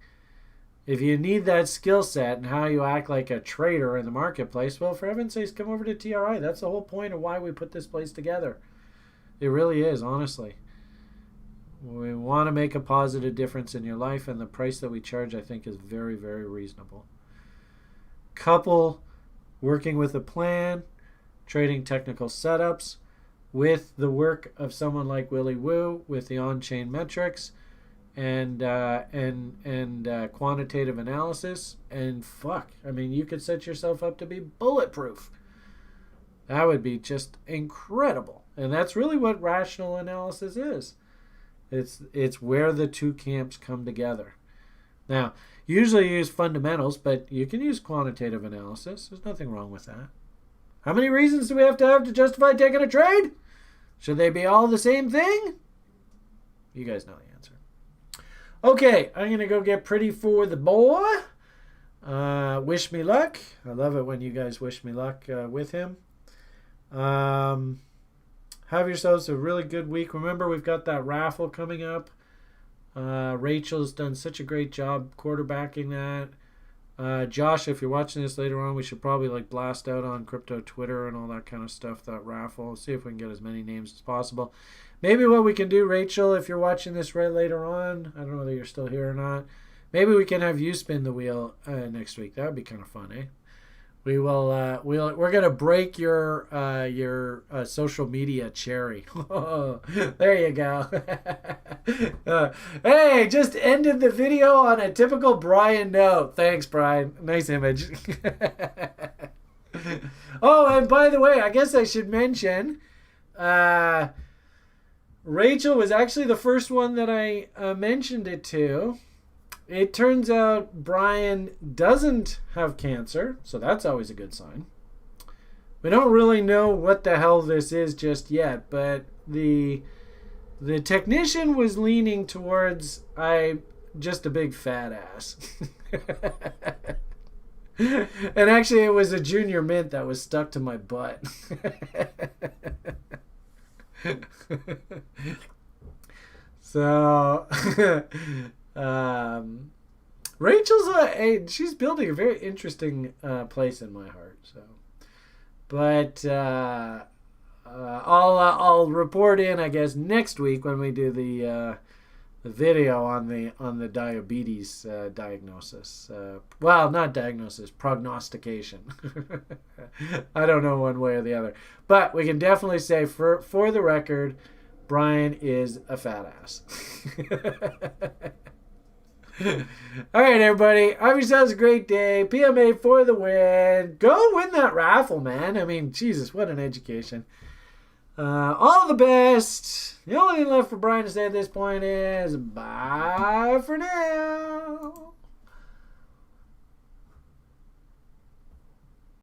Speaker 1: If you need that skill set and how you act like a trader in the marketplace, well, for heaven's sakes, come over to TRI. That's the whole point of why we put this place together. It really is, honestly. We want to make a positive difference in your life, and the price that we charge, I think, is very, very reasonable. Couple working with a plan, trading technical setups, with the work of someone like Willie Woo, with the on-chain metrics, and quantitative analysis, and you could set yourself up to be bulletproof. That would be just incredible, and that's really what rational analysis is. It's where the two camps come together. Now, usually you use fundamentals, but you can use quantitative analysis. There's nothing wrong with that. How many reasons do we have to justify taking a trade? Should they be all the same thing? You guys know the answer. Okay, I'm going to go get pretty for the boy. Wish me luck. I love it when you guys wish me luck with him. Have yourselves a really good week. Remember, we've got that raffle coming up. Rachel's done such a great job quarterbacking that. Josh, if you're watching this later on, we should probably blast out on crypto Twitter and all that kind of stuff, that raffle. See if we can get as many names as possible. Maybe what we can do, Rachel, if you're watching this right later on, I don't know whether you're still here or not, maybe we can have you spin the wheel next week. That would be kind of fun, eh? We will. We're gonna break your social media cherry. There you go. Hey, just ended the video on a typical Brian note. Thanks, Brian. Nice image. Oh, and by the way, I guess I should mention, Rachel was actually the first one that I mentioned it to. It turns out Brian doesn't have cancer, so that's always a good sign. We don't really know what the hell this is just yet, but the technician was leaning towards just a big fat ass. And actually it was a junior mint that was stuck to my butt. So Rachel's she's building a very interesting place in my heart. So, but I'll report in, I guess, next week when we do the video on the diabetes diagnosis. Well, not diagnosis, prognostication. I don't know one way or the other, but we can definitely say for the record, Brian is a fat ass. All right, everybody. Have yourselves a great day. PMA for the win. Go win that raffle, man. I mean, Jesus, what an education. All the best. The only thing left for Brian to say at this point is bye for now.